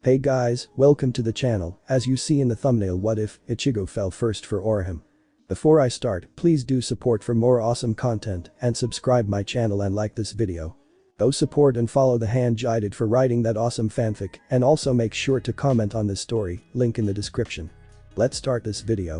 Hey guys, welcome to the channel. As you see in the thumbnail, what if Ichigo fell first for Orihime? Before I start, please do support for more awesome content and subscribe my channel and like this video. Go support and follow the Hand-gyded for writing that awesome fanfic, and also make sure to comment on this story, link in the description. Let's start this video.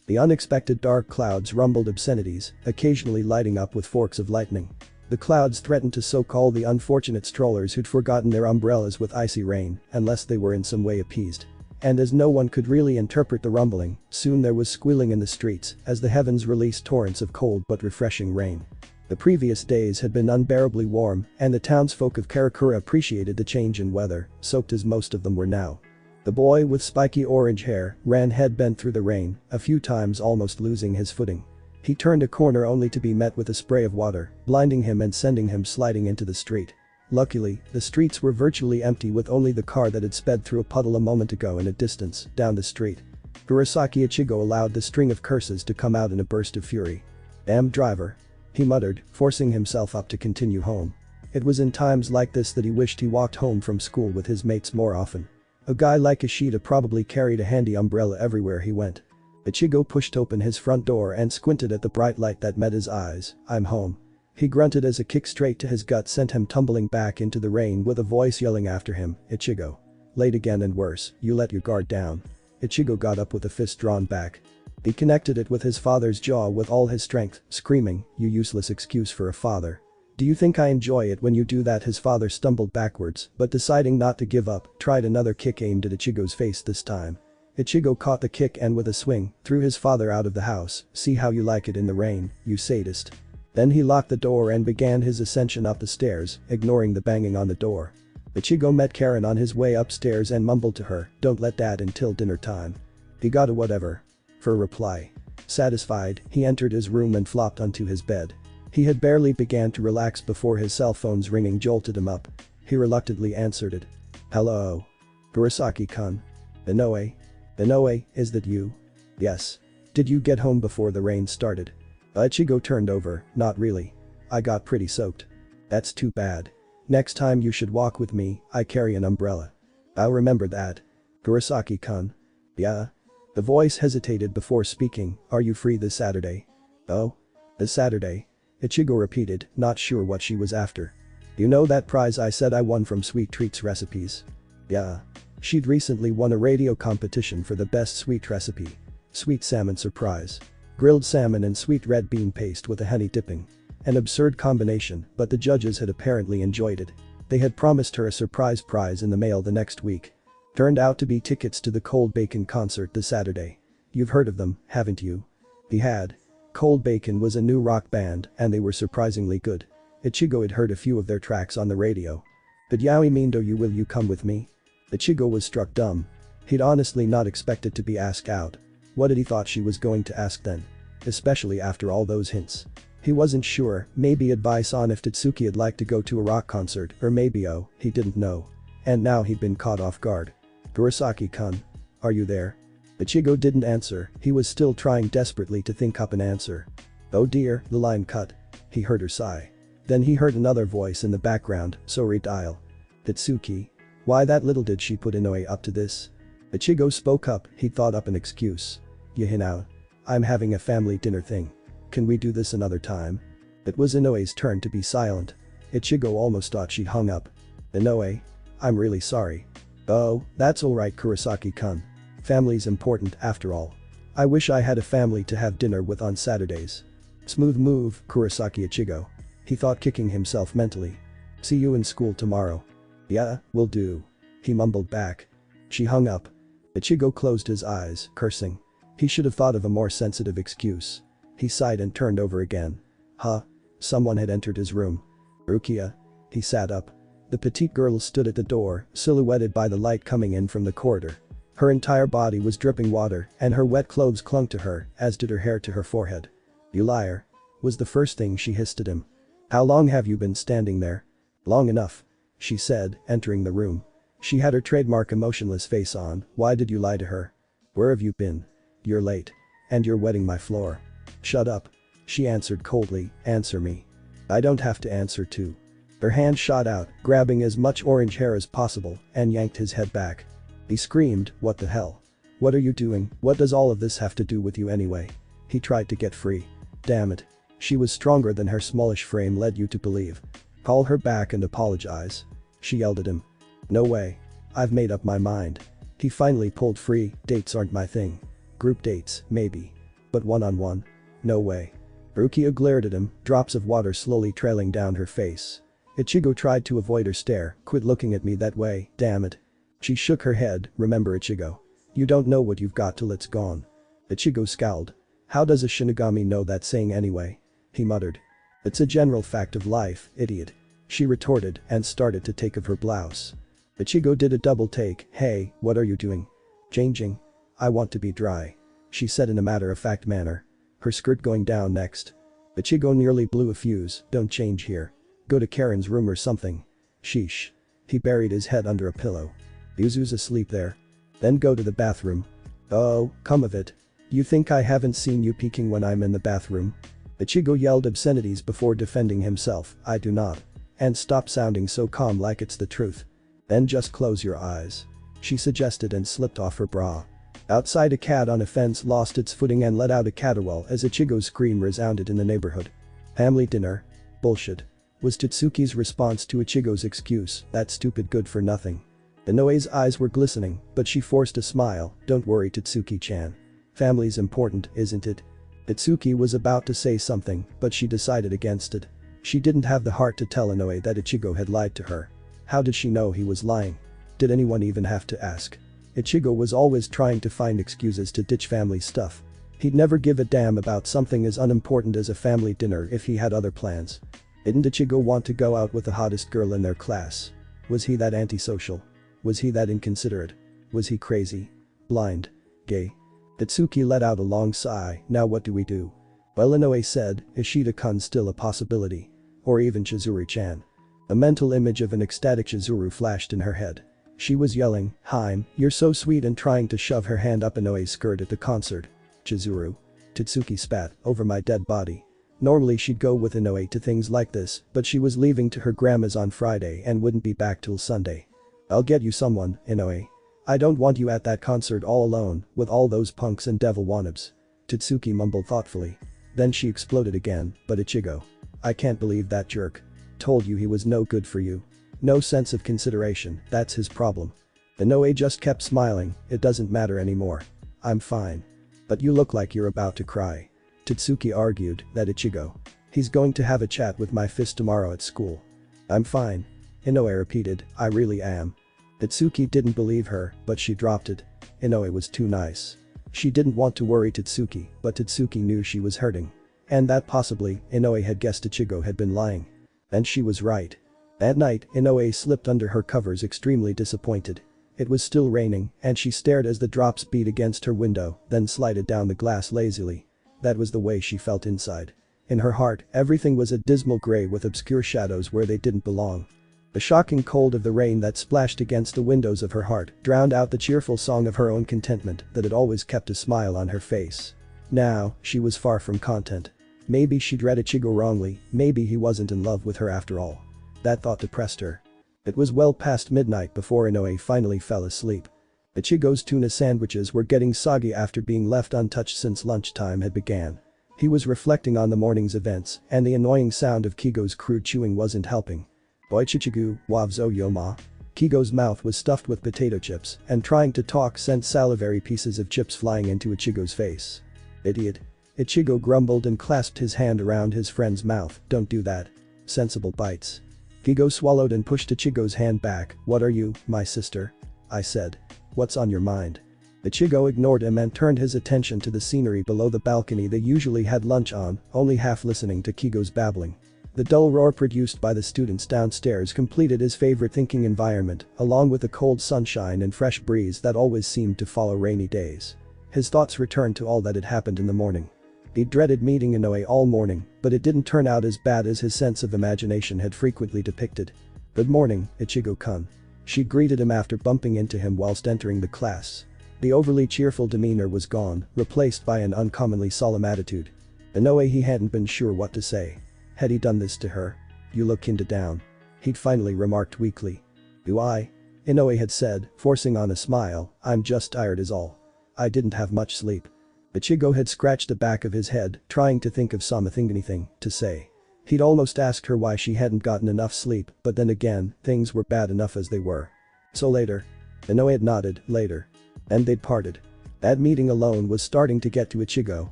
The unexpected dark clouds rumbled obscenities, occasionally lighting up with forks of lightning. The clouds threatened to soak all the unfortunate strollers who'd forgotten their umbrellas with icy rain, unless they were in some way appeased. And as no one could really interpret the rumbling, soon there was squealing in the streets as the heavens released torrents of cold but refreshing rain. The previous days had been unbearably warm, and the townsfolk of Karakura appreciated the change in weather, soaked as most of them were now. The boy with spiky orange hair ran head bent through the rain, a few times almost losing his footing. He turned a corner only to be met with a spray of water, blinding him and sending him sliding into the street. Luckily, the streets were virtually empty with only the car that had sped through a puddle a moment ago in a distance, down the street. Kurosaki Ichigo allowed the string of curses to come out in a burst of fury. "Damn driver," he muttered, forcing himself up to continue home. It was in times like this that he wished he walked home from school with his mates more often. A guy like Ishida probably carried a handy umbrella everywhere he went. Ichigo pushed open his front door and squinted at the bright light that met his eyes. "I'm home." He grunted as a kick straight to his gut sent him tumbling back into the rain with a voice yelling after him, "Ichigo. Late again and worse, you let your guard down." Ichigo got up with a fist drawn back. He connected it with his father's jaw with all his strength, screaming, "You useless excuse for a father. Do you think I enjoy it when you do that?" His father stumbled backwards, but deciding not to give up, tried another kick aimed at Ichigo's face this time. Ichigo caught the kick and with a swing, threw his father out of the house. "See how you like it in the rain, you sadist." Then he locked the door and began his ascension up the stairs, ignoring the banging on the door. Ichigo met Karen on his way upstairs and mumbled to her, "Don't let Dad until dinner time." He got a whatever for a reply. Satisfied, he entered his room and flopped onto his bed. He had barely began to relax before his cell phone's ringing jolted him up. He reluctantly answered it. "Hello? Kurosaki-kun? Inoue? Inoue, is that you?" "Yes. Did you get home before the rain started?" Ichigo turned over, "Not really. I got pretty soaked." "That's too bad. Next time you should walk with me, I carry an umbrella." "I'll remember that." "Kurosaki-kun?" "Yeah?" The voice hesitated before speaking, "Are you free this Saturday?" "Oh? This Saturday?" Ichigo repeated, not sure what she was after. "You know that prize I said I won from Sweet Treats Recipes?" "Yeah." She'd recently won a radio competition for the best sweet recipe. Sweet salmon surprise. Grilled salmon and sweet red bean paste with a honey dipping. An absurd combination, but the judges had apparently enjoyed it. They had promised her a surprise prize in the mail the next week. Turned out to be tickets to the Cold Bacon concert this Saturday. You've heard of them, haven't you? He had. Cold Bacon was a new rock band and they were surprisingly good. Ichigo had heard a few of their tracks on the radio. "But Yaoi Mindo, will you come with me?" Ichigo was struck dumb. He'd honestly not expected to be asked out. What had he thought she was going to ask then? Especially after all those hints. He wasn't sure, maybe advice on if Tatsuki'd like to go to a rock concert, or maybe he didn't know. And now he'd been caught off guard. "Kurosaki-kun? Are you there?" Ichigo didn't answer, he was still trying desperately to think up an answer. "Oh dear," the line cut. He heard her sigh. Then he heard another voice in the background, "Sorry dial. Tatsuki? Why that little did she put Inoue up to this?" Ichigo spoke up, he thought up an excuse. "Now. I'm having a family dinner thing. Can we do this another time?" It was Inoue's turn to be silent. Ichigo almost thought she'd hung up. "Inoue? I'm really sorry." "Oh, that's alright, Kurosaki-kun. Family's important after all. I wish I had a family to have dinner with on Saturdays." "Smooth move, Kurosaki Ichigo." He thought, kicking himself mentally. "See you in school tomorrow." "Yeah, will do." He mumbled back. She hung up. Ichigo closed his eyes, cursing. He should have thought of a more sensitive excuse. He sighed and turned over again. Huh? Someone had entered his room. "Rukia?" He sat up. The petite girl stood at the door, silhouetted by the light coming in from the corridor. Her entire body was dripping water and her wet clothes clung to her, as did her hair to her forehead. "You liar," was the first thing she hissed at him. "How long have you been standing there?" "Long enough," she said, entering the room. She had her trademark emotionless face on. "Why did you lie to her? Where have you been? You're late. And you're wetting my floor." "Shut up," she answered coldly, "Answer me." "I don't have to answer too." Her hand shot out, grabbing as much orange hair as possible, and yanked his head back. He screamed, "What the hell? What are you doing? What does all of this have to do with you anyway?" He tried to get free. Damn it. She was stronger than her smallish frame led you to believe. Call her back and apologize. She yelled at him. No way. I've made up my mind. He finally pulled free. Dates aren't my thing. Group dates, maybe. But one-on-one? No way. Rukia glared at him, drops of water slowly trailing down her face. Ichigo tried to avoid her stare. Quit looking at me that way, damn it. She shook her head. Remember, Ichigo. You don't know what you've got till it's gone. Ichigo scowled. How does a Shinigami know that saying anyway? He muttered. It's a general fact of life, idiot. She retorted and started to take off her blouse. Ichigo did a double take. Hey, what are you doing? Changing. I want to be dry. She said in a matter-of-fact manner. Her skirt going down next. Ichigo nearly blew a fuse. Don't change here. Go to Karen's room or something. Sheesh. He buried his head under a pillow. Yuzu's asleep there. Then go to the bathroom. Oh, come of it. You think I haven't seen you peeking when I'm in the bathroom? Ichigo yelled obscenities before defending himself. I do not. And stop sounding so calm like it's the truth. Then just close your eyes. She suggested and slipped off her bra. Outside, a cat on a fence lost its footing and let out a caterwaul as Ichigo's scream resounded in the neighborhood. Family dinner? Bullshit. Was Totsuki's response to Ichigo's excuse. That stupid good for nothing. Inoe's eyes were glistening, but she forced a smile. Don't worry, Totsuki-chan. Family's important, isn't it? Totsuki was about to say something, but she decided against it. She didn't have the heart to tell Inoue that Ichigo had lied to her. How did she know he was lying? Did anyone even have to ask? Ichigo was always trying to find excuses to ditch family stuff. He'd never give a damn about something as unimportant as a family dinner if he had other plans. Didn't Ichigo want to go out with the hottest girl in their class? Was he that antisocial? Was he that inconsiderate? Was he crazy? Blind? Gay? Totsuki let out a long sigh. Now what do we do? Well, Inoue said, is Ishida-kun still a possibility? Or even Chizuru-chan? A mental image of an ecstatic Chizuru flashed in her head. She was yelling, Haim, you're so sweet, and trying to shove her hand up Inoue's skirt at the concert. Chizuru. Totsuki spat, over my dead body. Normally she'd go with Inoue to things like this, but she was leaving to her grandma's on Friday and wouldn't be back till Sunday. I'll get you someone, Inoue. I don't want you at that concert all alone, with all those punks and devil wannabes. Totsuki mumbled thoughtfully. Then she exploded again, but Ichigo. I can't believe that jerk. Told you he was no good for you. No sense of consideration, that's his problem. Inoue just kept smiling. It doesn't matter anymore. I'm fine. But you look like you're about to cry. Totsuki argued that Ichigo. He's going to have a chat with my fist tomorrow at school. I'm fine. Inoue repeated, I really am. Totsuki didn't believe her, but she dropped it. Inoue was too nice. She didn't want to worry Totsuki, but Totsuki knew she was hurting. And that possibly, Inoue had guessed Ichigo had been lying. And she was right. That night, Inoue slipped under her covers extremely disappointed. It was still raining, and she stared as the drops beat against her window, then slided down the glass lazily. That was the way she felt inside. In her heart, everything was a dismal gray with obscure shadows where they didn't belong. The shocking cold of the rain that splashed against the windows of her heart drowned out the cheerful song of her own contentment that had always kept a smile on her face. Now, she was far from content. Maybe she'd read Ichigo wrongly, maybe he wasn't in love with her after all. That thought depressed her. It was well past midnight before Inoue finally fell asleep. Ichigo's tuna sandwiches were getting soggy after being left untouched since lunchtime had began. He was reflecting on the morning's events, and the annoying sound of Kigo's crude chewing wasn't helping. Boichichigu, wavzo yoma. Kigo's mouth was stuffed with potato chips, and trying to talk sent salivary pieces of chips flying into Ichigo's face. Idiot. Ichigo grumbled and clasped his hand around his friend's mouth. Don't do that. Sensible bites. Kigo swallowed and pushed Ichigo's hand back. What are you, my sister? I said. What's on your mind? Ichigo ignored him and turned his attention to the scenery below the balcony they usually had lunch on, only half listening to Kigo's babbling. The dull roar produced by the students downstairs completed his favorite thinking environment, along with the cold sunshine and fresh breeze that always seemed to follow rainy days. His thoughts returned to all that had happened in the morning. He dreaded meeting Inoue all morning, but it didn't turn out as bad as his sense of imagination had frequently depicted. Good morning, Ichigo-kun. She greeted him after bumping into him whilst entering the class. The overly cheerful demeanor was gone, replaced by an uncommonly solemn attitude. Inoue he hadn't been sure what to say. Had he done this to her? You look kinda down. He'd finally remarked weakly. "Do I?" Inoue had said, forcing on a smile, "I'm just tired is all. I didn't have much sleep." Ichigo had scratched the back of his head, trying to think of anything to say. He'd almost asked her why she hadn't gotten enough sleep, but then again, things were bad enough as they were. "So later?" Inoue had nodded, later. And they'd parted. That meeting alone was starting to get to Ichigo,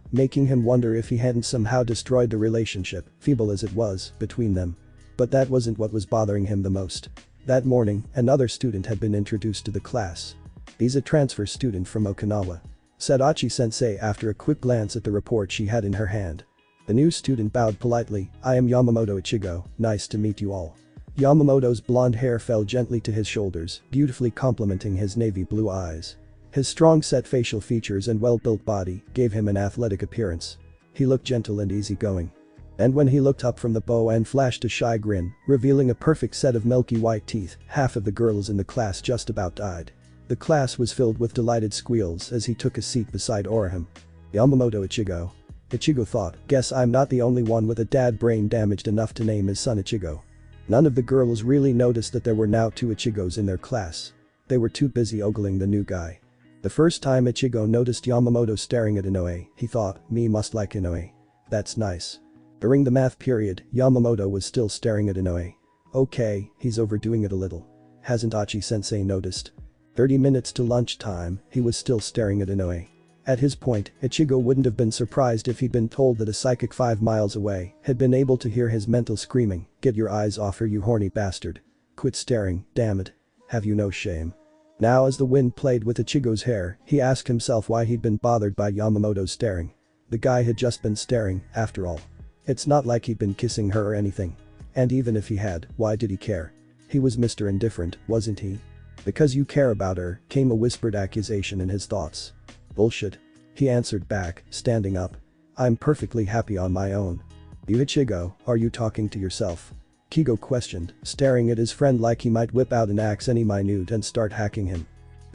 making him wonder if he hadn't somehow destroyed the relationship, feeble as it was, between them. But that wasn't what was bothering him the most. That morning, another student had been introduced to the class. "He's a transfer student from Okinawa," said Achi-sensei after a quick glance at the report she had in her hand. The new student bowed politely, "I am Yamamoto Ichigo, nice to meet you all." Yamamoto's blonde hair fell gently to his shoulders, beautifully complementing his navy blue eyes. His strong set facial features and well-built body gave him an athletic appearance. He looked gentle and easygoing. And when he looked up from the bow and flashed a shy grin, revealing a perfect set of milky white teeth, half of the girls in the class just about died. The class was filled with delighted squeals as he took a seat beside Orihime. "Yamamoto Ichigo." Ichigo thought, "Guess I'm not the only one with a dad brain damaged enough to name his son Ichigo." None of the girls really noticed that there were now 2 Ichigos in their class. They were too busy ogling the new guy. The first time Ichigo noticed Yamamoto staring at Inoue, he thought, "Me must like Inoue. That's nice." During the math period, Yamamoto was still staring at Inoue. "Okay, he's overdoing it a little. Hasn't Achi-sensei noticed?" 30 minutes to lunchtime, he was still staring at Inoue. At his point, Ichigo wouldn't have been surprised if he'd been told that a psychic 5 miles away had been able to hear his mental screaming, "Get your eyes off her, you horny bastard. Quit staring, damn it. Have you no shame?" Now as the wind played with Ichigo's hair, he asked himself why he'd been bothered by Yamamoto's staring. The guy had just been staring, after all. It's not like he'd been kissing her or anything. And even if he had, why did he care? He was Mr. Indifferent, wasn't he? "Because you care about her," came a whispered accusation in his thoughts. "Bullshit," he answered back, standing up. "I'm perfectly happy on my own." "You Ichigo, are you talking to yourself?" Kigo questioned, staring at his friend like he might whip out an axe any minute and start hacking him.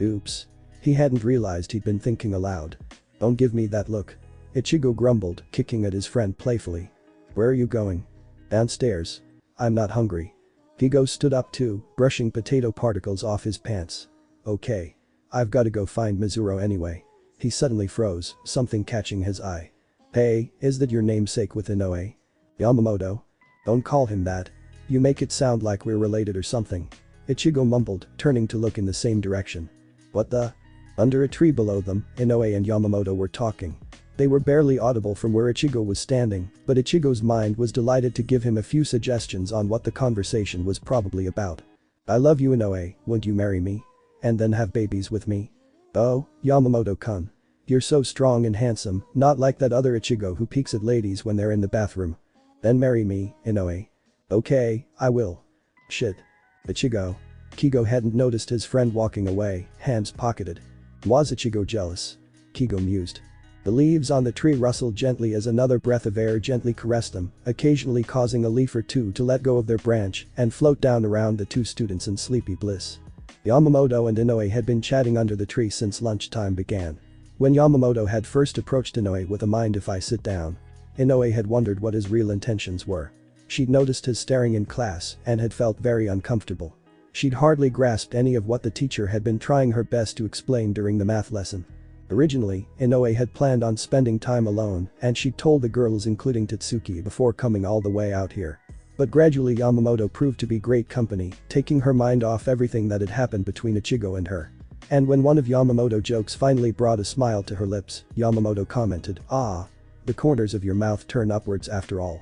Oops. He hadn't realized he'd been thinking aloud. "Don't give me that look." Ichigo grumbled, kicking at his friend playfully. "Where are you going?" "Downstairs. I'm not hungry." Kigo stood up too, brushing potato particles off his pants. "Okay. I've gotta go find Mizuru anyway." He suddenly froze, something catching his eye. "Hey, is that your namesake with Inoue?" "Yamamoto?" "Don't call him that. You make it sound like we're related or something." Ichigo mumbled, turning to look in the same direction. "What the?" Under a tree below them, Inoue and Yamamoto were talking. They were barely audible from where Ichigo was standing, but Ichigo's mind was delighted to give him a few suggestions on what the conversation was probably about. "I love you Inoue, won't you marry me? And then have babies with me?" "Oh, Yamamoto-kun. You're so strong and handsome, not like that other Ichigo who peeks at ladies when they're in the bathroom." "Then marry me, Inoue." "Okay, I will." "Shit. Ichigo." Kigo hadn't noticed his friend walking away, hands pocketed. Was Ichigo jealous? Kigo mused. The leaves on the tree rustled gently as another breath of air gently caressed them, occasionally causing a leaf or two to let go of their branch and float down around the 2 students in sleepy bliss. Yamamoto and Inoue had been chatting under the tree since lunchtime began. When Yamamoto had first approached Inoue with a "mind if I sit down?" Inoue had wondered what his real intentions were. She'd noticed his staring in class and had felt very uncomfortable. She'd hardly grasped any of what the teacher had been trying her best to explain during the math lesson. Originally, Inoue had planned on spending time alone and she'd told the girls including Tatsuki before coming all the way out here. But gradually Yamamoto proved to be great company, taking her mind off everything that had happened between Ichigo and her. And when one of Yamamoto's jokes finally brought a smile to her lips, Yamamoto commented, "Ah. The corners of your mouth turn upwards after all."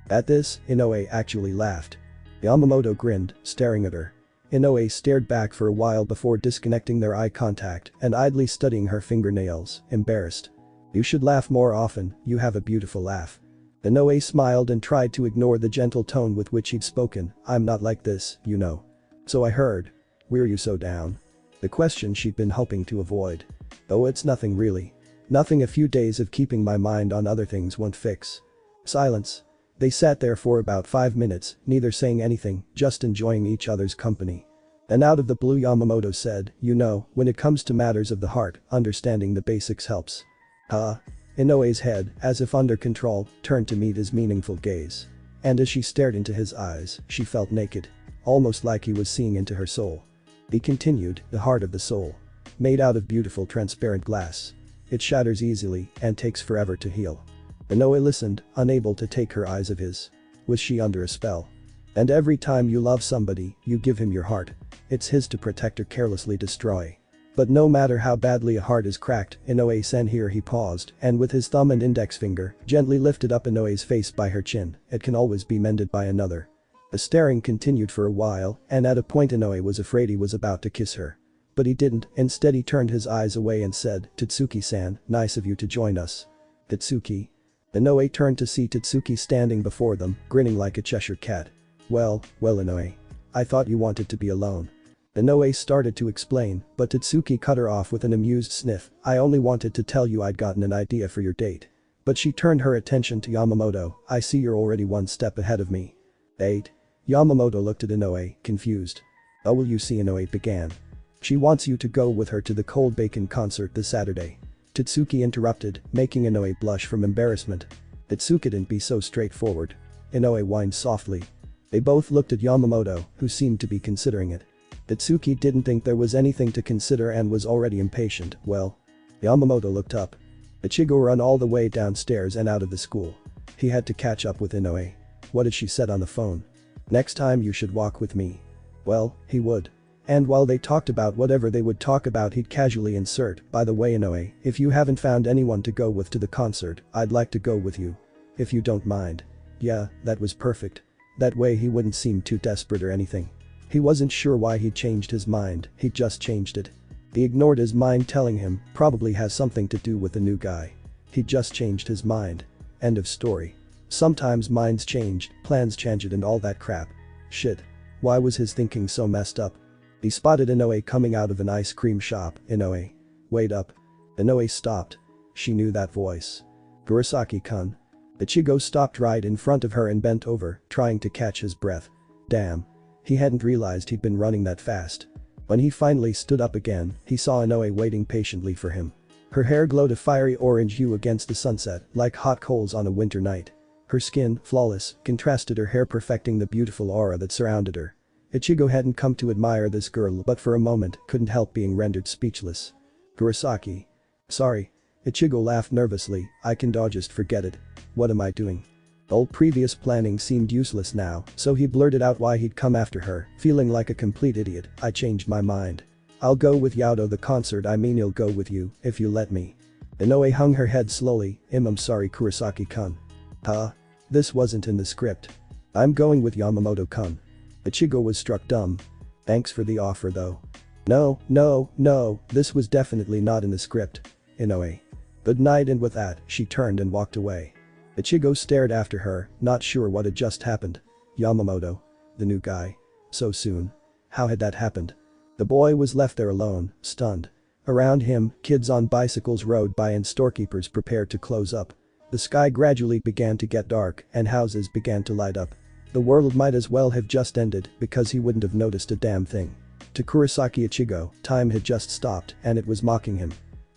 At this, Inoue actually laughed. Yamamoto grinned, staring at her. Inoue stared back for a while before disconnecting their eye contact and idly studying her fingernails, embarrassed. "You should laugh more often, you have a beautiful laugh." Inoue smiled and tried to ignore the gentle tone with which he'd spoken. "I'm not like this, you know." "So I heard. Were you so down?" The question she'd been hoping to avoid. "Oh, it's nothing really. Nothing a few days of keeping my mind on other things won't fix." Silence. They sat there for about 5 minutes, neither saying anything, just enjoying each other's company. Then out of the blue Yamamoto said, "You know, when it comes to matters of the heart, understanding the basics helps." Huh? Inoue's head, as if under control, turned to meet his meaningful gaze. And as she stared into his eyes, she felt naked. almost like he was seeing into her soul. He continued, the heart of the soul. Made out of beautiful transparent glass. It shatters easily and takes forever to heal. Inoue listened, unable to take her eyes of his. Was she under a spell? And every time you love somebody, you give him your heart. It's his to protect or carelessly destroy. But no matter how badly a heart is cracked, Inoue-san here he paused and with his thumb and index finger gently lifted up Inoue's face by her chin, it can always be mended by another. The staring continued for a while and at a point Inoue was afraid he was about to kiss her. But he didn't, instead he turned his eyes away and said, Tatsuki-san, nice of you to join us. Tatsuki? Inoue turned to see Tatsuki standing before them, grinning like a Cheshire cat. Well, Inoue. I thought you wanted to be alone. Inoue started to explain, but Tatsuki cut her off with an amused sniff, I only wanted to tell you I'd gotten an idea for your date. But she turned her attention to Yamamoto, I see you're already one step ahead of me. Date? Yamamoto looked at Inoue, confused. Oh will you see Inoue began. She wants you to go with her to the Cold Bacon concert this Saturday. Tatsuki interrupted, making Inoue blush from embarrassment. Tatsuki didn't be so straightforward. Inoue whined softly. They both looked at Yamamoto, who seemed to be considering it. Tatsuki didn't think there was anything to consider and was already impatient, well. Yamamoto looked up. Ichigo ran all the way downstairs and out of the school. He had to catch up with Inoue. What had she said on the phone? Next time you should walk with me. Well, he would. And while they talked about whatever they would talk about he'd casually insert, by the way Inoue, if you haven't found anyone to go with to the concert, I'd like to go with you. If you don't mind. Yeah, that was perfect. That way he wouldn't seem too desperate or anything. He wasn't sure why he'd changed his mind, he just changed it. He ignored his mind telling him, probably has something to do with the new guy. He just changed his mind. End of story. Sometimes minds changed, plans changed and all that crap. Shit. Why was his thinking so messed up? He spotted Inoue coming out of an ice cream shop. Inoue. Wait up. Inoue stopped. She knew that voice. Kurosaki-kun. Ichigo stopped right in front of her and bent over, trying to catch his breath. Damn. He hadn't realized he'd been running that fast. When he finally stood up again, he saw Inoue waiting patiently for him. Her hair glowed a fiery orange hue against the sunset, like hot coals on a winter night. Her skin, flawless, contrasted her hair perfecting the beautiful aura that surrounded her. Ichigo hadn't come to admire this girl but for a moment couldn't help being rendered speechless. Kurosaki. Sorry. Ichigo laughed nervously, I can just forget it. What am I doing? All previous planning seemed useless now, so he blurted out why he'd come after her, feeling like a complete idiot, I changed my mind. I'll go with Yao to the concert I mean he'll go with you, if you let me. Inoue hung her head slowly, I'm sorry Kurosaki-kun. Huh? This wasn't in the script. I'm going with Yamamoto-kun. Ichigo was struck dumb. Thanks for the offer though. No, this was definitely not in the script. Inoue. Good night and with that, she turned and walked away. Ichigo stared after her, not sure what had just happened. Yamamoto. The new guy. So soon. How had that happened? The boy was left there alone, stunned. Around him, kids on bicycles rode by and storekeepers prepared to close up. The sky gradually began to get dark and houses began to light up. The world might as well have just ended because he wouldn't have noticed a damn thing. To Kurosaki Ichigo, time had just stopped and it was mocking him.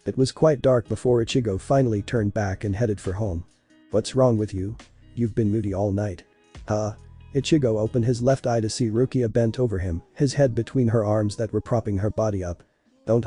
It was quite dark before Ichigo finally turned back and headed for home. What's wrong with you? You've been moody all night. Huh? Ichigo opened his left eye to see Rukia bent over him, his head between her arms that were propping her body up. Don't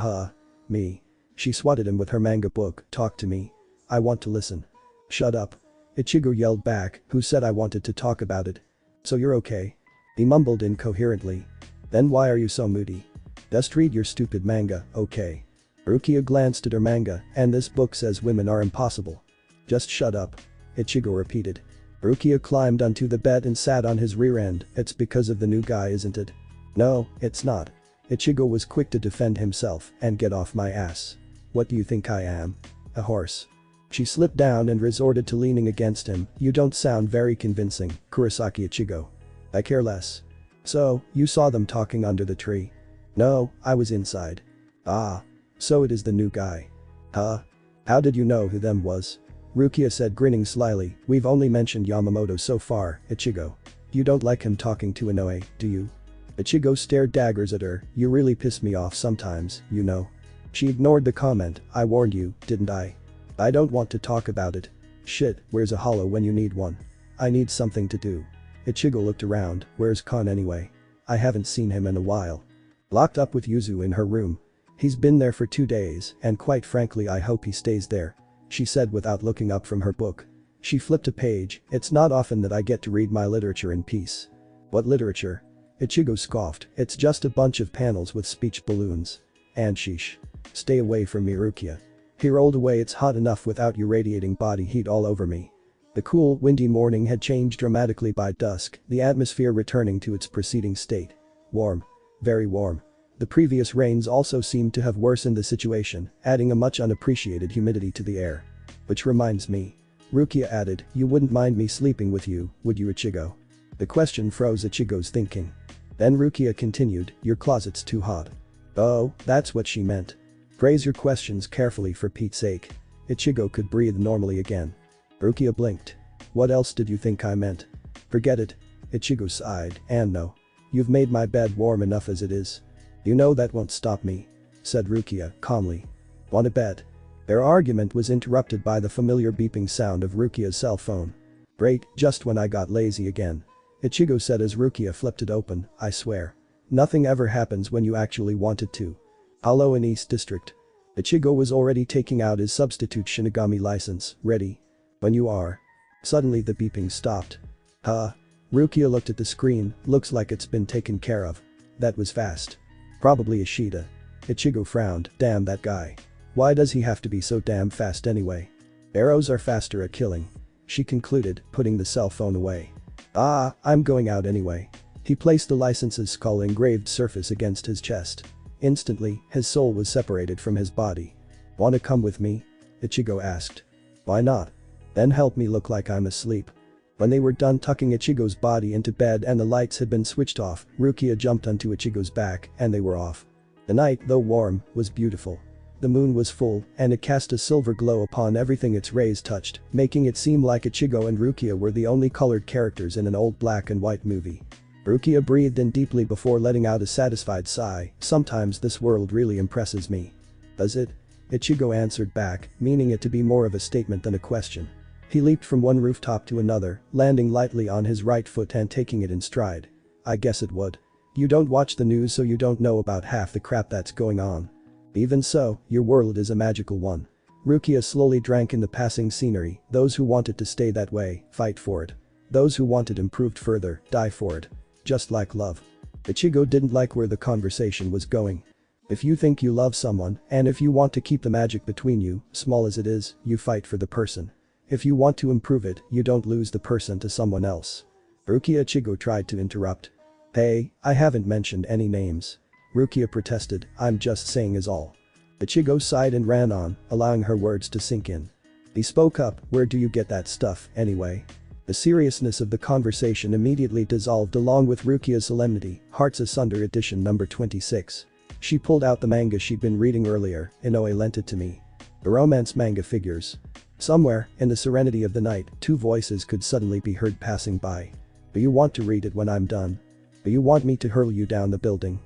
me. She swatted him with her manga book, talk to me. I want to listen. Shut up. Ichigo yelled back, who said I wanted to talk about it. So you're okay? He mumbled incoherently. Then why are you so moody? Just read your stupid manga, okay? Rukia glanced at her manga, and this book says women are impossible. Just shut up. Ichigo repeated. Rukia climbed onto the bed and sat on his rear end, it's because of the new guy isn't it? No, it's not. Ichigo was quick to defend himself and get off my ass. What do you think I am? A horse? She slipped down and resorted to leaning against him, you don't sound very convincing, Kurosaki Ichigo. I care less. So, you saw them talking under the tree? No, I was inside. Ah. So it is the new guy. Huh? How did you know who them was? Rukia said grinning slyly, we've only mentioned Yamamoto so far, Ichigo. You don't like him talking to Inoue, do you? Ichigo stared daggers at her, you really piss me off sometimes, you know. She ignored the comment, I warned you, didn't I? I don't want to talk about it. Shit, where's a hollow when you need one? I need something to do. Ichigo looked around, where's Kon anyway? I haven't seen him in a while. Locked up with Yuzu in her room. He's been there for 2 days and quite frankly I hope he stays there. She said without looking up from her book. She flipped a page, it's not often that I get to read my literature in peace. What literature? Ichigo scoffed, it's just a bunch of panels with speech balloons. And sheesh. Stay away from me Rukia. He rolled away, it's hot enough without you radiating body heat all over me. The cool, windy morning had changed dramatically by dusk, the atmosphere returning to its preceding state. Warm. Very warm. The previous rains also seemed to have worsened the situation, adding a much unappreciated humidity to the air. Which reminds me. Rukia added, you wouldn't mind me sleeping with you, would you Ichigo? The question froze Ichigo's thinking. Then Rukia continued, your closet's too hot. Oh, that's what she meant. Phrase your questions carefully for Pete's sake. Ichigo could breathe normally again. Rukia blinked. What else did you think I meant? Forget it. Ichigo sighed, and no. You've made my bed warm enough as it is. You know that won't stop me. Said Rukia, calmly. Want a bet? Their argument was interrupted by the familiar beeping sound of Rukia's cell phone. Great, just when I got lazy again. Ichigo said as Rukia flipped it open, I swear. Nothing ever happens when you actually want it to. Hello in East District. Ichigo was already taking out his substitute Shinigami license, ready. When you are. Suddenly the beeping stopped. Huh? Rukia looked at the screen, looks like it's been taken care of. That was fast. Probably Ishida. Ichigo frowned, damn that guy. Why does he have to be so damn fast anyway? Arrows are faster at killing. She concluded, putting the cell phone away. Ah, I'm going out anyway. He placed the license's skull engraved surface against his chest. Instantly, his soul was separated from his body. Wanna come with me? Ichigo asked. Why not? Then help me look like I'm asleep. When they were done tucking Ichigo's body into bed and the lights had been switched off, Rukia jumped onto Ichigo's back and they were off. The night, though warm, was beautiful. The moon was full and it cast a silver glow upon everything its rays touched, making it seem like Ichigo and Rukia were the only colored characters in an old black and white movie. Rukia breathed in deeply before letting out a satisfied sigh, sometimes this world really impresses me. Does it? Ichigo answered back, meaning it to be more of a statement than a question. He leaped from one rooftop to another, landing lightly on his right foot and taking it in stride. I guess it would. You don't watch the news so you don't know about half the crap that's going on. Even so, your world is a magical one. Rukia slowly drank in the passing scenery, those who wanted to stay that way, fight for it. Those who wanted improved further, die for it. Just like love. Ichigo didn't like where the conversation was going. If you think you love someone, and if you want to keep the magic between you, small as it is, you fight for the person. If you want to improve it, you don't lose the person to someone else. Rukia. Ichigo tried to interrupt. Hey, I haven't mentioned any names. Rukia protested, I'm just saying is all. Ichigo sighed and ran on, allowing her words to sink in. He spoke up, where do you get that stuff, anyway? The seriousness of the conversation immediately dissolved along with Rukia's solemnity, Hearts Asunder edition number 26. She pulled out the manga she'd been reading earlier, Inoue lent it to me. The romance manga figures. Somewhere, in the serenity of the night, 2 voices could suddenly be heard passing by. Do you want to read it when I'm done? Do you want me to hurl you down the building?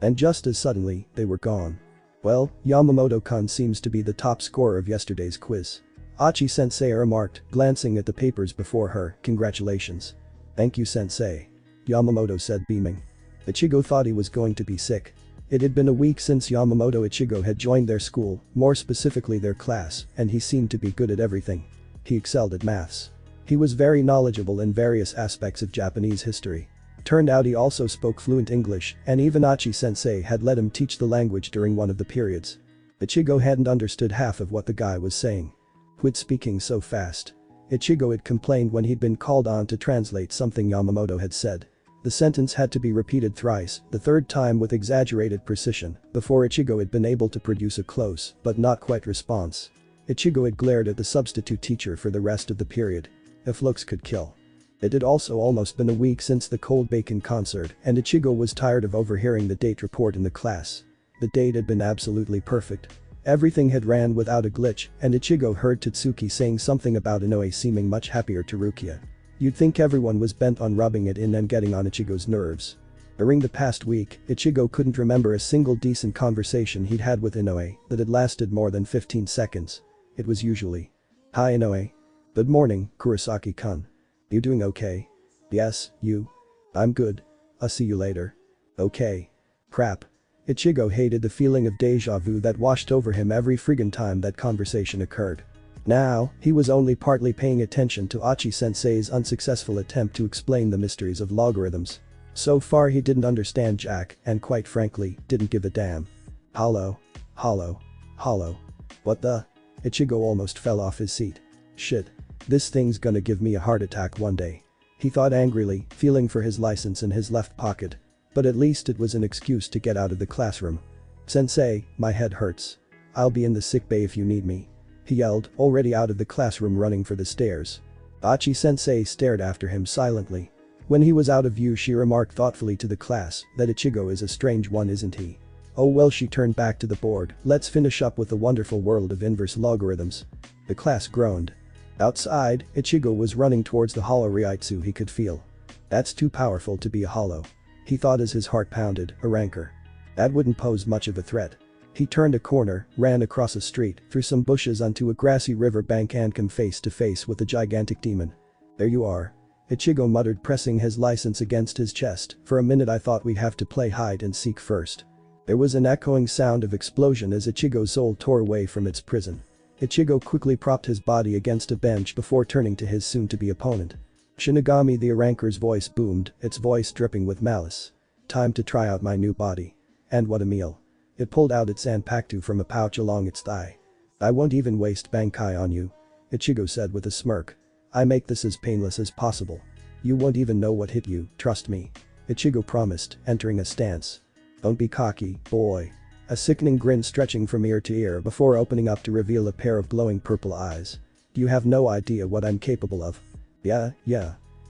And just as suddenly, they were gone. Well, Yamamoto-kun seems to be the top scorer of yesterday's quiz. Achi-sensei remarked, glancing at the papers before her, congratulations. Thank you sensei. Yamamoto said beaming. Ichigo thought he was going to be sick. It had been a week since Yamamoto Ichigo had joined their school, more specifically their class, and he seemed to be good at everything. He excelled at maths. He was very knowledgeable in various aspects of Japanese history. Turned out he also spoke fluent English, and even Achi-sensei had let him teach the language during one of the periods. Ichigo hadn't understood half of what the guy was saying. Quit speaking so fast. Ichigo had complained when he'd been called on to translate something Yamamoto had said. The sentence had to be repeated thrice, the third time with exaggerated precision, before Ichigo had been able to produce a close, but not quite response. Ichigo had glared at the substitute teacher for the rest of the period. If looks could kill. It had also almost been a week since the Cold Bacon concert, and Ichigo was tired of overhearing the date report in the class. The date had been absolutely perfect. Everything had ran without a glitch, and Ichigo heard Tatsuki saying something about Inoue seeming much happier to Rukia. You'd think everyone was bent on rubbing it in and getting on Ichigo's nerves. During the past week, Ichigo couldn't remember a single decent conversation he'd had with Inoue that had lasted more than 15 seconds. It was usually, "Hi Inoue. Good morning, Kurosaki-kun. You doing okay? Yes, you? I'm good. I'll see you later." Okay. Crap. Ichigo hated the feeling of deja vu that washed over him every friggin' time that conversation occurred. Now, he was only partly paying attention to Achi-sensei's unsuccessful attempt to explain the mysteries of logarithms. So far he didn't understand jack and quite frankly, didn't give a damn. Hollow. Hollow. Hollow. What the? Ichigo almost fell off his seat. Shit. This thing's gonna give me a heart attack one day. He thought angrily, feeling for his license in his left pocket. But at least it was an excuse to get out of the classroom. Sensei, my head hurts. I'll be in the sick bay if you need me. He yelled, already out of the classroom running for the stairs. Achi-sensei stared after him silently. When he was out of view she remarked thoughtfully to the class that Ichigo is a strange one, isn't he? Oh well, she turned back to the board. Let's finish up with the wonderful world of inverse logarithms. The class groaned. Outside, Ichigo was running towards the hollow Ryatsu he could feel. That's too powerful to be a hollow. He thought as his heart pounded, Arrancar. That wouldn't pose much of a threat. He turned a corner, ran across a street, through some bushes onto a grassy river bank and came face to face with the gigantic demon. There you are. Ichigo muttered, pressing his license against his chest. For a minute I thought we'd have to play hide and seek first. There was an echoing sound of explosion as Ichigo's soul tore away from its prison. Ichigo quickly propped his body against a bench before turning to his soon-to-be opponent. Shinigami, the Arrancar's voice boomed, its voice dripping with malice. Time to try out my new body. And what a meal. It pulled out its Zanpakuto from a pouch along its thigh. I won't even waste Bankai on you. Ichigo said with a smirk. I make this as painless as possible. You won't even know what hit you, trust me. Ichigo promised, entering a stance. Don't be cocky, boy. A sickening grin stretching from ear to ear before opening up to reveal a pair of glowing purple eyes. You have no idea what I'm capable of. Yeah.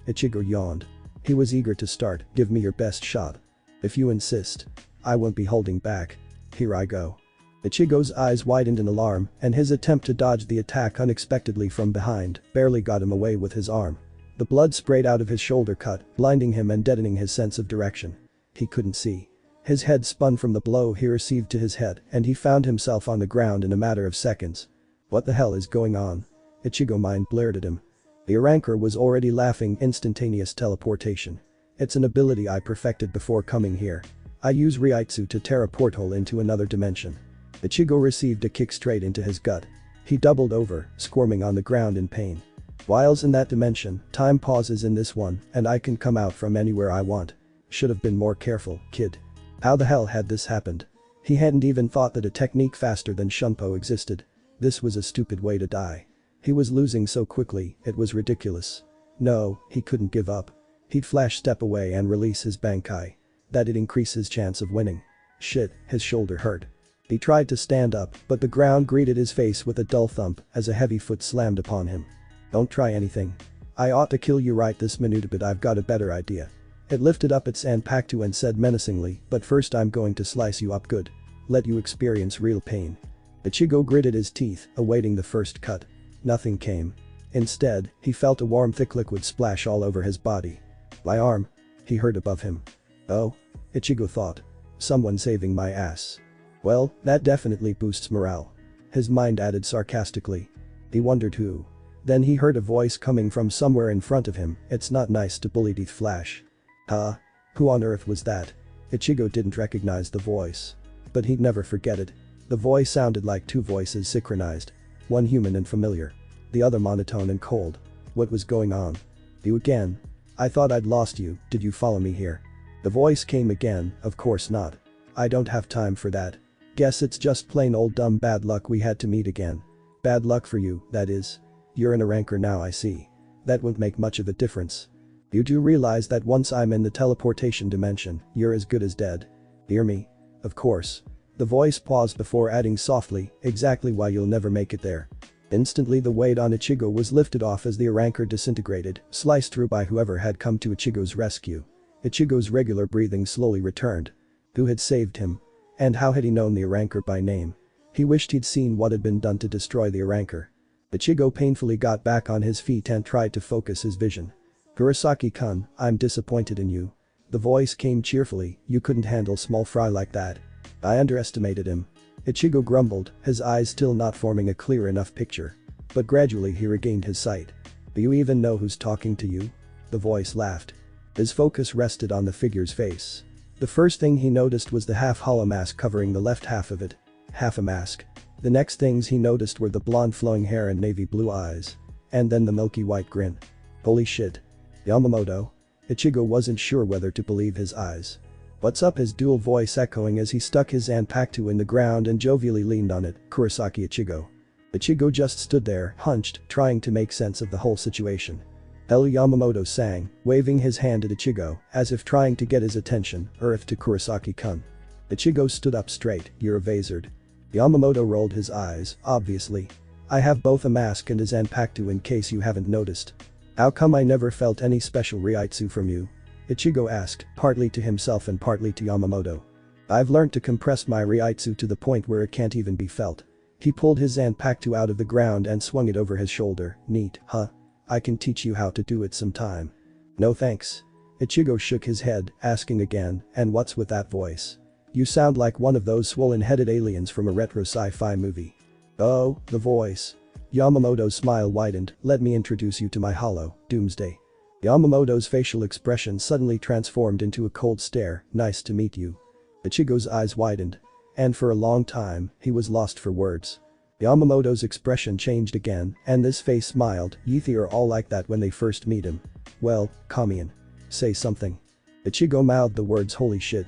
Ichigo yawned. He was eager to start. Give me your best shot. If you insist. I won't be holding back. Here I go. Ichigo's eyes widened in alarm, and his attempt to dodge the attack unexpectedly from behind barely got him away with his arm. The blood sprayed out of his shoulder cut, blinding him and deadening his sense of direction. He couldn't see. His head spun from the blow he received to his head, and he found himself on the ground in a matter of seconds. What the hell is going on? Ichigo mind blared at him. The Arrancar was already laughing. Instantaneous teleportation. It's an ability I perfected before coming here. I use Ryatsu to tear a porthole into another dimension. Ichigo received a kick straight into his gut. He doubled over, squirming on the ground in pain. Whilst in that dimension, time pauses in this one, and I can come out from anywhere I want. Should have been more careful, kid. How the hell had this happened? He hadn't even thought that a technique faster than Shunpo existed. This was a stupid way to die. He was losing so quickly, it was ridiculous. No, he couldn't give up. He'd flash step away and release his Bankai. That'd increase his chance of winning. Shit, his shoulder hurt. He tried to stand up, but the ground greeted his face with a dull thump as a heavy foot slammed upon him. Don't try anything. I ought to kill you right this minute, but I've got a better idea. It lifted up its Zanpakuto and said menacingly, but first I'm going to slice you up good. Let you experience real pain. Ichigo gritted his teeth, awaiting the first cut. Nothing came. Instead, he felt a warm thick liquid splash all over his body. My arm. He heard above him. Oh? Ichigo thought. Someone saving my ass. Well, that definitely boosts morale. His mind added sarcastically. He wondered who. Then he heard a voice coming from somewhere in front of him. It's not nice to bully teeth flash. Huh? Who on earth was that? Ichigo didn't recognize the voice. But he'd never forget it. The voice sounded like two voices synchronized. One human and familiar. The other monotone and cold. What was going on? You again? I thought I'd lost you, did you follow me here? The voice came again, of course not. I don't have time for that. Guess it's just plain old dumb bad luck we had to meet again. Bad luck for you, that is. You're in Arrancar now, I see. That won't make much of a difference. You do realize that once I'm in the teleportation dimension, you're as good as dead. Hear me? Of course. The voice paused before adding softly, exactly why you'll never make it there. Instantly the weight on Ichigo was lifted off as the Arrancar disintegrated, sliced through by whoever had come to Ichigo's rescue. Ichigo's regular breathing slowly returned. Who had saved him? And how had he known the Arrancar by name? He wished he'd seen what had been done to destroy the Arrancar. Ichigo painfully got back on his feet and tried to focus his vision. Kurosaki-kun, I'm disappointed in you. The voice came cheerfully, you couldn't handle small fry like that. I underestimated him. Ichigo grumbled, his eyes still not forming a clear enough picture. But gradually he regained his sight. Do you even know who's talking to you? The voice laughed. His focus rested on the figure's face. The first thing he noticed was the half-hollow mask covering the left half of it. Half a mask. The next things he noticed were the blonde flowing hair and navy blue eyes. And then the milky white grin. Holy shit. Yamamoto? Ichigo wasn't sure whether to believe his eyes. What's up, his dual voice echoing as he stuck his Zanpakuto in the ground and jovially leaned on it. Kurosaki Ichigo. Ichigo just stood there, hunched, trying to make sense of the whole situation. Hello, Yamamoto sang, waving his hand at Ichigo, as if trying to get his attention, or if to Kurosaki-kun. Ichigo stood up straight. You're a vasored. Yamamoto rolled his eyes, obviously. I have both a mask and a Zanpakuto in case you haven't noticed. How come I never felt any special Reiatsu from you? Ichigo asked, partly to himself and partly to Yamamoto. I've learned to compress my Reiatsu to the point where it can't even be felt. He pulled his Zanpakuto out of the ground and swung it over his shoulder. Neat, huh? I can teach you how to do it sometime. No thanks. Ichigo shook his head, asking again, and what's with that voice? You sound like one of those swollen-headed aliens from a retro sci-fi movie. Oh, the voice. Yamamoto's smile widened. Let me introduce you to my hollow, Doomsday. Yamamoto's facial expression suddenly transformed into a cold stare. Nice to meet you. Ichigo's eyes widened. And for a long time, he was lost for words. Yamamoto's expression changed again, and this face smiled. Yethi are all like that when they first meet him. Well, Kamian. Say something. Ichigo mouthed the words holy shit.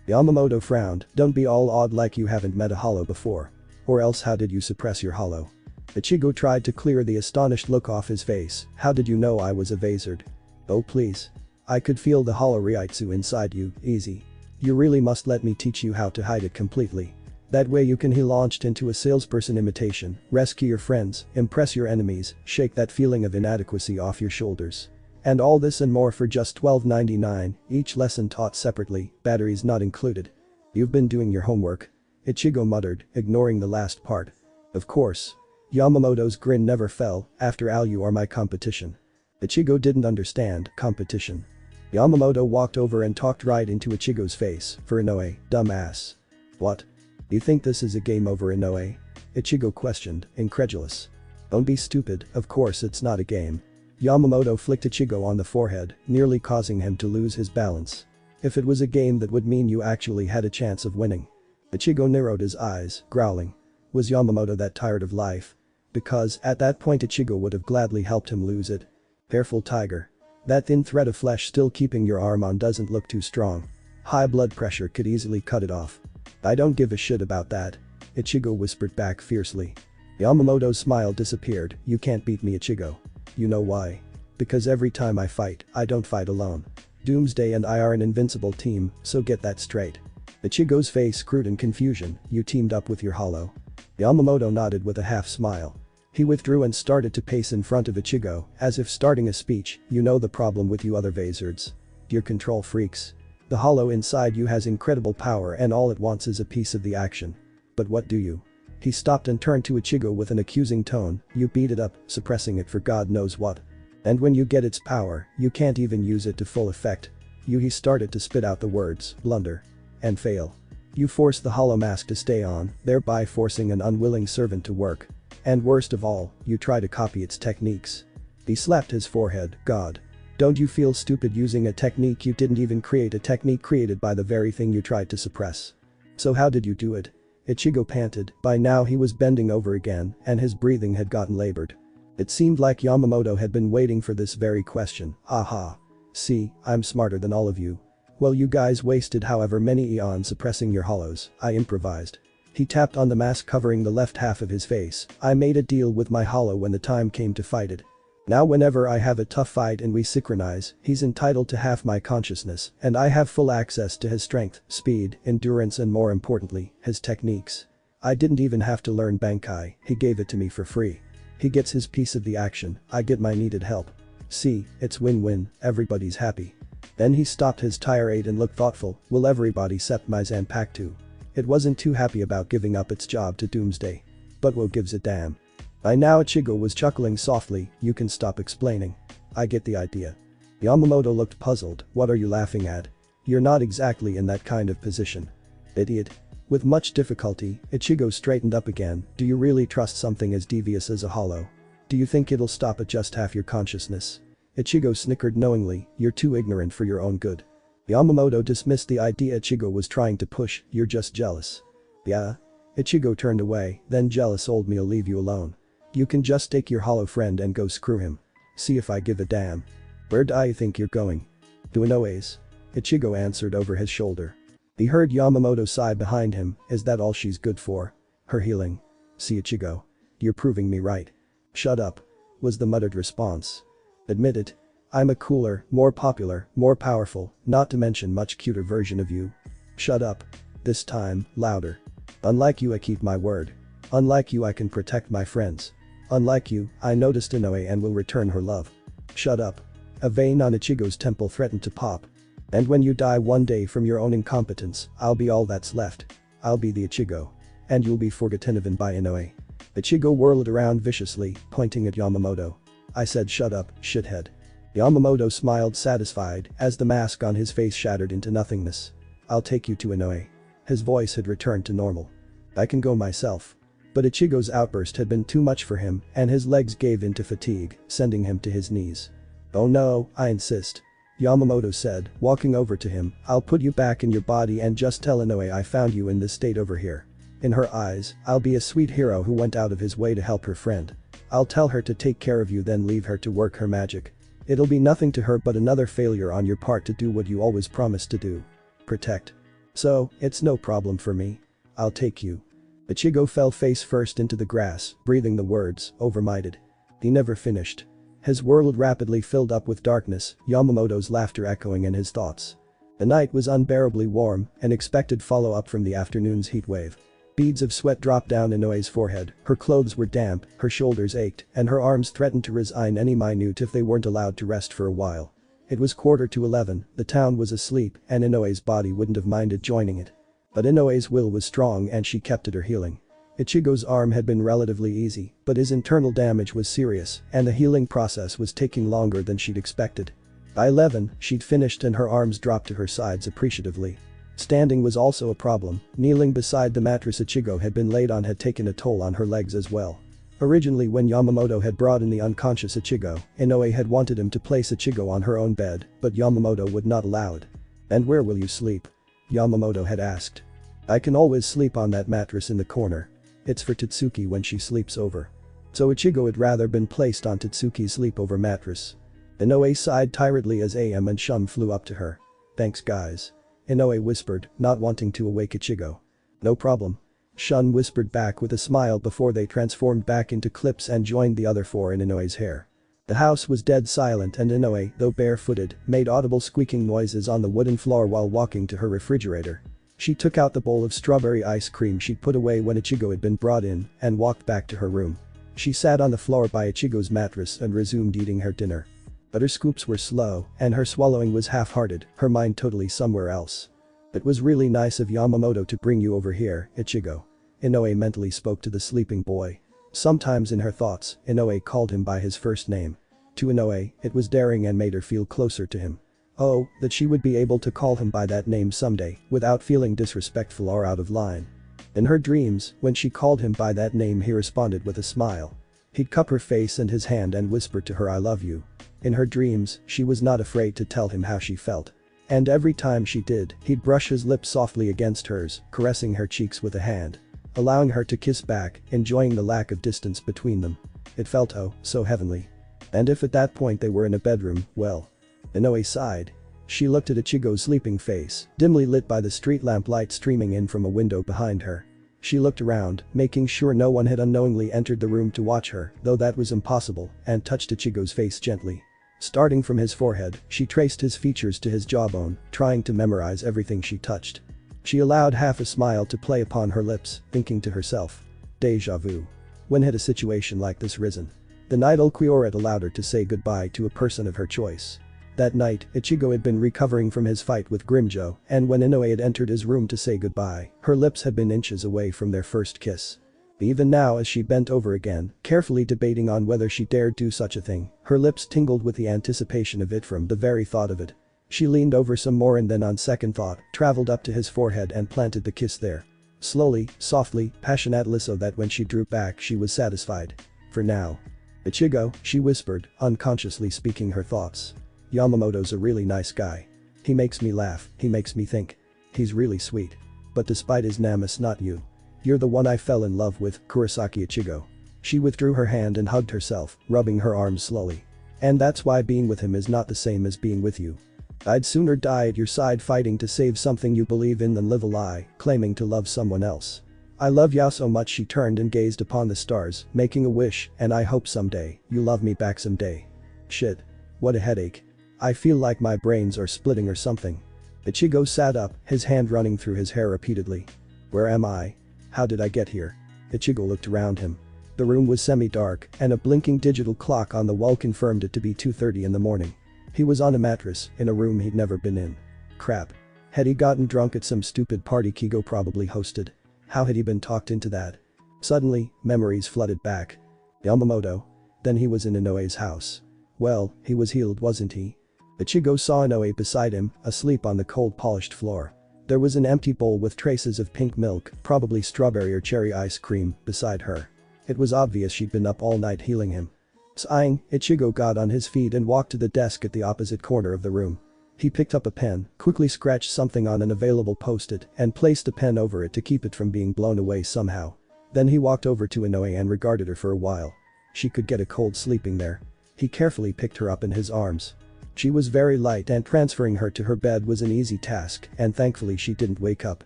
Yamamoto frowned. Don't be all odd like you haven't met a hollow before. Or else how did you suppress your hollow? Ichigo tried to clear the astonished look off his face. How did you know I was a vasored? Oh please. I could feel the hollow Reiatsu inside you. Easy. You really must let me teach you how to hide it completely. That way you can. He launched into a salesperson imitation, rescue your friends, impress your enemies, shake that feeling of inadequacy off your shoulders. And all this and more for just $12.99, each lesson taught separately, batteries not included. You've been doing your homework. Ichigo muttered, ignoring the last part. Of course. Yamamoto's grin never fell. After all, you are my competition. Ichigo didn't understand competition. Yamamoto walked over and talked right into Ichigo's face. For Inoue, dumbass. What? You think this is a game over, Inoue? Ichigo questioned, incredulous. Don't be stupid, of course it's not a game. Yamamoto flicked Ichigo on the forehead, nearly causing him to lose his balance. If it was a game, that would mean you actually had a chance of winning. Ichigo narrowed his eyes, growling. Was Yamamoto that tired of life? Because, at that point, Ichigo would have gladly helped him lose it. Careful, tiger. That thin thread of flesh still keeping your arm on doesn't look too strong. High blood pressure could easily cut it off. I don't give a shit about that. Ichigo whispered back fiercely. Yamamoto's smile disappeared. You can't beat me, Ichigo. You know why? Because every time I fight, I don't fight alone. Doomsday and I are an invincible team, so get that straight. Ichigo's face screwed in confusion. You teamed up with your hollow? Yamamoto nodded with a half smile. He withdrew and started to pace in front of Ichigo, as if starting a speech. You know the problem with you other Vasords. You're control freaks. The hollow inside you has incredible power and all it wants is a piece of the action. But what do you? He stopped and turned to Ichigo with an accusing tone. You beat it up, suppressing it for God knows what. And when you get its power, you can't even use it to full effect. He started to spit out the words, blunder. And fail. You force the hollow mask to stay on, thereby forcing an unwilling servant to work. And worst of all, you try to copy its techniques. He slapped his forehead. God. Don't you feel stupid using a technique you didn't even create, a technique created by the very thing you tried to suppress? So how did you do it? Ichigo panted. By now he was bending over again, and his breathing had gotten labored. It seemed like Yamamoto had been waiting for this very question. Aha. See, I'm smarter than all of you. Well, you guys wasted however many eons suppressing your hollows. I improvised. He tapped on the mask covering the left half of his face. I made a deal with my hollow when the time came to fight it. Now whenever I have a tough fight and we synchronize, he's entitled to half my consciousness, and I have full access to his strength, speed, endurance and more importantly, his techniques. I didn't even have to learn Bankai, he gave it to me for free. He gets his piece of the action, I get my needed help. See, it's win-win, everybody's happy. Then he stopped his tirade and looked thoughtful. Will everybody except my Zanpakuto? It wasn't too happy about giving up its job to Doomsday. But what gives a damn? By now Ichigo was chuckling softly. You can stop explaining. I get the idea. Yamamoto looked puzzled. What are you laughing at? You're not exactly in that kind of position. Idiot. With much difficulty, Ichigo straightened up again. Do you really trust something as devious as a hollow? Do you think it'll stop at just half your consciousness? Ichigo snickered knowingly. You're too ignorant for your own good. Yamamoto dismissed the idea Ichigo was trying to push, "You're just jealous." "Yeah?" Ichigo turned away, "Then jealous old me'll leave you alone. You can just take your hollow friend and go screw him. See if I give a damn." "Where do you think you're going?" "To Inoe's." Ichigo answered over his shoulder. He heard Yamamoto sigh behind him, "Is that all she's good for? Her healing?" "See Ichigo. You're proving me right." "Shut up," was the muttered response. "Admit it. I'm a cooler, more popular, more powerful, not to mention much cuter version of you." "Shut up." This time, louder. "Unlike you I keep my word. Unlike you I can protect my friends. Unlike you, I noticed Inoue and will return her love." "Shut up." A vein on Ichigo's temple threatened to pop. "And when you die one day from your own incompetence, I'll be all that's left. I'll be the Ichigo. And you'll be forgotten by Inoue." Ichigo whirled around viciously, pointing at Yamamoto. "I said shut up, shithead." Yamamoto smiled satisfied as the mask on his face shattered into nothingness. "I'll take you to Inoue." His voice had returned to normal. "I can go myself." But Ichigo's outburst had been too much for him and his legs gave in to fatigue, sending him to his knees. "Oh no, I insist." Yamamoto said, walking over to him, "I'll put you back in your body and just tell Inoue I found you in this state over here. In her eyes, I'll be a sweet hero who went out of his way to help her friend. I'll tell her to take care of you then leave her to work her magic. It'll be nothing to her but another failure on your part to do what you always promised to do. Protect. So, it's no problem for me. I'll take you." Ichigo fell face first into the grass, breathing the words, overmighted. He never finished. His world rapidly filled up with darkness, Yamamoto's laughter echoing in his thoughts. The night was unbearably warm, an expected follow-up from the afternoon's heatwave. Beads of sweat dropped down Inoue's forehead, her clothes were damp, her shoulders ached, and her arms threatened to resign any minute if they weren't allowed to rest for a while. It was 11:15, the town was asleep and Inoue's body wouldn't have minded joining it. But Inoue's will was strong and she kept at her healing. Ichigo's arm had been relatively easy, but his internal damage was serious and the healing process was taking longer than she'd expected. By 11, she'd finished and her arms dropped to her sides appreciatively. Standing was also a problem, kneeling beside the mattress Ichigo had been laid on had taken a toll on her legs as well. Originally when Yamamoto had brought in the unconscious Ichigo, Inoue had wanted him to place Ichigo on her own bed, but Yamamoto would not allow it. "And where will you sleep?" Yamamoto had asked. "I can always sleep on that mattress in the corner. It's for Totsuki when she sleeps over." So Ichigo had rather been placed on Totsuki's sleepover mattress. Inoue sighed tiredly as Am and Shun flew up to her. "Thanks guys." Inoue whispered, not wanting to awake Ichigo. "No problem." Shun whispered back with a smile before they transformed back into clips and joined the other four in Inoue's hair. The house was dead silent and Inoue, though barefooted, made audible squeaking noises on the wooden floor while walking to her refrigerator. She took out the bowl of strawberry ice cream she'd put away when Ichigo had been brought in and walked back to her room. She sat on the floor by Ichigo's mattress and resumed eating her dinner. But her scoops were slow and her swallowing was half-hearted, her mind totally somewhere else. "It was really nice of Yamamoto to bring you over here, Ichigo." Inoue mentally spoke to the sleeping boy. Sometimes in her thoughts, Inoue called him by his first name. To Inoue, it was daring and made her feel closer to him. Oh, that she would be able to call him by that name someday, without feeling disrespectful or out of line. In her dreams, when she called him by that name he responded with a smile. He'd cup her face and his hand and whisper to her "I love you." In her dreams, she was not afraid to tell him how she felt. And every time she did, he'd brush his lips softly against hers, caressing her cheeks with a hand. Allowing her to kiss back, enjoying the lack of distance between them. It felt oh, so heavenly. And if at that point they were in a bedroom, well. Inoue sighed. She looked at Ichigo's sleeping face, dimly lit by the street lamp light streaming in from a window behind her. She looked around, making sure no one had unknowingly entered the room to watch her, though that was impossible, and touched Ichigo's face gently. Starting from his forehead, she traced his features to his jawbone, trying to memorize everything she touched. She allowed half a smile to play upon her lips, thinking to herself. Deja vu. When had a situation like this risen? The night Ulquiorra had allowed her to say goodbye to a person of her choice. That night, Ichigo had been recovering from his fight with Grimjo, and when Inoue had entered his room to say goodbye, her lips had been inches away from their first kiss. Even now as she bent over again, carefully debating on whether she dared do such a thing, her lips tingled with the anticipation of it from the very thought of it. She leaned over some more and then on second thought, traveled up to his forehead and planted the kiss there. Slowly, softly, passionately so that when she drew back she was satisfied. For now. Ichigo, she whispered, unconsciously speaking her thoughts. Yamamoto's a really nice guy. He makes me laugh, he makes me think. He's really sweet. But despite his namus, not you. You're the one I fell in love with, Kurosaki Ichigo. She withdrew her hand and hugged herself, rubbing her arms slowly. And that's why being with him is not the same as being with you. I'd sooner die at your side fighting to save something you believe in than live a lie, claiming to love someone else. I love ya so much. She turned and gazed upon the stars, making a wish, and I hope someday, you love me back someday. Shit. What a headache. I feel like my brains are splitting or something. Ichigo sat up, his hand running through his hair repeatedly. Where am I? How did I get here? Ichigo looked around him. The room was semi-dark, and a blinking digital clock on the wall confirmed it to be 2:30 in the morning. He was on a mattress, in a room he'd never been in. Crap. Had he gotten drunk at some stupid party Kigo probably hosted? How had he been talked into that? Suddenly, memories flooded back. Yamamoto. Then he was in Inoe's house. Well, he was healed, wasn't he? Ichigo saw Inoue beside him, asleep on the cold polished floor. There was an empty bowl with traces of pink milk, probably strawberry or cherry ice cream, beside her. It was obvious she'd been up all night healing him. Sighing, Ichigo got on his feet and walked to the desk at the opposite corner of the room. He picked up a pen, quickly scratched something on an available post-it, and placed a pen over it to keep it from being blown away somehow. Then he walked over to Inoue and regarded her for a while. She could get a cold sleeping there. He carefully picked her up in his arms. She was very light and transferring her to her bed was an easy task, and thankfully she didn't wake up.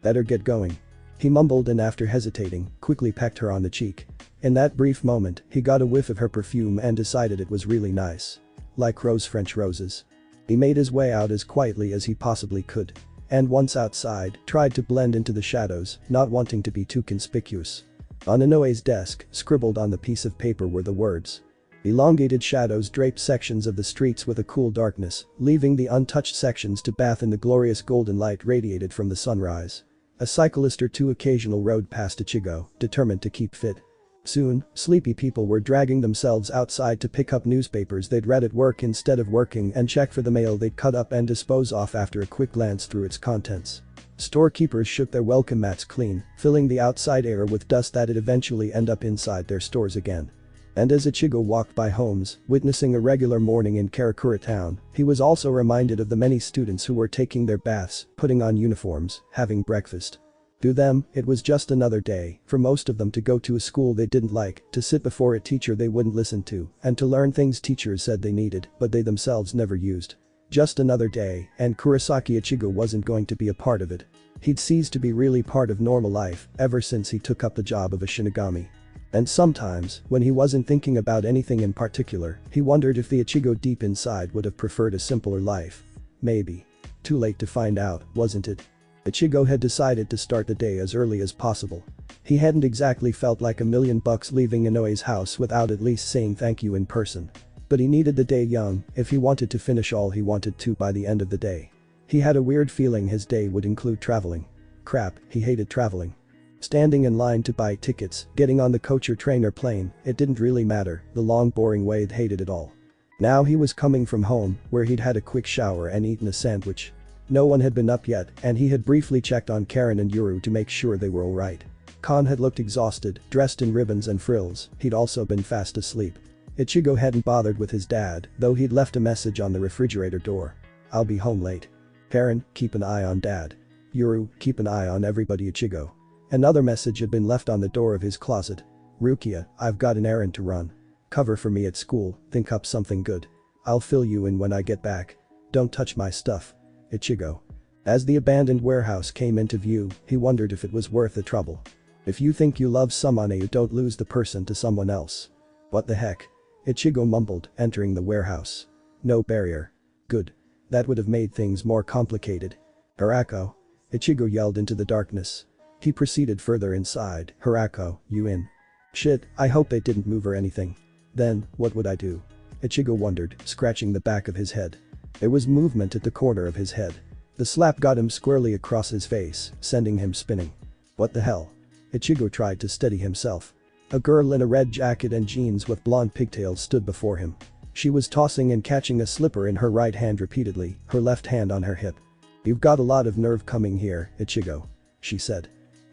Better get going. He mumbled and after hesitating, quickly pecked her on the cheek. In that brief moment, he got a whiff of her perfume and decided it was really nice. Like French roses. He made his way out as quietly as he possibly could. And once outside, tried to blend into the shadows, not wanting to be too conspicuous. On Inoue's desk, scribbled on the piece of paper were the words. Elongated shadows draped sections of the streets with a cool darkness, leaving the untouched sections to bath in the glorious golden light radiated from the sunrise. A cyclist or two occasional rode past Ichigo, determined to keep fit. Soon, sleepy people were dragging themselves outside to pick up newspapers they'd read at work instead of working and check for the mail they'd cut up and dispose off after a quick glance through its contents. Storekeepers shook their welcome mats clean, filling the outside air with dust that'd eventually end up inside their stores again. And as Ichigo walked by homes, witnessing a regular morning in Karakura town, he was also reminded of the many students who were taking their baths, putting on uniforms, having breakfast. To them, it was just another day, for most of them to go to a school they didn't like, to sit before a teacher they wouldn't listen to, and to learn things teachers said they needed, but they themselves never used. Just another day, and Kurosaki Ichigo wasn't going to be a part of it. He'd ceased to be really part of normal life, ever since he took up the job of a Shinigami. And sometimes, when he wasn't thinking about anything in particular, he wondered if the Ichigo deep inside would have preferred a simpler life. Maybe. Too late to find out, wasn't it? Ichigo had decided to start the day as early as possible. He hadn't exactly felt like $1,000,000 leaving Inoue's house without at least saying thank you in person. But he needed the day young if he wanted to finish all he wanted to by the end of the day. He had a weird feeling his day would include traveling. Crap, he hated traveling. Standing in line to buy tickets, getting on the coach or train or plane, it didn't really matter, the long boring way he'd hated it all. Now he was coming from home, where he'd had a quick shower and eaten a sandwich. No one had been up yet, and he had briefly checked on Karen and Yuru to make sure they were alright. Kon had looked exhausted, dressed in ribbons and frills, he'd also been fast asleep. Ichigo hadn't bothered with his dad, though he'd left a message on the refrigerator door. I'll be home late. Karen, keep an eye on dad. Yuru, keep an eye on everybody. Ichigo. Another message had been left on the door of his closet. Rukia, I've got an errand to run. Cover for me at school, think up something good. I'll fill you in when I get back. Don't touch my stuff. Ichigo. As the abandoned warehouse came into view, he wondered if it was worth the trouble. If you think you love someone, you don't lose the person to someone else. What the heck? Ichigo mumbled, entering the warehouse. No barrier. Good. That would have made things more complicated. Hirako. Ichigo yelled into the darkness. He proceeded further inside. Hirako, you in? Shit, I hope they didn't move or anything. Then, what would I do? Ichigo wondered, scratching the back of his head. There was movement at the corner of his head. The slap got him squarely across his face, sending him spinning. What the hell? Ichigo tried to steady himself. A girl in a red jacket and jeans with blonde pigtails stood before him. She was tossing and catching a slipper in her right hand repeatedly, her left hand on her hip. You've got a lot of nerve coming here, Ichigo. She said.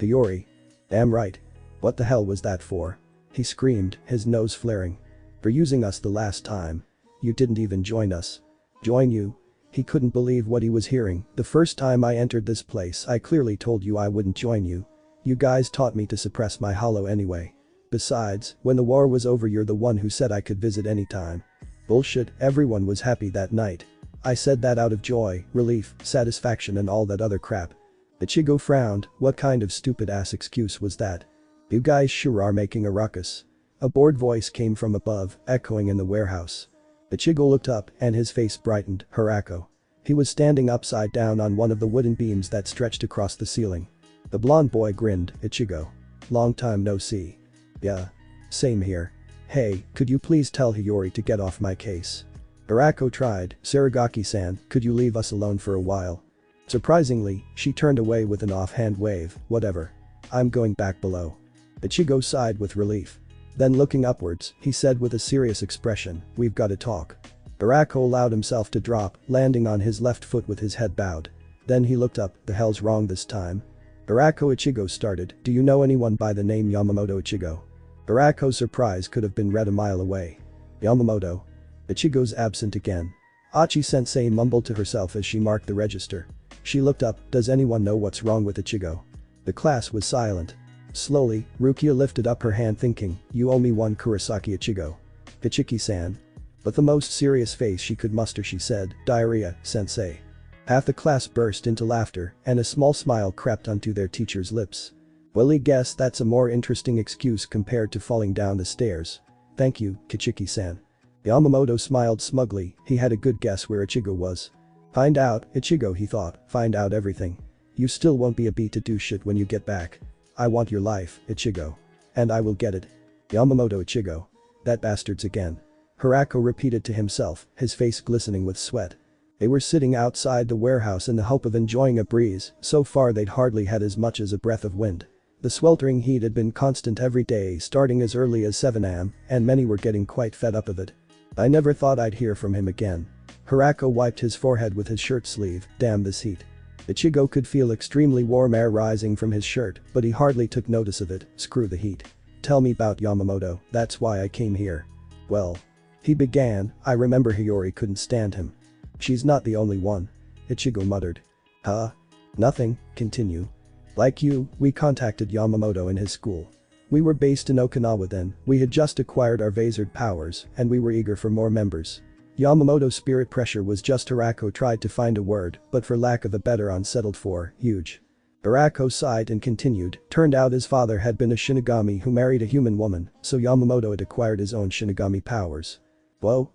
Yori. Damn right. What the hell was that for? He screamed, his nose flaring. For using us the last time. You didn't even join us. Join you? He couldn't believe what he was hearing. "The first time I entered this place I clearly told you I wouldn't join you. You guys taught me to suppress my hollow anyway. Besides, when the war was over you're the one who said I could visit anytime." Bullshit, everyone was happy that night. I said that out of joy, relief, satisfaction and all that other crap. Ichigo frowned. What kind of stupid ass excuse was that? You guys sure are making a ruckus. A bored voice came from above, echoing in the warehouse. Ichigo looked up and his face brightened. Hirako. He was standing upside down on one of the wooden beams that stretched across the ceiling. The blonde boy grinned. "Ichigo. Long time no see." "Yeah. Same here. Hey, could you please tell Hiyori to get off my case?" Hirako tried. "Saragaki-san, could you leave us alone for a while?" Surprisingly, she turned away with an offhand wave. "Whatever. I'm going back below." Ichigo sighed with relief. Then looking upwards, he said with a serious expression, "We've got to talk." Hirako allowed himself to drop, landing on his left foot with his head bowed. Then he looked up. "The hell's wrong this time?" Hirako. Ichigo started. "Do you know anyone by the name Yamamoto?" Ichigo. Hirako's surprise could have been read a mile away. "Yamamoto?" Ichigo's absent again. Achi-sensei mumbled to herself as she marked the register. She looked up. "Does anyone know what's wrong with Ichigo?" The class was silent. Slowly, Rukia lifted up her hand thinking, "You owe me one Kurosaki Ichigo." "Ichiki-san." With the most serious face she could muster she said, "Diarrhea, sensei." Half the class burst into laughter and a small smile crept onto their teacher's lips. "Well, I guess that's a more interesting excuse compared to falling down the stairs. Thank you, Kichiki-san." Yamamoto smiled smugly. He had a good guess where Ichigo was. "Find out, Ichigo," he thought, "find out everything. You still won't be a bee to do shit when you get back. I want your life, Ichigo. And I will get it." Yamamoto. "Ichigo. That bastard's again." Hirako repeated to himself, his face glistening with sweat. They were sitting outside the warehouse in the hope of enjoying a breeze. So far they'd hardly had as much as a breath of wind. The sweltering heat had been constant every day starting as early as 7 am, and many were getting quite fed up of it. "I never thought I'd hear from him again." Hirako wiped his forehead with his shirt sleeve. "Damn this heat." Ichigo could feel extremely warm air rising from his shirt, but he hardly took notice of it. "Screw the heat. Tell me about Yamamoto, that's why I came here." "Well," he began, "I remember Hiyori couldn't stand him." "She's not the only one," Ichigo muttered. "Huh? Nothing, continue." "Like you, we contacted Yamamoto in his school. We were based in Okinawa then, we had just acquired our Vasored powers, and we were eager for more members. Yamamoto's spirit pressure was just Hirako tried to find a word, but for lack of a better unsettled for, huge. Hirako sighed and continued, turned out his father had been a Shinigami who married a human woman, so Yamamoto had acquired his own Shinigami powers. Whoa,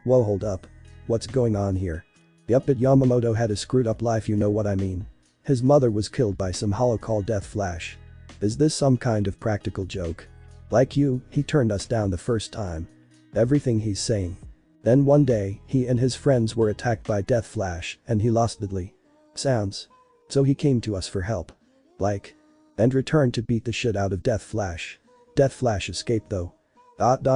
hold up. What's going on here? Yup, but Yamamoto had a screwed up life, you know what I mean. His mother was killed by some hollow called Death Flash. Is this some kind of practical joke? Like you, he turned us down the first time. Everything he's saying. Then one day, he and his friends were attacked by Death Flash and he lost deadly sounds. So he came to us for help. And returned to beat the shit out of Death Flash. Death Flash escaped though.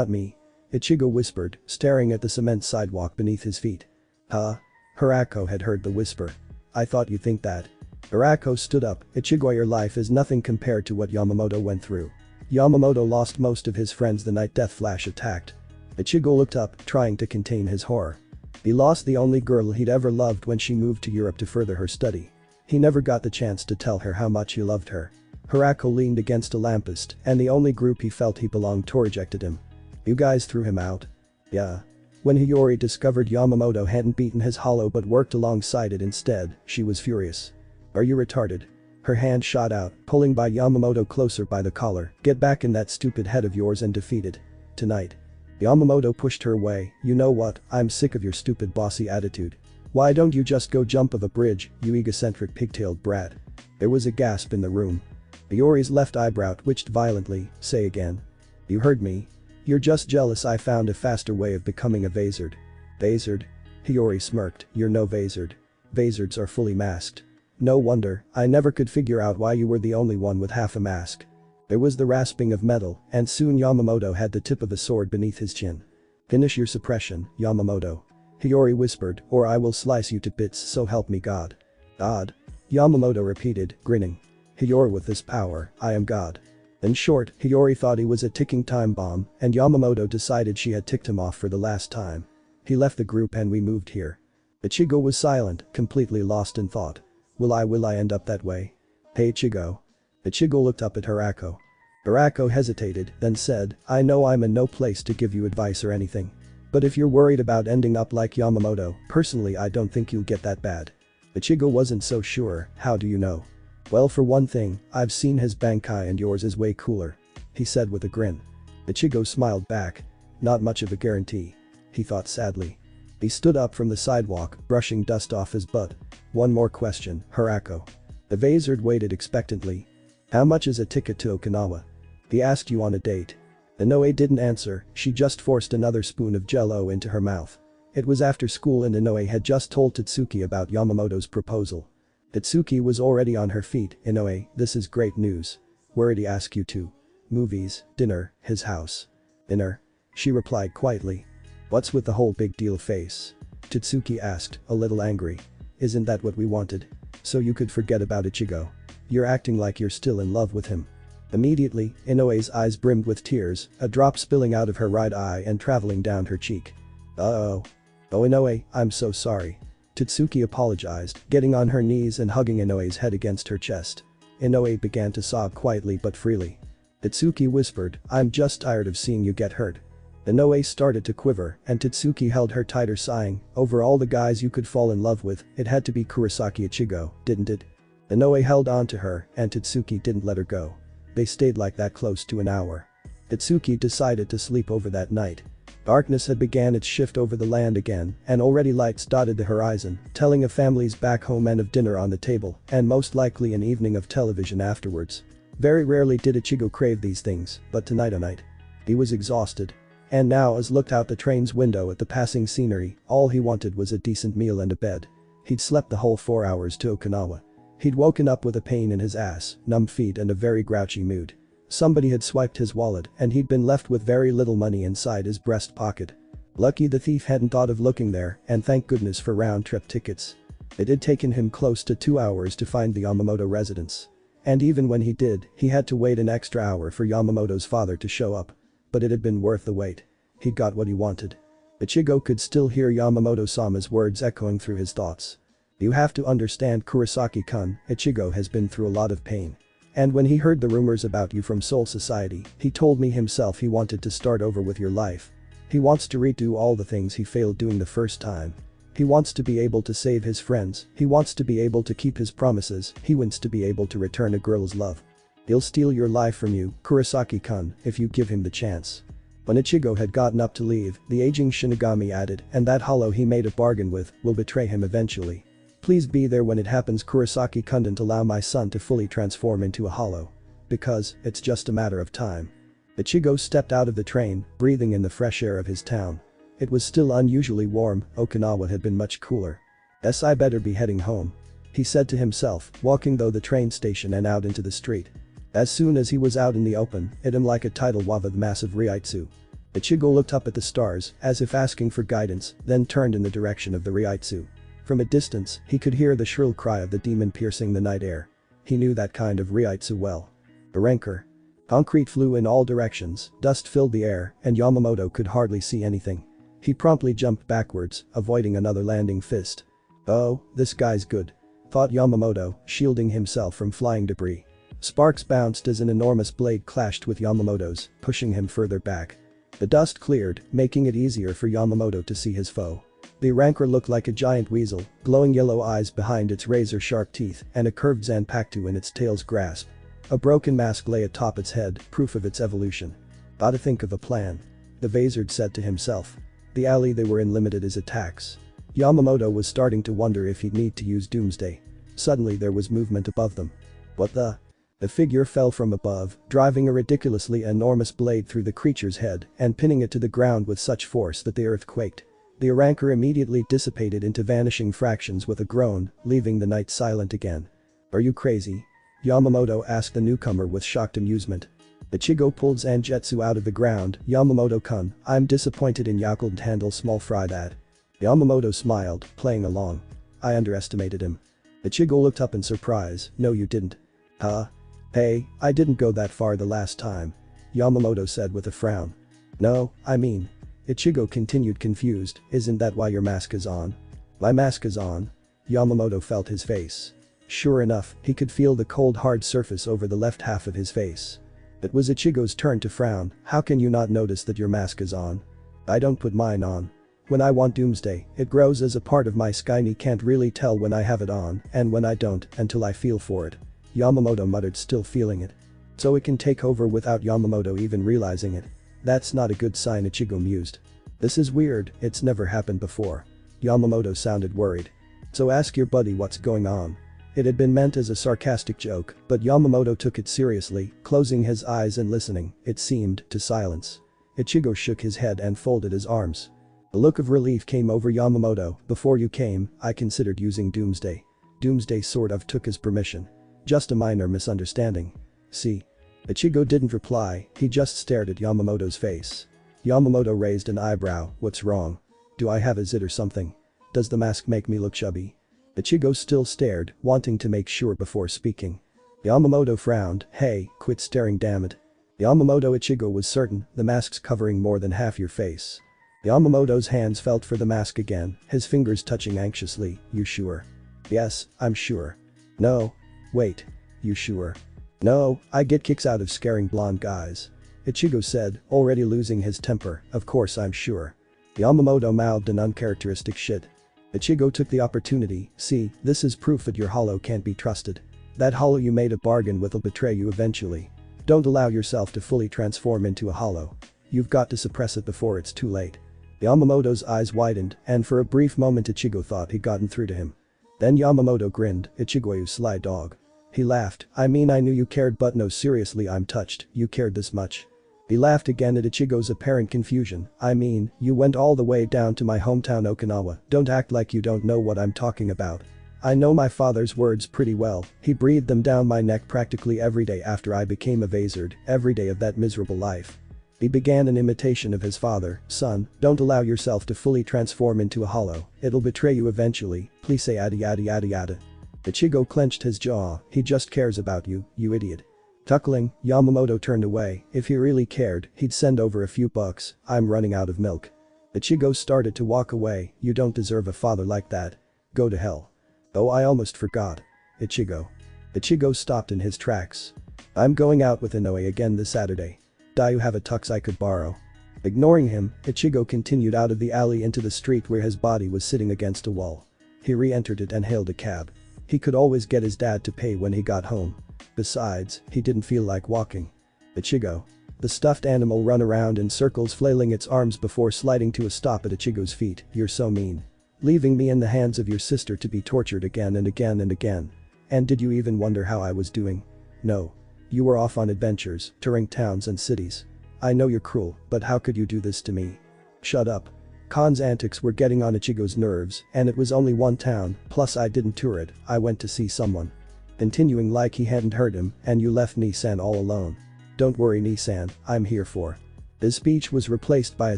Me. Ichigo whispered, staring at the cement sidewalk beneath his feet. Huh? Hirako had heard the whisper. I thought you'd think that. Hirako stood up. Ichigo, your life is nothing compared to what Yamamoto went through. Yamamoto lost most of his friends the night Death Flash attacked. Ichigo looked up, trying to contain his horror. He lost the only girl he'd ever loved when she moved to Europe to further her study. He never got the chance to tell her how much he loved her. Hirako leaned against a lamppost, and the only group he felt he belonged to rejected him. You guys threw him out? Yeah. When Hiyori discovered Yamamoto hadn't beaten his hollow but worked alongside it instead, she was furious. Are you retarded? Her hand shot out, pulling by Yamamoto closer by the collar. Get back in that stupid head of yours and defeat it. Tonight. Yamamoto pushed her away. You know what, I'm sick of your stupid bossy attitude. Why don't you just go jump of a bridge, you egocentric pigtailed brat? There was a gasp in the room. Hiyori's left eyebrow twitched violently. Say again. You heard me. You're just jealous I found a faster way of becoming a Vasored. Vasored? Hiyori smirked. You're no Vasored. Vasoreds are fully masked. No wonder, I never could figure out why you were the only one with half a mask. There was the rasping of metal, and soon Yamamoto had the tip of a sword beneath his chin. Finish your suppression, Yamamoto. Hiyori whispered, or I will slice you to bits, so help me God. God? Yamamoto repeated, grinning. Hiyori, with this power, I am God. In short, Hiyori thought he was a ticking time bomb, and Yamamoto decided she had ticked him off for the last time. He left the group and we moved here. Ichigo was silent, completely lost in thought. Will I end up that way? Hey Ichigo. Ichigo looked up at Arako. Arako hesitated, then said, I know I'm in no place to give you advice or anything. But if you're worried about ending up like Yamamoto, personally I don't think you'll get that bad. Ichigo wasn't so sure. How do you know? Well, for one thing, I've seen his Bankai and yours is way cooler. He said with a grin. Ichigo smiled back. Not much of a guarantee. He thought sadly. He stood up from the sidewalk, brushing dust off his butt. One more question, Arako. The Vazard waited expectantly. How much is a ticket to Okinawa? He asked you on a date. Inoue didn't answer, she just forced another spoon of jello into her mouth. It was after school and Inoue had just told Tatsuki about Yamamoto's proposal. Tatsuki was already on her feet. Inoue, this is great news. Where'd he ask you to? Movies, dinner, his house. Dinner? She replied quietly. What's with the whole big deal face? Tatsuki asked, a little angry. Isn't that what we wanted? So you could forget about Ichigo. You're acting like you're still in love with him. Immediately, Inoue's eyes brimmed with tears, a drop spilling out of her right eye and traveling down her cheek. Uh-oh. Oh Inoue, I'm so sorry. Tatsuki apologized, getting on her knees and hugging Inoue's head against her chest. Inoue began to sob quietly but freely. Tatsuki whispered, I'm just tired of seeing you get hurt. Inoue started to quiver and Tatsuki held her tighter, sighing, over all the guys you could fall in love with, it had to be Kurosaki Ichigo, didn't it? Inoue held on to her and Tatsuki didn't let her go. They stayed like that close to an hour. Tatsuki decided to sleep over that night. Darkness had began its shift over the land again, and already lights dotted the horizon, telling of families back home and of dinner on the table, and most likely an evening of television afterwards. Very rarely did Ichigo crave these things, but tonight, he was exhausted. And now as looked out the train's window at the passing scenery, all he wanted was a decent meal and a bed. He'd slept the whole 4 hours to Okinawa. He'd woken up with a pain in his ass, numb feet and a very grouchy mood. Somebody had swiped his wallet and he'd been left with very little money inside his breast pocket. Lucky the thief hadn't thought of looking there, and thank goodness for round-trip tickets. It had taken him close to 2 hours to find the Yamamoto residence. And even when he did, he had to wait an extra hour for Yamamoto's father to show up. But it had been worth the wait. He'd got what he wanted. Ichigo could still hear Yamamoto-sama's words echoing through his thoughts. You have to understand, Kurosaki-kun, Ichigo has been through a lot of pain. And when he heard the rumors about you from Soul Society, he told me himself he wanted to start over with your life. He wants to redo all the things he failed doing the first time. He wants to be able to save his friends, he wants to be able to keep his promises, he wants to be able to return a girl's love. He'll steal your life from you, Kurosaki-kun, if you give him the chance. When Ichigo had gotten up to leave, the aging Shinigami added, and that hollow he made a bargain with will betray him eventually. Please be there when it happens, Kurosaki-kun, don't allow my son to fully transform into a hollow. Because, it's just a matter of time. Ichigo stepped out of the train, breathing in the fresh air of his town. It was still unusually warm, Okinawa had been much cooler. Yes, I better be heading home. He said to himself, walking through the train station and out into the street. As soon as he was out in the open, it him like a tidal wave of the massive Ryutsu. Ichigo looked up at the stars, as if asking for guidance, then turned in the direction of the Ryutsu. From a distance, he could hear the shrill cry of the demon piercing the night air. He knew that kind of Ryutsu well. Arrancar. Concrete flew in all directions, dust filled the air, and Yamamoto could hardly see anything. He promptly jumped backwards, avoiding another landing fist. Oh, this guy's good. Thought Yamamoto, shielding himself from flying debris. Sparks bounced as an enormous blade clashed with Yamamoto's, pushing him further back. The dust cleared, making it easier for Yamamoto to see his foe. The Arrancar looked like a giant weasel, glowing yellow eyes behind its razor-sharp teeth and a curved Zanpakuto in its tail's grasp. A broken mask lay atop its head, proof of its evolution. Gotta think of a plan. The Vazard said to himself. The alley they were in limited his attacks. Yamamoto was starting to wonder if he'd need to use Doomsday. Suddenly there was movement above them. What the? The figure fell from above, driving a ridiculously enormous blade through the creature's head and pinning it to the ground with such force that the earth quaked. The Arrancar immediately dissipated into vanishing fractions with a groan, leaving the night silent again. Are you crazy? Yamamoto asked the newcomer with shocked amusement. Ichigo pulled Zangetsu out of the ground. Yamamoto-kun, I'm disappointed in you couldn't handle small fry that. Yamamoto smiled, playing along. I underestimated him. Ichigo looked up in surprise. No, you didn't. Huh? Hey, I didn't go that far the last time. Yamamoto said with a frown. No, I mean. Ichigo continued confused, isn't that why your mask is on? My mask is on. Yamamoto felt his face. Sure enough, he could feel the cold hard surface over the left half of his face. It was Ichigo's turn to frown. How can you not notice that your mask is on? I don't put mine on. When I want doomsday, it grows as a part of my skin. I can't really tell when I have it on and when I don't until I feel for it. Yamamoto muttered, still feeling it. So it can take over without Yamamoto even realizing it. That's not a good sign, Ichigo mused. This is weird, it's never happened before. Yamamoto sounded worried. So ask your buddy what's going on. It had been meant as a sarcastic joke, but Yamamoto took it seriously, closing his eyes and listening, it seemed, to silence. Ichigo shook his head and folded his arms. A look of relief came over Yamamoto. Before you came, I considered using Doomsday. Doomsday sort of took his permission. Just a minor misunderstanding. See? Ichigo didn't reply, he just stared at Yamamoto's face. Yamamoto raised an eyebrow. What's wrong? Do I have a zit or something? Does the mask make me look chubby? Ichigo still stared, wanting to make sure before speaking. Yamamoto frowned. Hey, quit staring, damn it. Yamamoto. Ichigo was certain, the mask's covering more than half your face. Yamamoto's hands felt for the mask again, his fingers touching anxiously. You sure? Yes, I'm sure. No. Wait. You sure? No, I get kicks out of scaring blonde guys. Ichigo said, already losing his temper. Of course I'm sure. Yamamoto mouthed an uncharacteristic shit. Ichigo took the opportunity. See, this is proof that your hollow can't be trusted. That hollow you made a bargain with will betray you eventually. Don't allow yourself to fully transform into a hollow. You've got to suppress it before it's too late. Yamamoto's eyes widened, and for a brief moment Ichigo thought he'd gotten through to him. Then Yamamoto grinned. Ichigo, you sly dog. He laughed. I mean, I knew you cared, but no, seriously, I'm touched you cared this much. He laughed again at Ichigo's apparent confusion. I mean, you went all the way down to my hometown Okinawa. Don't act like you don't know what I'm talking about. I know my father's words pretty well. He breathed them down my neck practically every day after I became a Vazard, every day of that miserable life. He began an imitation of his father. Son, don't allow yourself to fully transform into a hollow. It'll betray you eventually. Please say yada yada yada yada. Ichigo clenched his jaw. He just cares about you, you idiot. Chuckling, Yamamoto turned away. If he really cared, he'd send over a few bucks. I'm running out of milk. Ichigo started to walk away. You don't deserve a father like that. Go to hell. Oh, I almost forgot. Ichigo. Ichigo stopped in his tracks. I'm going out with Inoue again this Saturday. Do you have a tux I could borrow? Ignoring him, Ichigo continued out of the alley into the street where his body was sitting against a wall. He re-entered it and hailed a cab. He could always get his dad to pay when he got home. Besides, he didn't feel like walking. Ichigo. The stuffed animal ran around in circles, flailing its arms before sliding to a stop at Ichigo's feet. You're so mean. Leaving me in the hands of your sister to be tortured again and again and again. And did you even wonder how I was doing? No. You were off on adventures, touring towns and cities. I know you're cruel, but how could you do this to me? Shut up. Khan's antics were getting on Ichigo's nerves, and it was only one town, plus I didn't tour it, I went to see someone. Continuing like he hadn't heard him, and you left Nissan all alone. Don't worry Nissan, I'm here for. His speech was replaced by a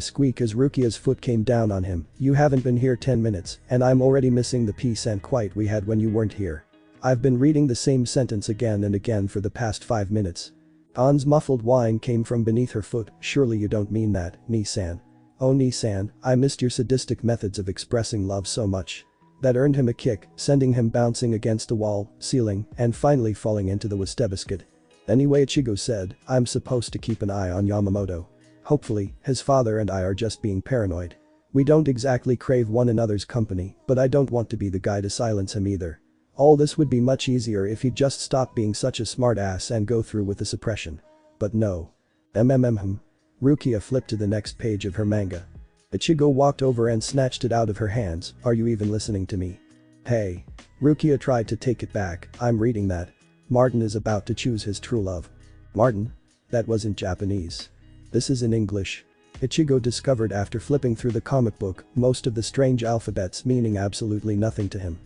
squeak as Rukia's foot came down on him. You haven't been here 10 minutes, and I'm already missing the peace and quiet we had when you weren't here. I've been reading the same sentence again and again for the past 5 minutes. An's muffled whine came from beneath her foot. Surely you don't mean that, Nissan. Oh Nissan, I missed your sadistic methods of expressing love so much. That earned him a kick, sending him bouncing against the wall, ceiling, and finally falling into the wastebasket. Anyway, Ichigo said, I'm supposed to keep an eye on Yamamoto. Hopefully, his father and I are just being paranoid. We don't exactly crave one another's company, but I don't want to be the guy to silence him either. All this would be much easier if he'd just stop being such a smartass and go through with the suppression. But no. Rukia flipped to the next page of her manga. Ichigo walked over and snatched it out of her hands. Are you even listening to me? Hey. Rukia tried to take it back. I'm reading that. Martin is about to choose his true love. Martin? That wasn't Japanese. This is in English. Ichigo discovered after flipping through the comic book, most of the strange alphabets meaning absolutely nothing to him.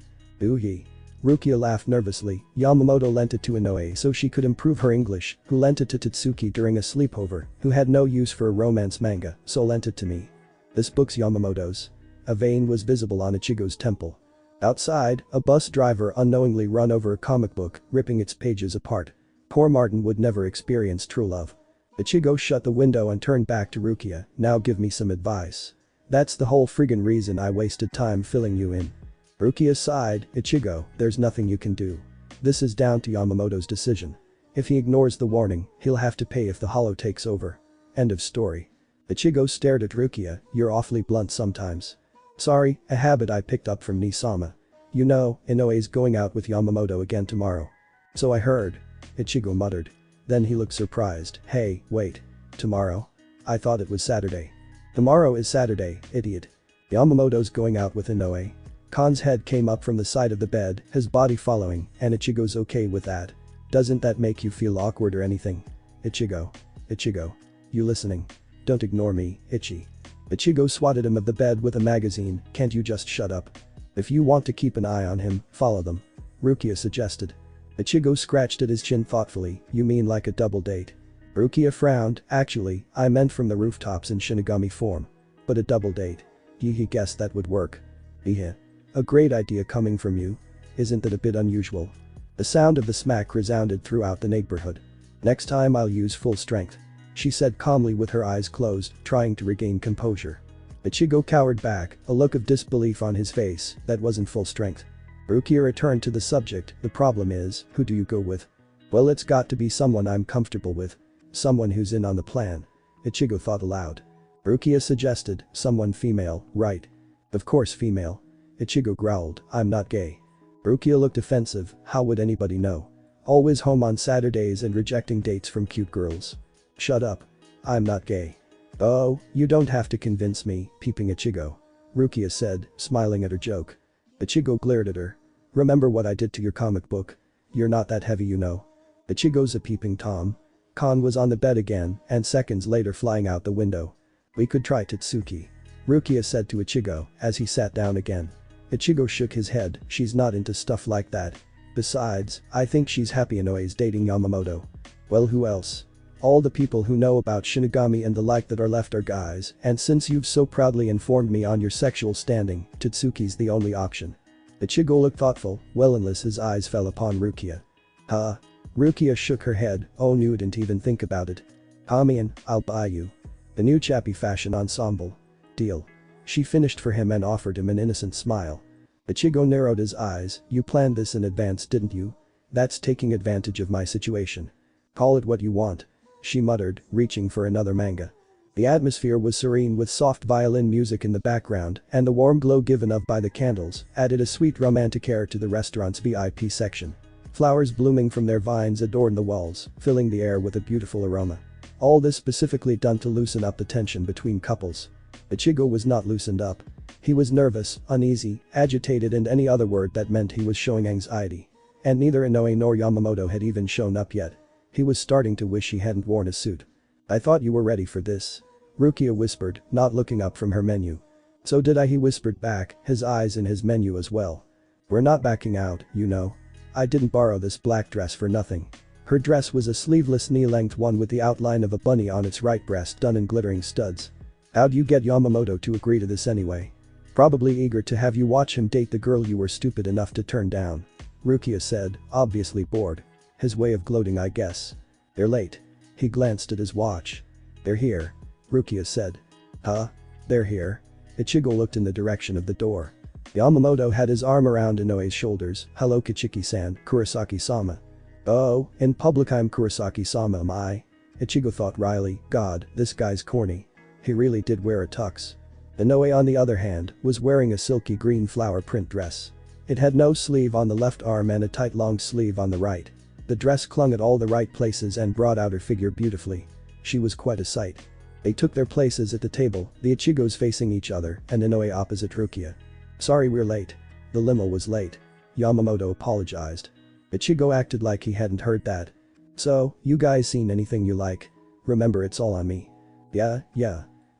Ooh-hee. Rukia laughed nervously. Yamamoto lent it to Inoue so she could improve her English, who lent it to Tatsuki during a sleepover, who had no use for a romance manga, so lent it to me. This book's Yamamoto's. A vein was visible on Ichigo's temple. Outside, a bus driver unknowingly run over a comic book, ripping its pages apart. Poor Martin would never experience true love. Ichigo shut the window and turned back to Rukia. Now give me some advice. That's the whole friggin' reason I wasted time filling you in. Rukia sighed. Ichigo, there's nothing you can do. This is down to Yamamoto's decision. If he ignores the warning, he'll have to pay if the hollow takes over. End of story. Ichigo stared at Rukia. You're awfully blunt sometimes. Sorry, a habit I picked up from Nisama. You know, Inoe's going out with Yamamoto again tomorrow. So I heard. Ichigo muttered. Then he looked surprised. Hey, wait. Tomorrow? I thought it was Saturday. Tomorrow is Saturday, idiot. Yamamoto's going out with Inoue. Khan's head came up from the side of the bed, his body following, and Ichigo's okay with that. Doesn't that make you feel awkward or anything? Ichigo. Ichigo. You listening? Don't ignore me, Ichi. Ichigo swatted him of the bed with a magazine. Can't you just shut up? If you want to keep an eye on him, follow them. Rukia suggested. Ichigo scratched at his chin thoughtfully. You mean like a double date? Rukia frowned. Actually, I meant from the rooftops in Shinigami form. But a double date. He guessed that would work. Heh. A great idea coming from you. Isn't that a bit unusual? The sound of the smack resounded throughout the neighborhood. Next time I'll use full strength. She said calmly with her eyes closed, trying to regain composure. Ichigo cowered back, a look of disbelief on his face. That wasn't full strength. Rukia returned to the subject. The problem is, who do you go with? Well, it's got to be someone I'm comfortable with. Someone who's in on the plan. Ichigo thought aloud. Rukia suggested, someone female, right? Of course female. Ichigo growled, I'm not gay. Rukia looked offensive. How would anybody know? Always home on Saturdays and rejecting dates from cute girls. Shut up. I'm not gay. Oh, you don't have to convince me, peeping Ichigo. Rukia said, smiling at her joke. Ichigo glared at her. Remember what I did to your comic book? You're not that heavy, you know. Ichigo's a peeping Tom. Khan was on the bed again, and seconds later flying out the window. We could try Totsuki. Rukia said to Ichigo, as he sat down again. Ichigo shook his head. She's not into stuff like that. Besides, I think she's happy Inoe's dating Yamamoto. Well, who else? All the people who know about Shinigami and the like that are left are guys, and since you've so proudly informed me on your sexual standing, Totsuki's the only option. Ichigo looked thoughtful, well unless his eyes fell upon Rukia. Huh? Rukia shook her head. Oh, you didn't even think about it. Hamian, I'll buy you. The new chappy fashion ensemble. Deal. She finished for him and offered him an innocent smile. Ichigo narrowed his eyes. You planned this in advance, didn't you? That's taking advantage of my situation. Call it what you want. She muttered, reaching for another manga. The atmosphere was serene with soft violin music in the background, and the warm glow given off by the candles added a sweet romantic air to the restaurant's VIP section. Flowers blooming from their vines adorned the walls, filling the air with a beautiful aroma. All this specifically done to loosen up the tension between couples. Ichigo was not loosened up. He was nervous, uneasy, agitated and any other word that meant he was showing anxiety. And neither Inoue nor Yamamoto had even shown up yet. He was starting to wish he hadn't worn a suit. I thought you were ready for this. Rukia whispered, not looking up from her menu. So did I, he whispered back, his eyes in his menu as well. We're not backing out, you know. I didn't borrow this black dress for nothing. Her dress was a sleeveless knee-length one with the outline of a bunny on its right breast done in glittering studs. How'd you get Yamamoto to agree to this anyway? Probably eager to have you watch him date the girl you were stupid enough to turn down. Rukia said, obviously bored. His way of gloating, I guess. They're late. He glanced at his watch. They're here. Rukia said. Huh? They're here? Ichigo looked in the direction of the door. Yamamoto had his arm around Inoue's shoulders. Hello Kichiki-san, Kurosaki-sama. Oh, in public I'm Kurosaki-sama am I? Ichigo thought wryly, God, this guy's corny. He really did wear a tux. Inoue on the other hand, was wearing a silky green flower print dress. It had no sleeve on the left arm and a tight long sleeve on the right. The dress clung at all the right places and brought out her figure beautifully. She was quite a sight. They took their places at the table, the Ichigos facing each other and Inoue opposite Rukia. Sorry we're late. The limo was late. Yamamoto apologized. Ichigo acted like he hadn't heard that. So, you guys seen anything you like? Remember it's all on me. Yeah.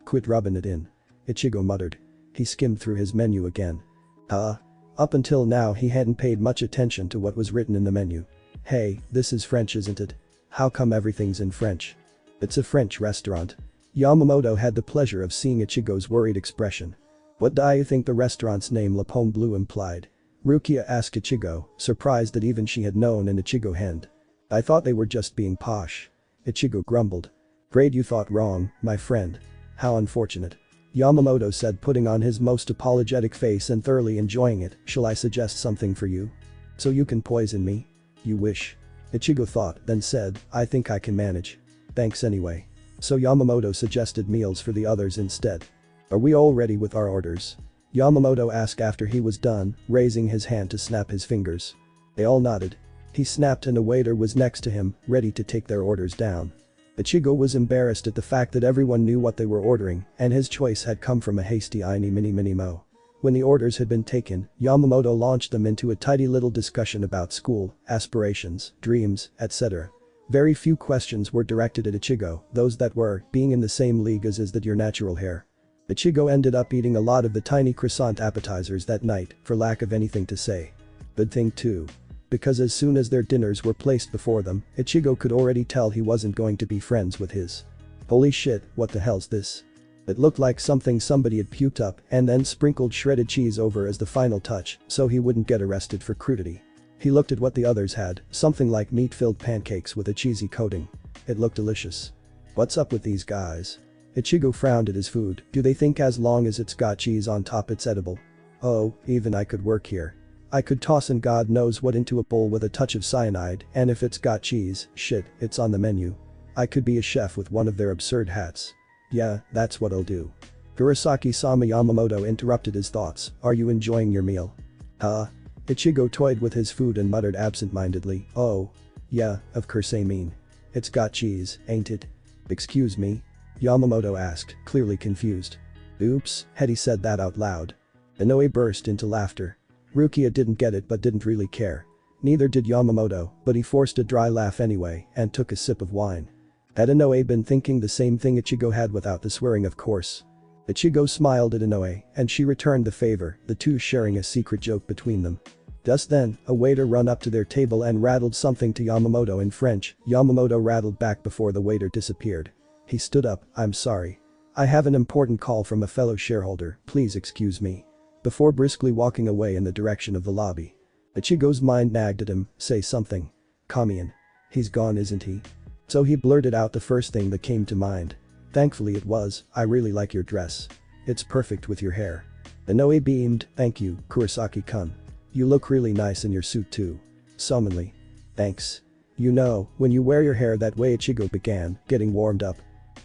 Quit rubbing it in. Ichigo muttered. He skimmed through his menu again. Up until now he hadn't paid much attention to what was written in the menu. Hey, this is French isn't it? How come everything's in French? It's a French restaurant. Yamamoto had the pleasure of seeing Ichigo's worried expression. What do you think the restaurant's name La Pomme Bleue implied? Rukia asked Ichigo, surprised that even she had known an Ichigo hand. I thought they were just being posh. Ichigo grumbled. Great, you thought wrong, my friend. How unfortunate. Yamamoto said, putting on his most apologetic face and thoroughly enjoying it. Shall I suggest something for you? So you can poison me? You wish. Ichigo thought, then said, I think I can manage. Thanks anyway. So Yamamoto suggested meals for the others instead. Are we all ready with our orders? Yamamoto asked after he was done, raising his hand to snap his fingers. They all nodded. He snapped and a waiter was next to him, ready to take their orders down. Ichigo was embarrassed at the fact that everyone knew what they were ordering and his choice had come from a hasty "Ini mini mini mo." When the orders had been taken, Yamamoto launched them into a tidy little discussion about school, aspirations, dreams, etc. Very few questions were directed at Ichigo, those that were, being in the same league as is that your natural hair. Ichigo ended up eating a lot of the tiny croissant appetizers that night, for lack of anything to say. Good thing too. Because as soon as their dinners were placed before them, Ichigo could already tell he wasn't going to be friends with his. Holy shit, what the hell's this? It looked like something somebody had puked up and then sprinkled shredded cheese over as the final touch, so he wouldn't get arrested for crudity. He looked at what the others had, something like meat-filled pancakes with a cheesy coating. It looked delicious. What's up with these guys? Ichigo frowned at his food. Do they think as long as it's got cheese on top it's edible? Oh, even I could work here. I could toss in God knows what into a bowl with a touch of cyanide, and if it's got cheese, shit, it's on the menu. I could be a chef with one of their absurd hats. Yeah, that's what I'll do. Kurosaki-sama Yamamoto interrupted his thoughts. Are you enjoying your meal? Huh? Ichigo toyed with his food and muttered absent-mindedly. Oh. Yeah, of course I mean. It's got cheese, ain't it? Excuse me? Yamamoto asked, clearly confused. Oops, had he said that out loud? Inoue burst into laughter. Rukia didn't get it but didn't really care. Neither did Yamamoto, but he forced a dry laugh anyway and took a sip of wine. Had Inoue been thinking the same thing Ichigo had without the swearing of course? Ichigo smiled at Inoue and she returned the favor, the two sharing a secret joke between them. Just then, a waiter ran up to their table and rattled something to Yamamoto in French. Yamamoto rattled back before the waiter disappeared. He stood up, I'm sorry. I have an important call from a fellow shareholder, please excuse me. Before briskly walking away in the direction of the lobby. Ichigo's mind nagged at him, say something. Kamian. He's gone isn't he? So he blurted out the first thing that came to mind. Thankfully it was, I really like your dress. It's perfect with your hair. Inoue beamed, thank you, Kurosaki-kun. You look really nice in your suit too. Summonly. Thanks. You know, when you wear your hair that way Ichigo began, getting warmed up.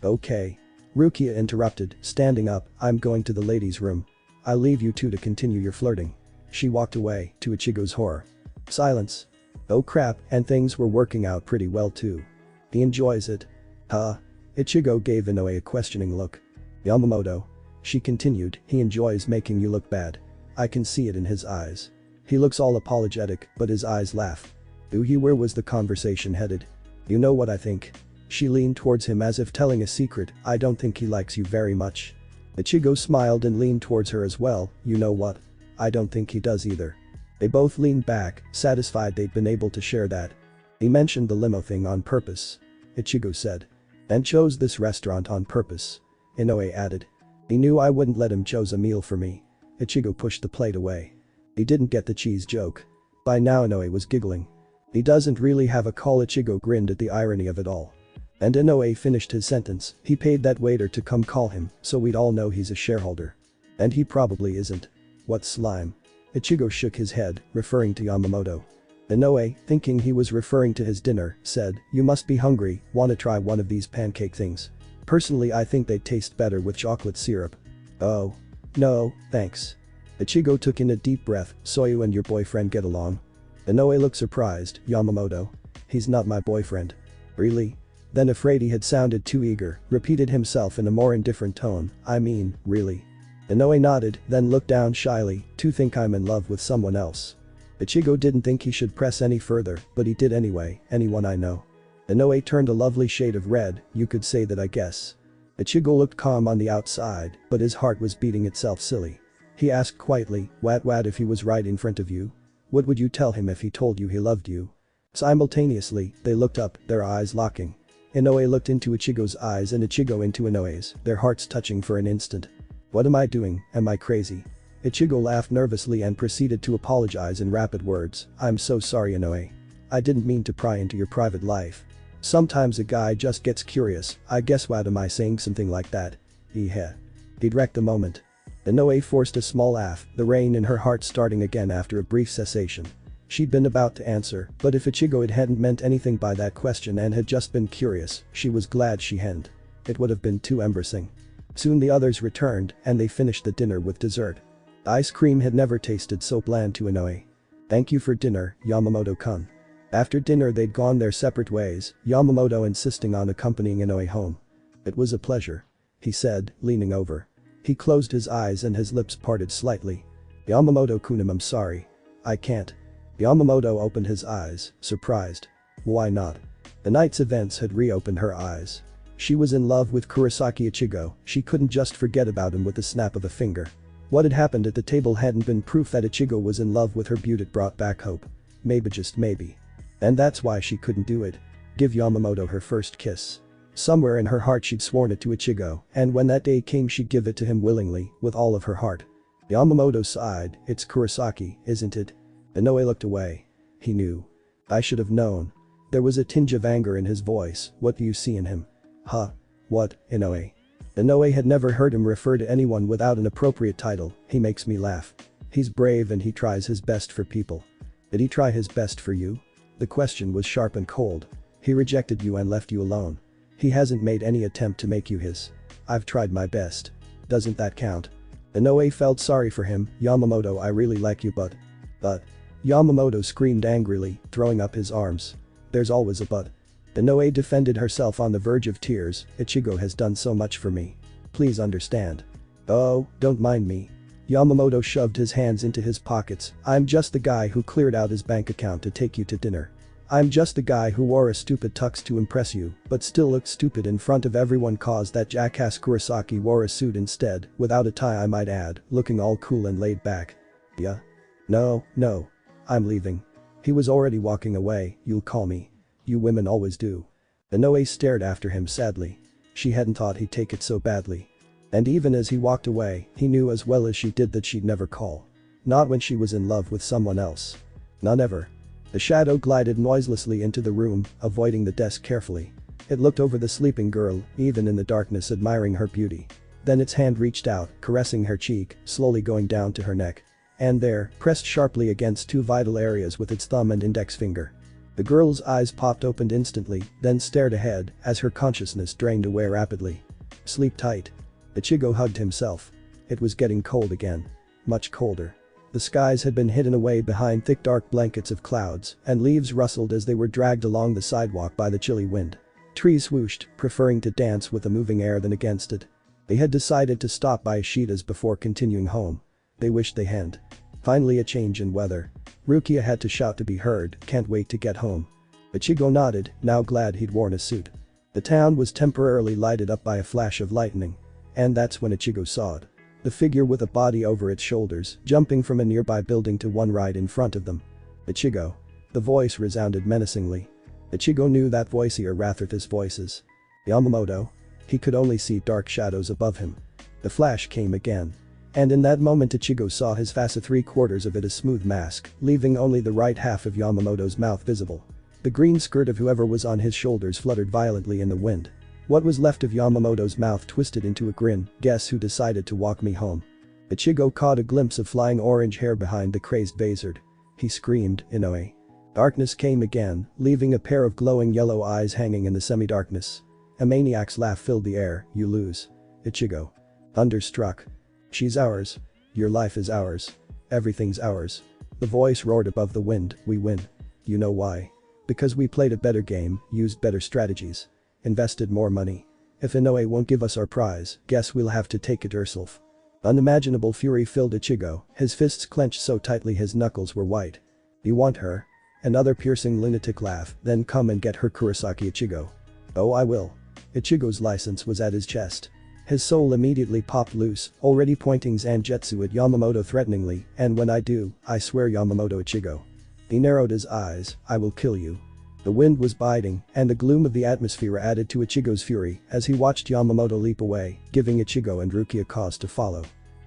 Okay. Rukia interrupted, standing up, I'm going to the ladies' room. I'll leave you two to continue your flirting. She walked away, to Ichigo's horror. Silence. Oh crap, and things were working out pretty well too. He enjoys it. Huh? Ichigo gave Inoue a questioning look. Yamamoto. She continued, he enjoys making you look bad. I can see it in his eyes. He looks all apologetic, but his eyes laugh. Uhi, where was the conversation headed? You know what I think? She leaned towards him as if telling a secret, I don't think he likes you very much. Ichigo smiled and leaned towards her as well, you know what? I don't think he does either. They both leaned back, satisfied they'd been able to share that. He mentioned the limo thing on purpose. Ichigo said. And chose this restaurant on purpose. Inoue added. He knew I wouldn't let him choose a meal for me. Ichigo pushed the plate away. He didn't get the cheese joke. By now Inoue was giggling. He doesn't really have a call. Ichigo grinned at the irony of it all. And Inoue finished his sentence, he paid that waiter to come call him, so we'd all know he's a shareholder. And he probably isn't. What slime? Ichigo shook his head, referring to Yamamoto. Inoue, thinking he was referring to his dinner, said, you must be hungry, wanna try one of these pancake things? Personally I think they taste better with chocolate syrup. Oh. No, thanks. Ichigo took in a deep breath, so you and your boyfriend get along? Inoue looked surprised, Yamamoto. He's not my boyfriend. Really? Then afraid he had sounded too eager, repeated himself in a more indifferent tone, I mean, really. Inoue nodded, then looked down shyly, to think I'm in love with someone else. Ichigo didn't think he should press any further, but he did anyway, anyone I know. Inoue turned a lovely shade of red, you could say that I guess. Ichigo looked calm on the outside, but his heart was beating itself silly. He asked quietly, what if he was right in front of you? What would you tell him if he told you he loved you? Simultaneously, they looked up, their eyes locking. Inoue looked into Ichigo's eyes and Ichigo into Inoue's, their hearts touching for an instant. What am I doing, am I crazy? Ichigo laughed nervously and proceeded to apologize in rapid words, I'm so sorry Inoue. I didn't mean to pry into your private life. Sometimes a guy just gets curious, I guess what am I saying something like that? Heh. He'd wrecked the moment. Inoue forced a small laugh, the rain in her heart starting again after a brief cessation. She'd been about to answer, but if Ichigo hadn't meant anything by that question and had just been curious, she was glad she hadn't. It would have been too embarrassing. Soon the others returned, and they finished the dinner with dessert. The ice cream had never tasted so bland to Inoue. "Thank you for dinner, Yamamoto-kun." After dinner they'd gone their separate ways, Yamamoto insisting on accompanying Inoue home. "It was a pleasure," he said, leaning over. He closed his eyes and his lips parted slightly. "Yamamoto-kun, I'm sorry. I can't." Yamamoto opened his eyes, surprised. Why not? The night's events had reopened her eyes. She was in love with Kurosaki Ichigo, she couldn't just forget about him with the snap of a finger. What had happened at the table hadn't been proof that Ichigo was in love with her, but it brought back hope. Maybe, just maybe. And that's why she couldn't do it. Give Yamamoto her first kiss. Somewhere in her heart she'd sworn it to Ichigo, and when that day came she'd give it to him willingly, with all of her heart. Yamamoto sighed, "It's Kurosaki, isn't it?" Inoue looked away. He knew. "I should have known." There was a tinge of anger in his voice. "What do you see in him?" "Huh? What, Inoue?" Inoue had never heard him refer to anyone without an appropriate title. "He makes me laugh. He's brave and he tries his best for people." "Did he try his best for you?" The question was sharp and cold. "He rejected you and left you alone. He hasn't made any attempt to make you his." "I've tried my best. Doesn't that count?" Inoue felt sorry for him. "Yamamoto, I really like you, but." Yamamoto screamed angrily, throwing up his arms. "There's always a but." Inoue defended herself on the verge of tears. "Ichigo has done so much for me. Please understand." "Oh, don't mind me." Yamamoto shoved his hands into his pockets. "I'm just the guy who cleared out his bank account to take you to dinner. I'm just the guy who wore a stupid tux to impress you, but still looked stupid in front of everyone cause that jackass Kurosaki wore a suit instead, without a tie I might add, looking all cool and laid back." "Yeah? No. I'm leaving." He was already walking away. "You'll call me. You women always do." Inoue stared after him sadly. She hadn't thought he'd take it so badly. And even as he walked away, he knew as well as she did that she'd never call. Not when she was in love with someone else. Not ever. The shadow glided noiselessly into the room, avoiding the desk carefully. It looked over the sleeping girl, even in the darkness admiring her beauty. Then its hand reached out, caressing her cheek, slowly going down to her neck. And there, pressed sharply against two vital areas with its thumb and index finger. The girl's eyes popped open instantly, then stared ahead as her consciousness drained away rapidly. "Sleep tight." Ichigo hugged himself. It was getting cold again. Much colder. The skies had been hidden away behind thick dark blankets of clouds, and leaves rustled as they were dragged along the sidewalk by the chilly wind. Trees swooshed, preferring to dance with the moving air than against it. They had decided to stop by Ishida's before continuing home. They wished they hadn't. Finally a change in weather. Rukia had to shout to be heard, "Can't wait to get home." Ichigo nodded, now glad he'd worn a suit. The town was temporarily lighted up by a flash of lightning. And that's when Ichigo saw it. The figure with a body over its shoulders, jumping from a nearby building to one right in front of them. "Ichigo." The voice resounded menacingly. Ichigo knew that voice, or rather his voices. "Yamamoto?" He could only see dark shadows above him. The flash came again. And in that moment Ichigo saw his face, 3/4 of it a smooth mask, leaving only the right half of Yamamoto's mouth visible. The green skirt of whoever was on his shoulders fluttered violently in the wind. What was left of Yamamoto's mouth twisted into a grin. "Guess who decided to walk me home?" Ichigo caught a glimpse of flying orange hair behind the crazed Bazard. He screamed, "Inoue." Darkness came again, leaving a pair of glowing yellow eyes hanging in the semi-darkness. A maniac's laugh filled the air. "You lose. Ichigo." Thunderstruck. "She's ours. Your life is ours. Everything's ours." The voice roared above the wind. "We win. You know why? Because we played a better game, used better strategies. Invested more money. If Inoue won't give us our prize, guess we'll have to take it ourselves." Unimaginable fury filled Ichigo, his fists clenched so tightly his knuckles were white. "You want her?" Another piercing lunatic laugh. "Then come and get her, Kurosaki Ichigo." "Oh, I will." Ichigo's license was at his chest. His soul immediately popped loose, already pointing Zangetsu at Yamamoto threateningly, "And when I do, I swear, Yamamoto Ichigo." He narrowed his eyes. "I will kill you." The wind was biting, and the gloom of the atmosphere added to Ichigo's fury as he watched Yamamoto leap away, giving Ichigo and Rukia cause to follow.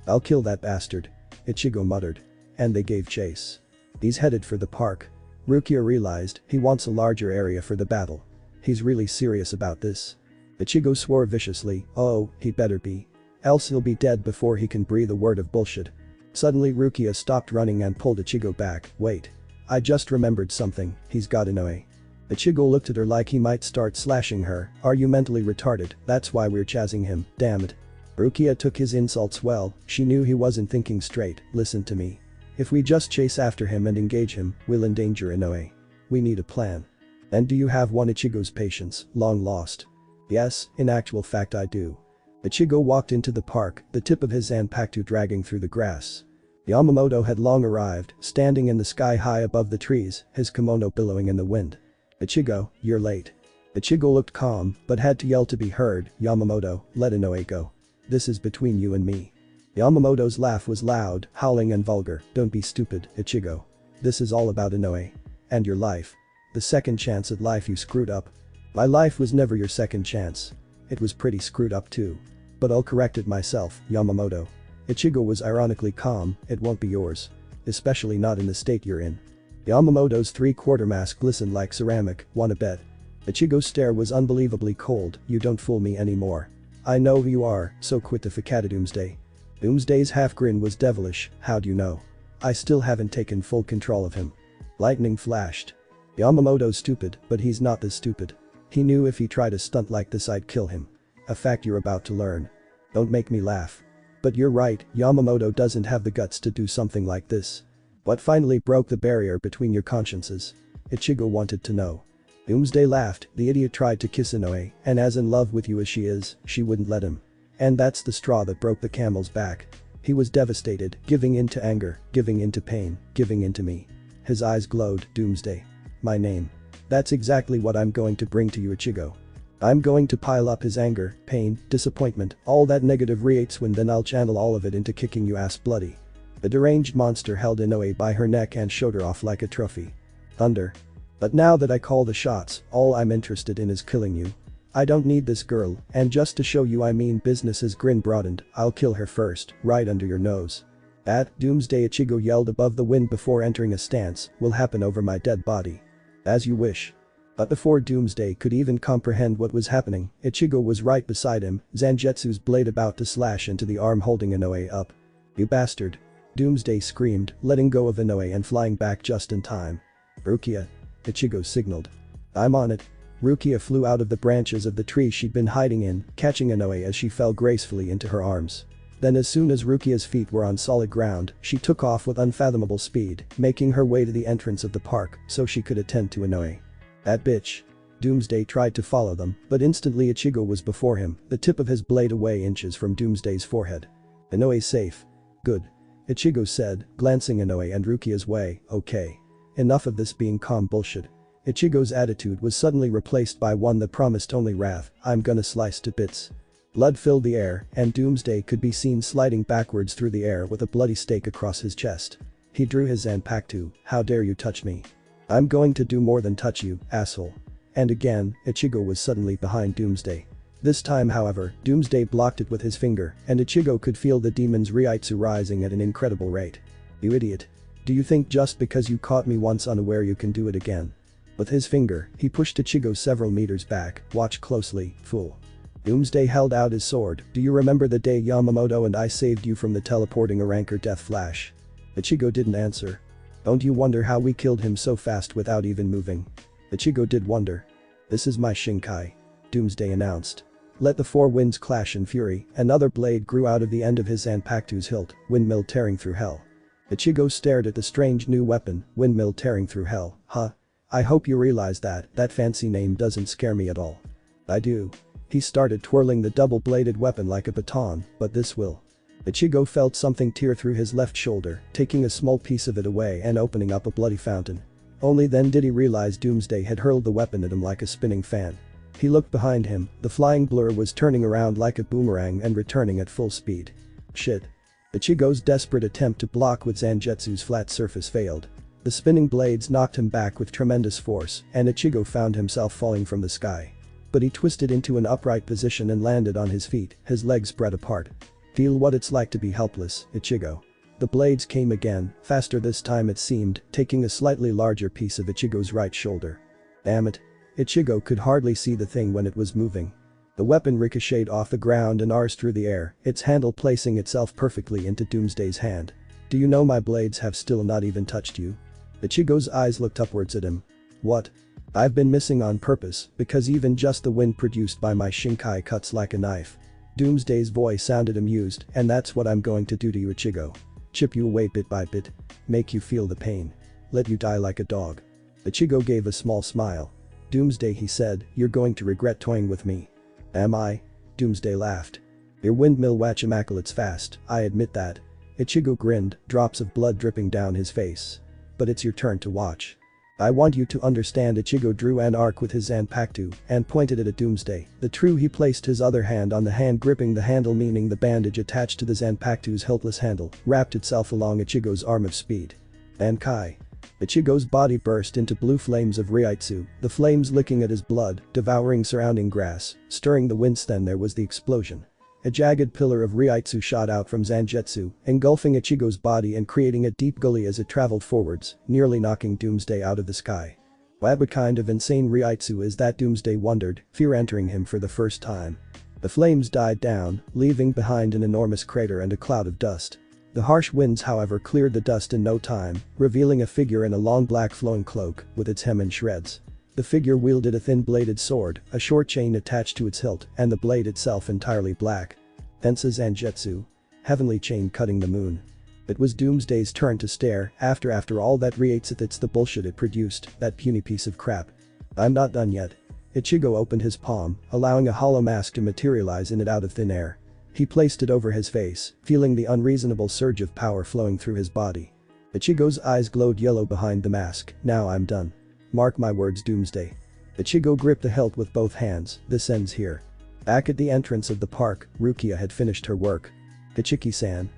"I'll kill that bastard," Ichigo muttered. And they gave chase. He's headed for the park. Rukia realized he wants a larger area for the battle. He's really serious about this. Ichigo swore viciously. "Oh, he better be." Else he'll be dead before he can breathe a word of bullshit. Suddenly Rukia stopped running and pulled Ichigo back. Wait. I just remembered something, he's got Inoue. Ichigo looked at her like he might start slashing her. Are you mentally retarded? That's why we're chasing him, damn it. Rukia took his insults well, she knew he wasn't thinking straight. Listen to me. If we just chase after him and engage him, we'll endanger Inoue. We need a plan. And do you have one? Ichigo's patience, long lost. Yes, in actual fact I do. Ichigo walked into the park, the tip of his zanpakuto dragging through the grass. Yamamoto had long arrived, standing in the sky high above the trees, his kimono billowing in the wind. Ichigo, you're late. Ichigo looked calm, but had to yell to be heard. Yamamoto, let Inoue go. This is between you and me. Yamamoto's laugh was loud, howling and vulgar. Don't be stupid, Ichigo. This is all about Inoue. And your life. The second chance at life you screwed up. My life was never your second chance. It was pretty screwed up too. But I'll correct it myself, Yamamoto. Ichigo was ironically calm, it won't be yours. Especially not in the state you're in. Yamamoto's three-quarter mask glistened like ceramic, wanna bet? Ichigo's stare was unbelievably cold. You don't fool me anymore. I know who you are, so quit the facade. Doomsday. Doomsday's half grin was devilish. How'd you know? I still haven't taken full control of him. Lightning flashed. Yamamoto's stupid, but he's not this stupid. He knew if he tried a stunt like this I'd kill him. A fact you're about to learn. Don't make me laugh. But you're right, Yamamoto doesn't have the guts to do something like this. What finally broke the barrier between your consciences? Ichigo wanted to know. Doomsday laughed. The idiot tried to kiss Inoue, and as in love with you as she is, she wouldn't let him. And that's the straw that broke the camel's back. He was devastated, giving in to anger, giving in to pain, giving in to me. His eyes glowed. Doomsday. My name. That's exactly what I'm going to bring to you, Ichigo. I'm going to pile up his anger, pain, disappointment, all that negative reaction, then I'll channel all of it into kicking you ass bloody. The deranged monster held Inoue by her neck and showed her off like a trophy. Thunder. But now that I call the shots, all I'm interested in is killing you. I don't need this girl, and just to show you I mean business. His grin broadened. I'll kill her first, right under your nose. That, Doomsday, Ichigo yelled above the wind before entering a stance, will happen over my dead body. As you wish. But before Doomsday could even comprehend what was happening, Ichigo was right beside him, Zangetsu's blade about to slash into the arm holding Inoue up. You bastard. Doomsday screamed, letting go of Inoue and flying back just in time. Rukia. Ichigo signaled. I'm on it. Rukia flew out of the branches of the tree she'd been hiding in, catching Inoue as she fell gracefully into her arms. Then as soon as Rukia's feet were on solid ground, she took off with unfathomable speed, making her way to the entrance of the park so she could attend to Inoue. That bitch. Doomsday tried to follow them, but instantly Ichigo was before him, the tip of his blade away inches from Doomsday's forehead. Inoue's safe. Good. Ichigo said, glancing Inoue and Rukia's way. Okay. Enough of this being calm bullshit. Ichigo's attitude was suddenly replaced by one that promised only wrath. I'm gonna slice to bits. Blood filled the air, and Doomsday could be seen sliding backwards through the air with a bloody stake across his chest. He drew his zanpakuto. How dare you touch me? I'm going to do more than touch you, asshole. And again, Ichigo was suddenly behind Doomsday. This time however, Doomsday blocked it with his finger, and Ichigo could feel the demon's Ryutsu rising at an incredible rate. You idiot. Do you think just because you caught me once unaware you can do it again? With his finger, he pushed Ichigo several meters back. Watch closely, fool. Doomsday held out his sword. Do you remember the day Yamamoto and I saved you from the teleporting Arrancar death flash? Ichigo didn't answer. Don't you wonder how we killed him so fast without even moving? Ichigo did wonder. This is my Shinkai. Doomsday announced. Let the four winds clash in fury. Another blade grew out of the end of his zanpakuto's hilt, windmill tearing through hell. Ichigo stared at the strange new weapon, windmill tearing through hell. Huh? I hope you realize that fancy name doesn't scare me at all. I do. He started twirling the double-bladed weapon like a baton, but this will. Ichigo felt something tear through his left shoulder, taking a small piece of it away and opening up a bloody fountain. Only then did he realize Doomsday had hurled the weapon at him like a spinning fan. He looked behind him, the flying blur was turning around like a boomerang and returning at full speed. Shit. Ichigo's desperate attempt to block with Zangetsu's flat surface failed. The spinning blades knocked him back with tremendous force, and Ichigo found himself falling from the sky. But he twisted into an upright position and landed on his feet, his legs spread apart. Feel what it's like to be helpless, Ichigo. The blades came again, faster this time it seemed, taking a slightly larger piece of Ichigo's right shoulder. Damn it. Ichigo could hardly see the thing when it was moving. The weapon ricocheted off the ground and arced through the air, its handle placing itself perfectly into Doomsday's hand. Do you know my blades have still not even touched you? Ichigo's eyes looked upwards at him. What? I've been missing on purpose, because even just the wind produced by my Shinkai cuts like a knife. Doomsday's voice sounded amused, and that's what I'm going to do to you, Ichigo. Chip you away bit by bit. Make you feel the pain. Let you die like a dog. Ichigo gave a small smile. Doomsday, he said, you're going to regret toying with me. Am I? Doomsday laughed. Your windmill Wachimaculate's fast, I admit that. Ichigo grinned, drops of blood dripping down his face. But it's your turn to watch. I want you to understand. Ichigo drew an arc with his Zanpakuto and pointed it at Doomsday. He placed his other hand on the hand gripping the handle, meaning the bandage attached to the Zanpakuto's hiltless handle wrapped itself along Ichigo's arm of speed. Bankai. Ichigo's body burst into blue flames of Ryutsu, the flames licking at his blood, devouring surrounding grass, stirring the winds. Then there was the explosion. A jagged pillar of Ryutsu shot out from Zangetsu, engulfing Ichigo's body and creating a deep gully as it traveled forwards, nearly knocking Doomsday out of the sky. What kind of insane Ryutsu is that? Doomsday wondered, fear entering him for the first time. The flames died down, leaving behind an enormous crater and a cloud of dust. The harsh winds, however, cleared the dust in no time, revealing a figure in a long black flowing cloak with its hem in shreds. The figure wielded a thin-bladed sword, a short chain attached to its hilt, and the blade itself entirely black. Tensa Zangetsu. Heavenly chain cutting the moon. It was Doomsday's turn to stare. After all that Ryutsu, it's the bullshit it produced, that puny piece of crap. I'm not done yet. Ichigo opened his palm, allowing a hollow mask to materialize in it out of thin air. He placed it over his face, feeling the unreasonable surge of power flowing through his body. Ichigo's eyes glowed yellow behind the mask. Now I'm done. Mark my words, Doomsday. Ichigo gripped the hilt with both hands. This ends here. Back at the entrance of the park, Rukia had finished her work. Ichiki-san.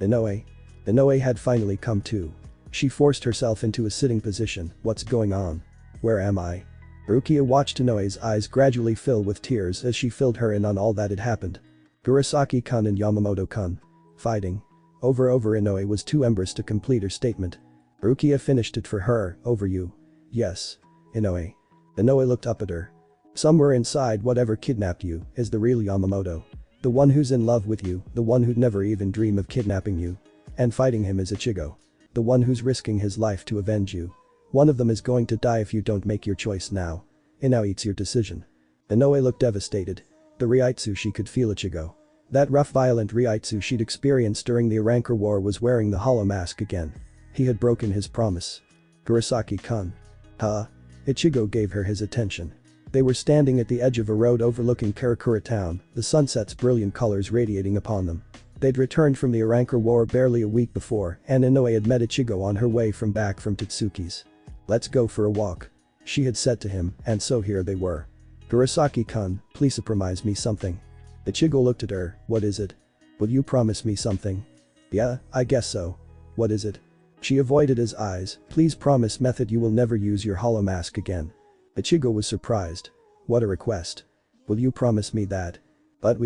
Inoue. Inoue had finally come to. She forced herself into a sitting position. What's going on? Where am I? Rukia watched Inoue's eyes gradually fill with tears as she filled her in on all that had happened. Kurosaki-kun and Yamamoto-kun. Fighting. Over Inoue was too embarrassed to complete her statement. Rukia finished it for her. Over you. Yes. Inoue. Inoue looked up at her. Somewhere inside whatever kidnapped you is the real Yamamoto. The one who's in love with you, the one who'd never even dream of kidnapping you. And fighting him is Ichigo. The one who's risking his life to avenge you. One of them is going to die if you don't make your choice now. Now it's your decision. Inoue looked devastated. The Ryutsu she could feel Ichigo. That rough violent Ryutsu she'd experienced during the Arrancar war was wearing the hollow mask again. He had broken his promise. Kurosaki-kun. Huh? Ichigo gave her his attention. They were standing at the edge of a road overlooking Karakura town, the sunset's brilliant colors radiating upon them. They'd returned from the Arrancar war barely a week before, and Inoue had met Ichigo on her way back from Tatsuki's. Let's go for a walk. She had said to him, and so here they were. Kurosaki-kun, please promise me something. Ichigo looked at her. What is it? Will you promise me something? Yeah, I guess so. What is it? She avoided his eyes. Please promise me that you will never use your hollow mask again. Ichigo was surprised. What a request. Will you promise me that? But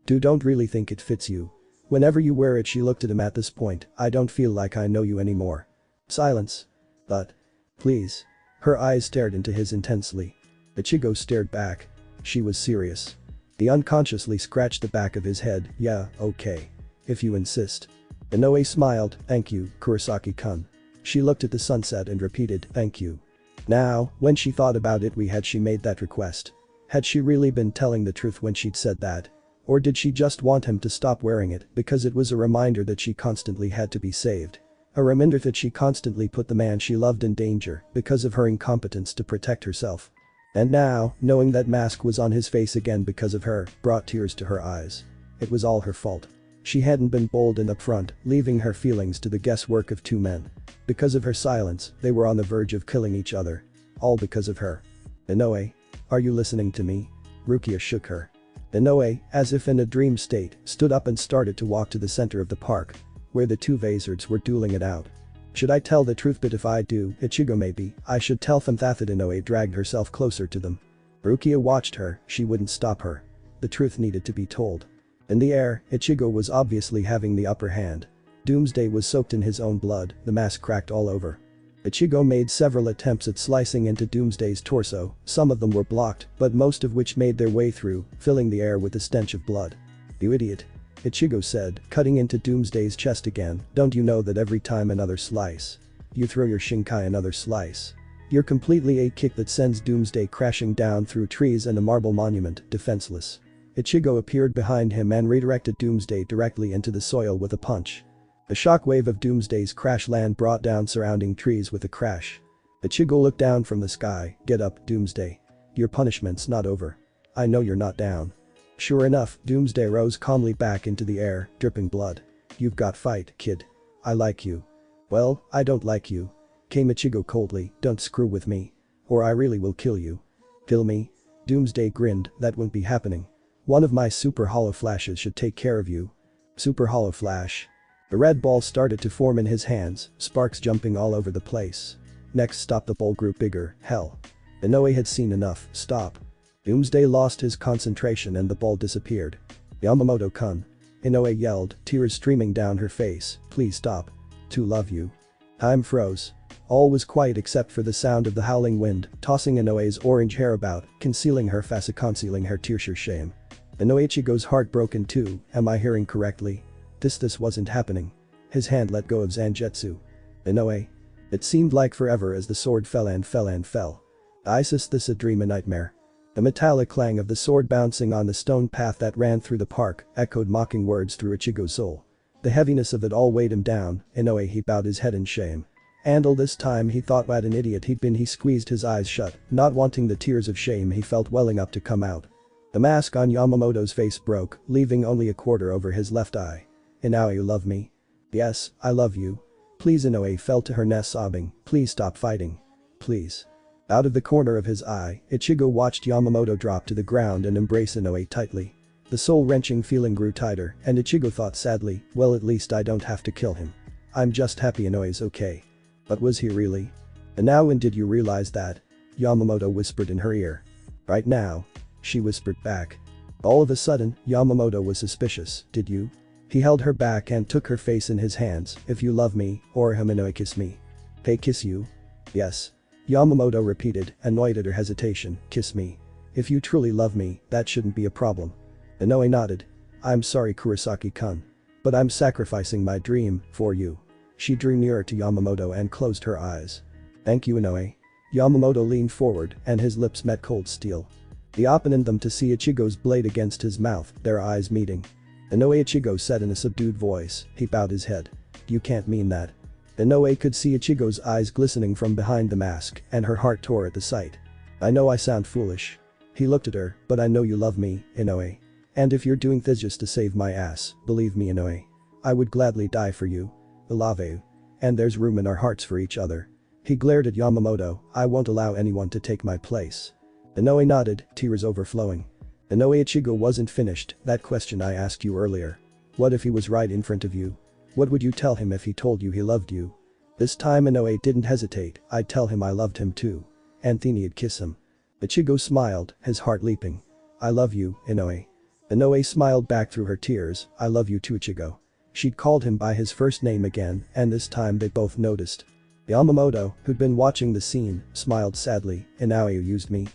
don't really think it fits you. Whenever you wear it. She looked at him. At this point, I don't feel like I know you anymore. Silence. But. Please. Her eyes stared into his intensely. Ichigo stared back. She was serious. He unconsciously scratched the back of his head. Yeah, okay. If you insist. Inoue smiled. Thank you, Kurosaki-kun. She looked at the sunset and repeated, thank you. Now, when she thought about it, had she made that request? Had she really been telling the truth when she'd said that? Or did she just want him to stop wearing it because it was a reminder that she constantly had to be saved? A reminder that she constantly put the man she loved in danger because of her incompetence to protect herself. And now, knowing that mask was on his face again because of her, brought tears to her eyes. It was all her fault. She hadn't been bold and upfront, leaving her feelings to the guesswork of two men. Because of her silence, they were on the verge of killing each other. All because of her. Inoue. Are you listening to me? Rukia shook her. Inoue, as if in a dream state, stood up and started to walk to the center of the park, where the two Vazards were dueling it out. Should I tell the truth? But if I do, Ichigo, maybe I should tell them that. Inoue dragged herself closer to them. Rukia watched her. She wouldn't stop her. The truth needed to be told. In the air, Ichigo was obviously having the upper hand. Doomsday was soaked in his own blood, the mask cracked all over. Ichigo made several attempts at slicing into Doomsday's torso, some of them were blocked, but most of which made their way through, filling the air with the stench of blood. "You idiot," Ichigo said, cutting into Doomsday's chest again, "don't you know that every time another slice, you throw your Shinkai another slice? You're completely a kick that sends Doomsday crashing down through trees and a marble monument, defenseless." Ichigo appeared behind him and redirected Doomsday directly into the soil with a punch. The shockwave of Doomsday's crash land brought down surrounding trees with a crash. Ichigo looked down from the sky. "Get up, Doomsday. Your punishment's not over. I know you're not down." Sure enough, Doomsday rose calmly back into the air, dripping blood. "You've got fight, kid. I like you." "Well, I don't like you," came Ichigo coldly. "Don't screw with me. Or I really will kill you." "Kill me?" Doomsday grinned. "That won't be happening. One of my super hollow flashes should take care of you." Super hollow flash. The red ball started to form in his hands, sparks jumping all over the place. Next stop the ball grew bigger. Hell. Inoue had seen enough. "Stop." Doomsday lost his concentration and the ball disappeared. "Yamamoto-kun." Inoue yelled, tears streaming down her face. "Please stop. To love you." Time froze. All was quiet except for the sound of the howling wind, tossing Inoue's orange hair about, concealing her face, concealing her tears. Shame. Inoue Ichigo's heart broke in two. Am I hearing correctly? This wasn't happening. His hand let go of Zangetsu. Inoue. It seemed like forever as the sword fell and fell and fell. Is this a dream, a nightmare? The metallic clang of the sword bouncing on the stone path that ran through the park echoed mocking words through Ichigo's soul. The heaviness of it all weighed him down. Inoue, he bowed his head in shame. And all this time he thought what an idiot he'd been. He squeezed his eyes shut, not wanting the tears of shame he felt welling up to come out. The mask on Yamamoto's face broke, leaving only a quarter over his left eye. "Inoue, you love me?" "Yes, I love you." "Please." Inoue fell to her knees sobbing. "Please stop fighting. Please." Out of the corner of his eye, Ichigo watched Yamamoto drop to the ground and embrace Inoue tightly. The soul-wrenching feeling grew tighter, and Ichigo thought sadly, well, at least I don't have to kill him. I'm just happy Inoue's okay. But was he really? "And now when did you realize that?" Yamamoto whispered in her ear. "Right now," she whispered back. All of a sudden, Yamamoto was suspicious. "Did you?" He held her back and took her face in his hands. "If you love me, Orihime Inoue, kiss me." "Hey, kiss you?" "Yes." Yamamoto repeated, annoyed at her hesitation. "Kiss me. If you truly love me, that shouldn't be a problem." Inoue nodded. "I'm sorry, Kurosaki-kun. But I'm sacrificing my dream for you." She drew nearer to Yamamoto and closed her eyes. "Thank you, Inoue." Yamamoto leaned forward and his lips met cold steel. He opened them to see Ichigo's blade against his mouth, their eyes meeting. "Inoue," Ichigo said in a subdued voice. He bowed his head. "You can't mean that." Inoue could see Ichigo's eyes glistening from behind the mask, and her heart tore at the sight. "I know I sound foolish." He looked at her, "But I know you love me, Inoue. And if you're doing this just to save my ass, believe me, Inoue, I would gladly die for you. I love you. And there's room in our hearts for each other." He glared at Yamamoto. "I won't allow anyone to take my place." Inoue nodded, tears overflowing. "Inoue," Ichigo wasn't finished. "That question I asked you earlier. What if he was right in front of you? What would you tell him if he told you he loved you?" This time Inoue didn't hesitate. "I'd tell him I loved him too. And then he'd kiss him." Ichigo smiled, his heart leaping. "I love you, Inoue." Inoue smiled back through her tears. "I love you too, Ichigo." She'd called him by his first name again, and this time they both noticed. Yamamoto, who'd been watching the scene, smiled sadly. "Inoue, you used me."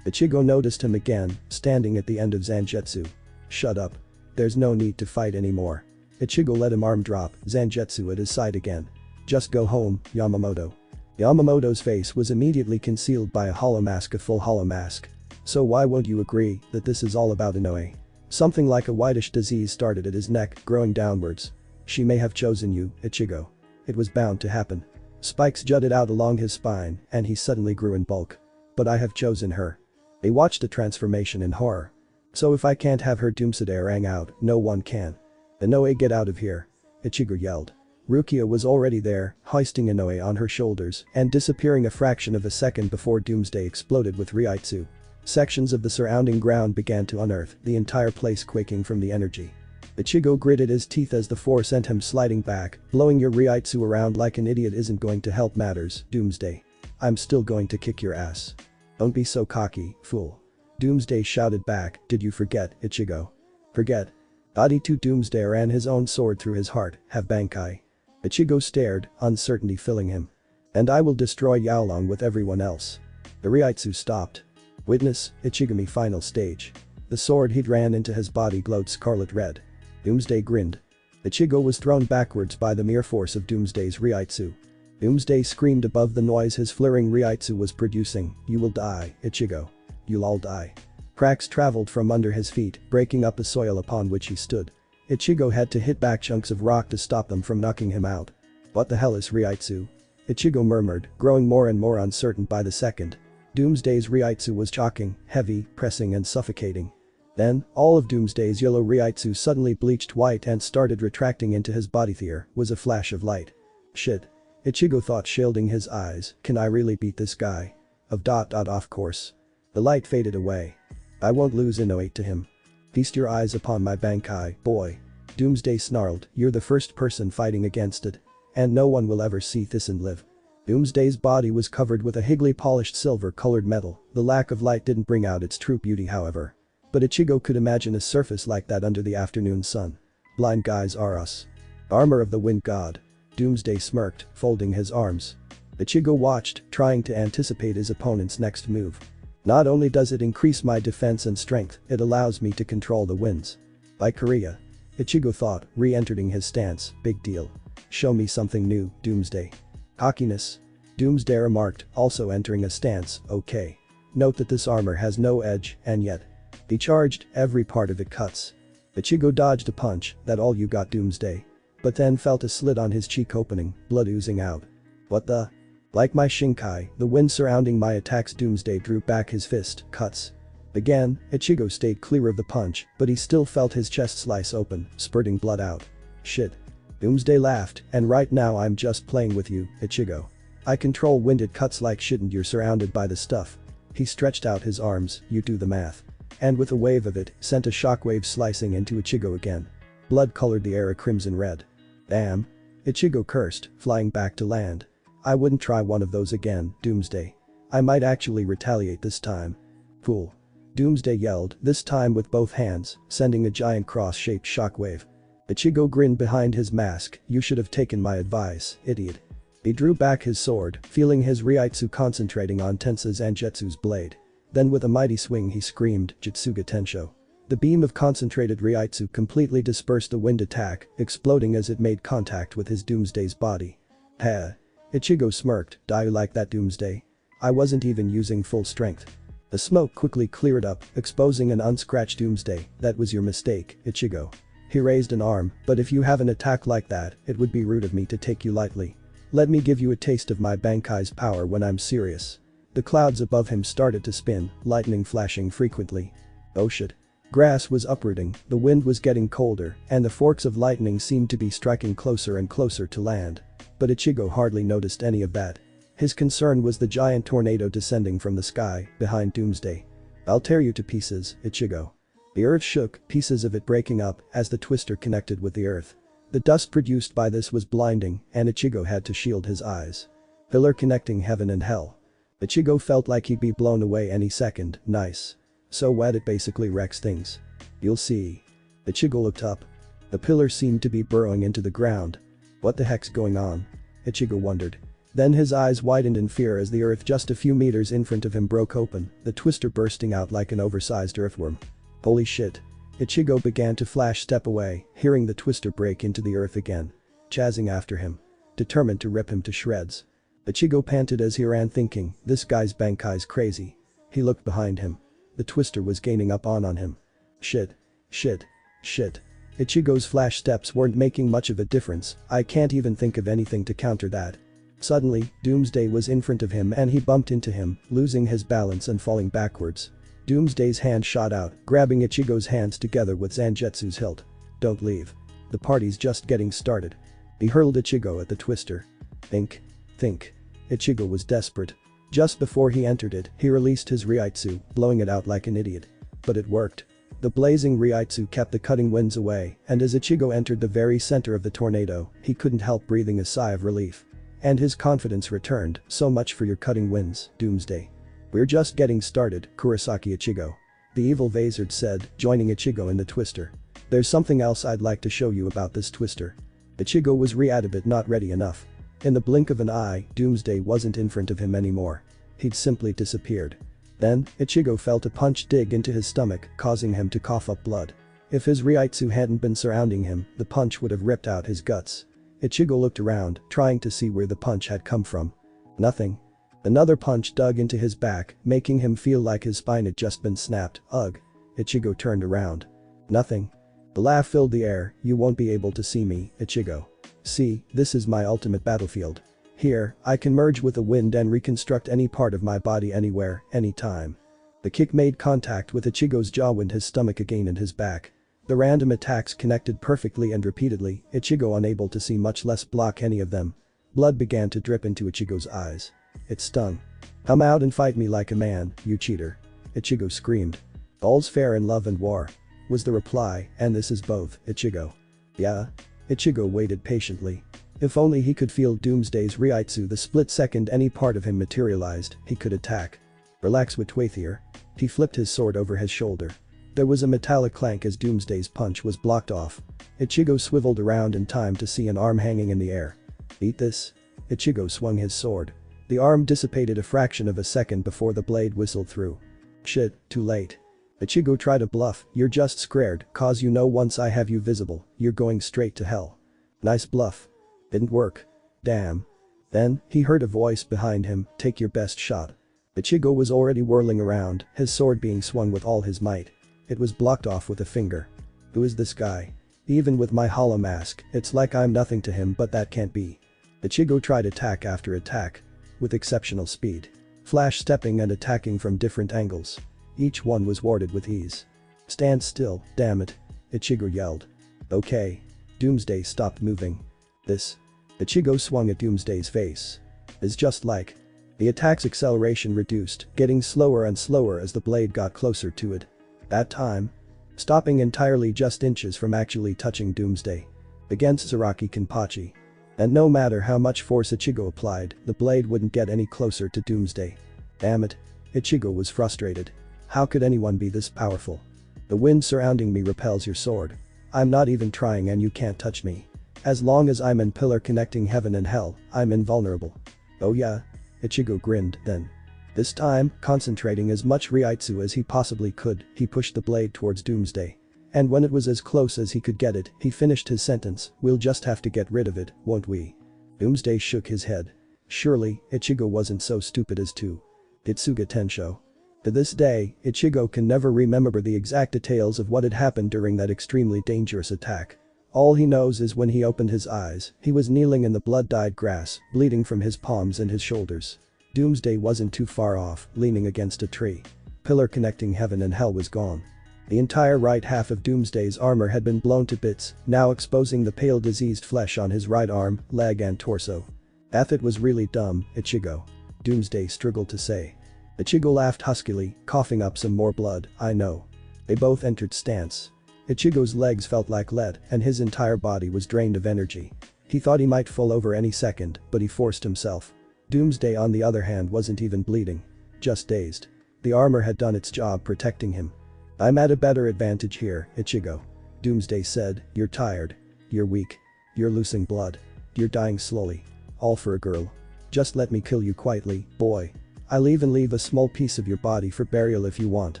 Ichigo noticed him again, standing at the end of Zangetsu. "Shut up. There's no need to fight anymore." Ichigo let him arm drop, Zangetsu at his side again. "Just go home, Yamamoto." Yamamoto's face was immediately concealed by a hollow mask, a full hollow mask. "So why won't you agree that this is all about Inoue?" Something like a whitish disease started at his neck, growing downwards. "She may have chosen you, Ichigo. It was bound to happen." Spikes jutted out along his spine, and he suddenly grew in bulk. "But I have chosen her." They watched the transformation in horror. "So if I can't have her?" Doomsday rang out. "No one can." "Inoue, get out of here!" Ichigo yelled. Rukia was already there, hoisting Inoue on her shoulders and disappearing a fraction of a second before Doomsday exploded with Ryutsu. Sections of the surrounding ground began to unearth, the entire place quaking from the energy. Ichigo gritted his teeth as the force sent him sliding back. "Blowing your Ryutsu around like an idiot isn't going to help matters, Doomsday. I'm still going to kick your ass. Don't be so cocky, fool." Doomsday shouted back. "Did you forget, Ichigo?" "Forget?" Body to Doomsday ran his own sword through his heart. "Have Bankai." Ichigo stared, uncertainty filling him. And I will destroy Yaolong with everyone else. The Ryatsu stopped. Witness, Ichigami final stage. The sword he'd ran into his body glowed scarlet red. Doomsday grinned. Ichigo was thrown backwards by the mere force of Doomsday's Ryatsu. Doomsday screamed above the noise his flaring Ryatsu was producing, "You will die, Ichigo. You'll all die." Cracks traveled from under his feet, breaking up the soil upon which he stood. Ichigo had to hit back chunks of rock to stop them from knocking him out. "What the hell is Ryatsu?" Ichigo murmured, growing more and more uncertain by the second. Doomsday's Ryatsu was shocking, heavy, pressing and suffocating. Then, all of Doomsday's yellow Ryatsu suddenly bleached white and started retracting into his body. There was a flash of light. Shit. Ichigo thought, shielding his eyes, can I really beat this guy? Of course. The light faded away. I won't lose Ino to him. Feast your eyes upon my Bankai, boy. Doomsday snarled, you're the first person fighting against it. And no one will ever see this and live. Doomsday's body was covered with a highly polished silver-colored metal. The lack of light didn't bring out its true beauty, however. But Ichigo could imagine a surface like that under the afternoon sun. Blind guys are us. Armor of the Wind God. Doomsday smirked, folding his arms. Ichigo watched, trying to anticipate his opponent's next move. Not only does it increase my defense and strength, it allows me to control the winds. By Korea. Ichigo thought, re-entering his stance, big deal. Show me something new, Doomsday. Cockiness. Doomsday remarked, also entering a stance, okay. Note that this armor has no edge, and yet. He charged, every part of it cuts. Ichigo dodged a punch, that all you got, Doomsday. But then felt a slit on his cheek opening, blood oozing out. What the? Like my Shinkai, the wind surrounding my attacks. Doomsday drew back his fist, cuts. Again, Ichigo stayed clear of the punch, but he still felt his chest slice open, spurting blood out. Shit. Doomsday laughed, and right now I'm just playing with you, Ichigo. I control wind, it cuts like shit and you're surrounded by the stuff. He stretched out his arms, you do the math. And with a wave of it, sent a shockwave slicing into Ichigo again. Blood colored the air a crimson red. Damn. Ichigo cursed, flying back to land. I wouldn't try one of those again, Doomsday. I might actually retaliate this time. Fool. Doomsday yelled, this time with both hands, sending a giant cross-shaped shockwave. Ichigo grinned behind his mask, you should have taken my advice, idiot. He drew back his sword, feeling his Ryatsu concentrating on Tensa Zangetsu's blade. Then with a mighty swing he screamed, Jutsuga Tensho. The beam of concentrated Ryatsu completely dispersed the wind attack, exploding as it made contact with his Doomsday's body. Heh. Ichigo smirked, die like that, Doomsday. I wasn't even using full strength. The smoke quickly cleared up, exposing an unscratched Doomsday. That was your mistake, Ichigo. He raised an arm, but if you have an attack like that, it would be rude of me to take you lightly. Let me give you a taste of my Bankai's power when I'm serious. The clouds above him started to spin, lightning flashing frequently. Oh shit. Grass was uprooting, the wind was getting colder, and the forks of lightning seemed to be striking closer and closer to land. But Ichigo hardly noticed any of that. His concern was the giant tornado descending from the sky, behind Doomsday. I'll tear you to pieces, Ichigo. The earth shook, pieces of it breaking up as the twister connected with the earth. The dust produced by this was blinding, and Ichigo had to shield his eyes. Pillar connecting heaven and hell. Ichigo felt like he'd be blown away any second, nice. So wet it basically wrecks things. You'll see. Ichigo looked up. The pillar seemed to be burrowing into the ground. What the heck's going on? Ichigo wondered. Then his eyes widened in fear as the earth just a few meters in front of him broke open, the twister bursting out like an oversized earthworm. Holy shit. Ichigo began to flash step away, hearing the twister break into the earth again. Chasing after him. Determined to rip him to shreds. Ichigo panted as he ran, thinking, this guy's Bankai's crazy. He looked behind him. The twister was gaining up on him. Shit. Shit. Shit. Ichigo's flash steps weren't making much of a difference, I can't even think of anything to counter that. Suddenly, Doomsday was in front of him and he bumped into him, losing his balance and falling backwards. Doomsday's hand shot out, grabbing Ichigo's hands together with Zangetsu's hilt. Don't leave. The party's just getting started. He hurled Ichigo at the twister. Think. Think. Ichigo was desperate. Just before he entered it, he released his Ryatsu, blowing it out like an idiot. But it worked. The blazing Ryatsu kept the cutting winds away, and as Ichigo entered the very center of the tornado, he couldn't help breathing a sigh of relief. And his confidence returned, so much for your cutting winds, Doomsday. We're just getting started, Kurosaki Ichigo. The evil Vazard said, joining Ichigo in the twister. There's something else I'd like to show you about this twister. Ichigo was re-adamant, not ready enough. In the blink of an eye, Doomsday wasn't in front of him anymore. He'd simply disappeared. Then, Ichigo felt a punch dig into his stomach, causing him to cough up blood. If his Ryutsu hadn't been surrounding him, the punch would have ripped out his guts. Ichigo looked around, trying to see where the punch had come from. Nothing. Another punch dug into his back, making him feel like his spine had just been snapped. Ugh. Ichigo turned around. Nothing. The laugh filled the air. You won't be able to see me, Ichigo. See, this is my ultimate battlefield. Here, I can merge with the wind and reconstruct any part of my body anywhere, anytime. The kick made contact with Ichigo's jaw and his stomach again and his back. The random attacks connected perfectly and repeatedly, Ichigo unable to see much less block any of them. Blood began to drip into Ichigo's eyes. It stung. Come out and fight me like a man, you cheater. Ichigo screamed. All's fair in love and war. Was the reply, and this is both, Ichigo. Yeah? Ichigo waited patiently. If only he could feel Doomsday's Ryutsu the split second any part of him materialized, he could attack. Relax Witwaithier. He flipped his sword over his shoulder. There was a metallic clank as Doomsday's punch was blocked off. Ichigo swiveled around in time to see an arm hanging in the air. Eat this? Ichigo swung his sword. The arm dissipated a fraction of a second before the blade whistled through. Shit, too late. Ichigo tried to bluff, you're just scared, cause you know once I have you visible, you're going straight to hell. Nice bluff. Didn't work. Damn. Then, he heard a voice behind him, take your best shot. Ichigo was already whirling around, his sword being swung with all his might. It was blocked off with a finger. Who is this guy? Even with my hollow mask, it's like I'm nothing to him, but that can't be. Ichigo tried attack after attack. With exceptional speed. Flash stepping and attacking from different angles. Each one was warded with ease. Stand still, damn it. Ichigo yelled. Okay. Doomsday stopped moving. This. Ichigo swung at Doomsday's face. Is just like. The attack's acceleration reduced, getting slower and slower as the blade got closer to it. That time. Stopping entirely just inches from actually touching Doomsday. Against Zaraki Kenpachi. And no matter how much force Ichigo applied, the blade wouldn't get any closer to Doomsday. Damn it. Ichigo was frustrated. How could anyone be this powerful? The wind surrounding me repels your sword. I'm not even trying and you can't touch me. As long as I'm in pillar connecting heaven and hell, I'm invulnerable. Oh yeah? Ichigo grinned then. This time, concentrating as much Ryutsu as he possibly could, he pushed the blade towards Doomsday. And when it was as close as he could get it, he finished his sentence, we'll just have to get rid of it, won't we? Doomsday shook his head. Surely, Ichigo wasn't so stupid as to. Itsuga Tensho. To this day, Ichigo can never remember the exact details of what had happened during that extremely dangerous attack. All he knows is when he opened his eyes, he was kneeling in the blood-dyed grass, bleeding from his palms and his shoulders. Doomsday wasn't too far off, leaning against a tree. Pillar connecting heaven and hell was gone. The entire right half of Doomsday's armor had been blown to bits, now exposing the pale diseased flesh on his right arm, leg and torso. That was really dumb, Ichigo. Doomsday struggled to say. Ichigo laughed huskily, coughing up some more blood, I know. They both entered stance. Ichigo's legs felt like lead and his entire body was drained of energy. He thought he might fall over any second, but he forced himself. Doomsday on the other hand wasn't even bleeding. Just dazed. The armor had done its job protecting him. I'm at a better advantage here, Ichigo. Doomsday said, you're tired. You're weak. You're losing blood. You're dying slowly. All for a girl. Just let me kill you quietly, boy. I'll even leave a small piece of your body for burial if you want.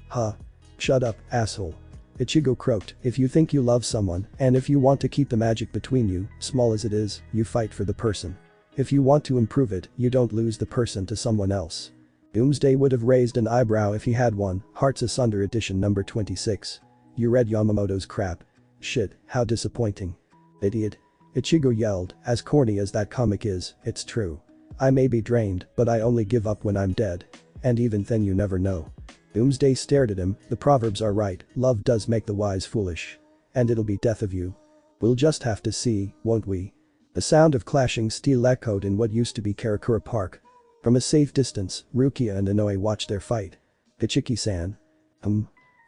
Huh. Shut up, asshole. Ichigo croaked, if you think you love someone, and if you want to keep the magic between you, small as it is, you fight for the person. If you want to improve it, you don't lose the person to someone else. Doomsday would have raised an eyebrow if he had one, Hearts Asunder edition number 26. You read Yamamoto's crap. Shit, how disappointing. Idiot. Ichigo yelled, as corny as that comic is, it's true. I may be drained, but I only give up when I'm dead. And even then you never know. Doomsday stared at him, the proverbs are right, love does make the wise foolish. And it'll be death of you. We'll just have to see, won't we? The sound of clashing steel echoed in what used to be Karakura Park. From a safe distance, Rukia and Inoue watched their fight. Ichiki-san.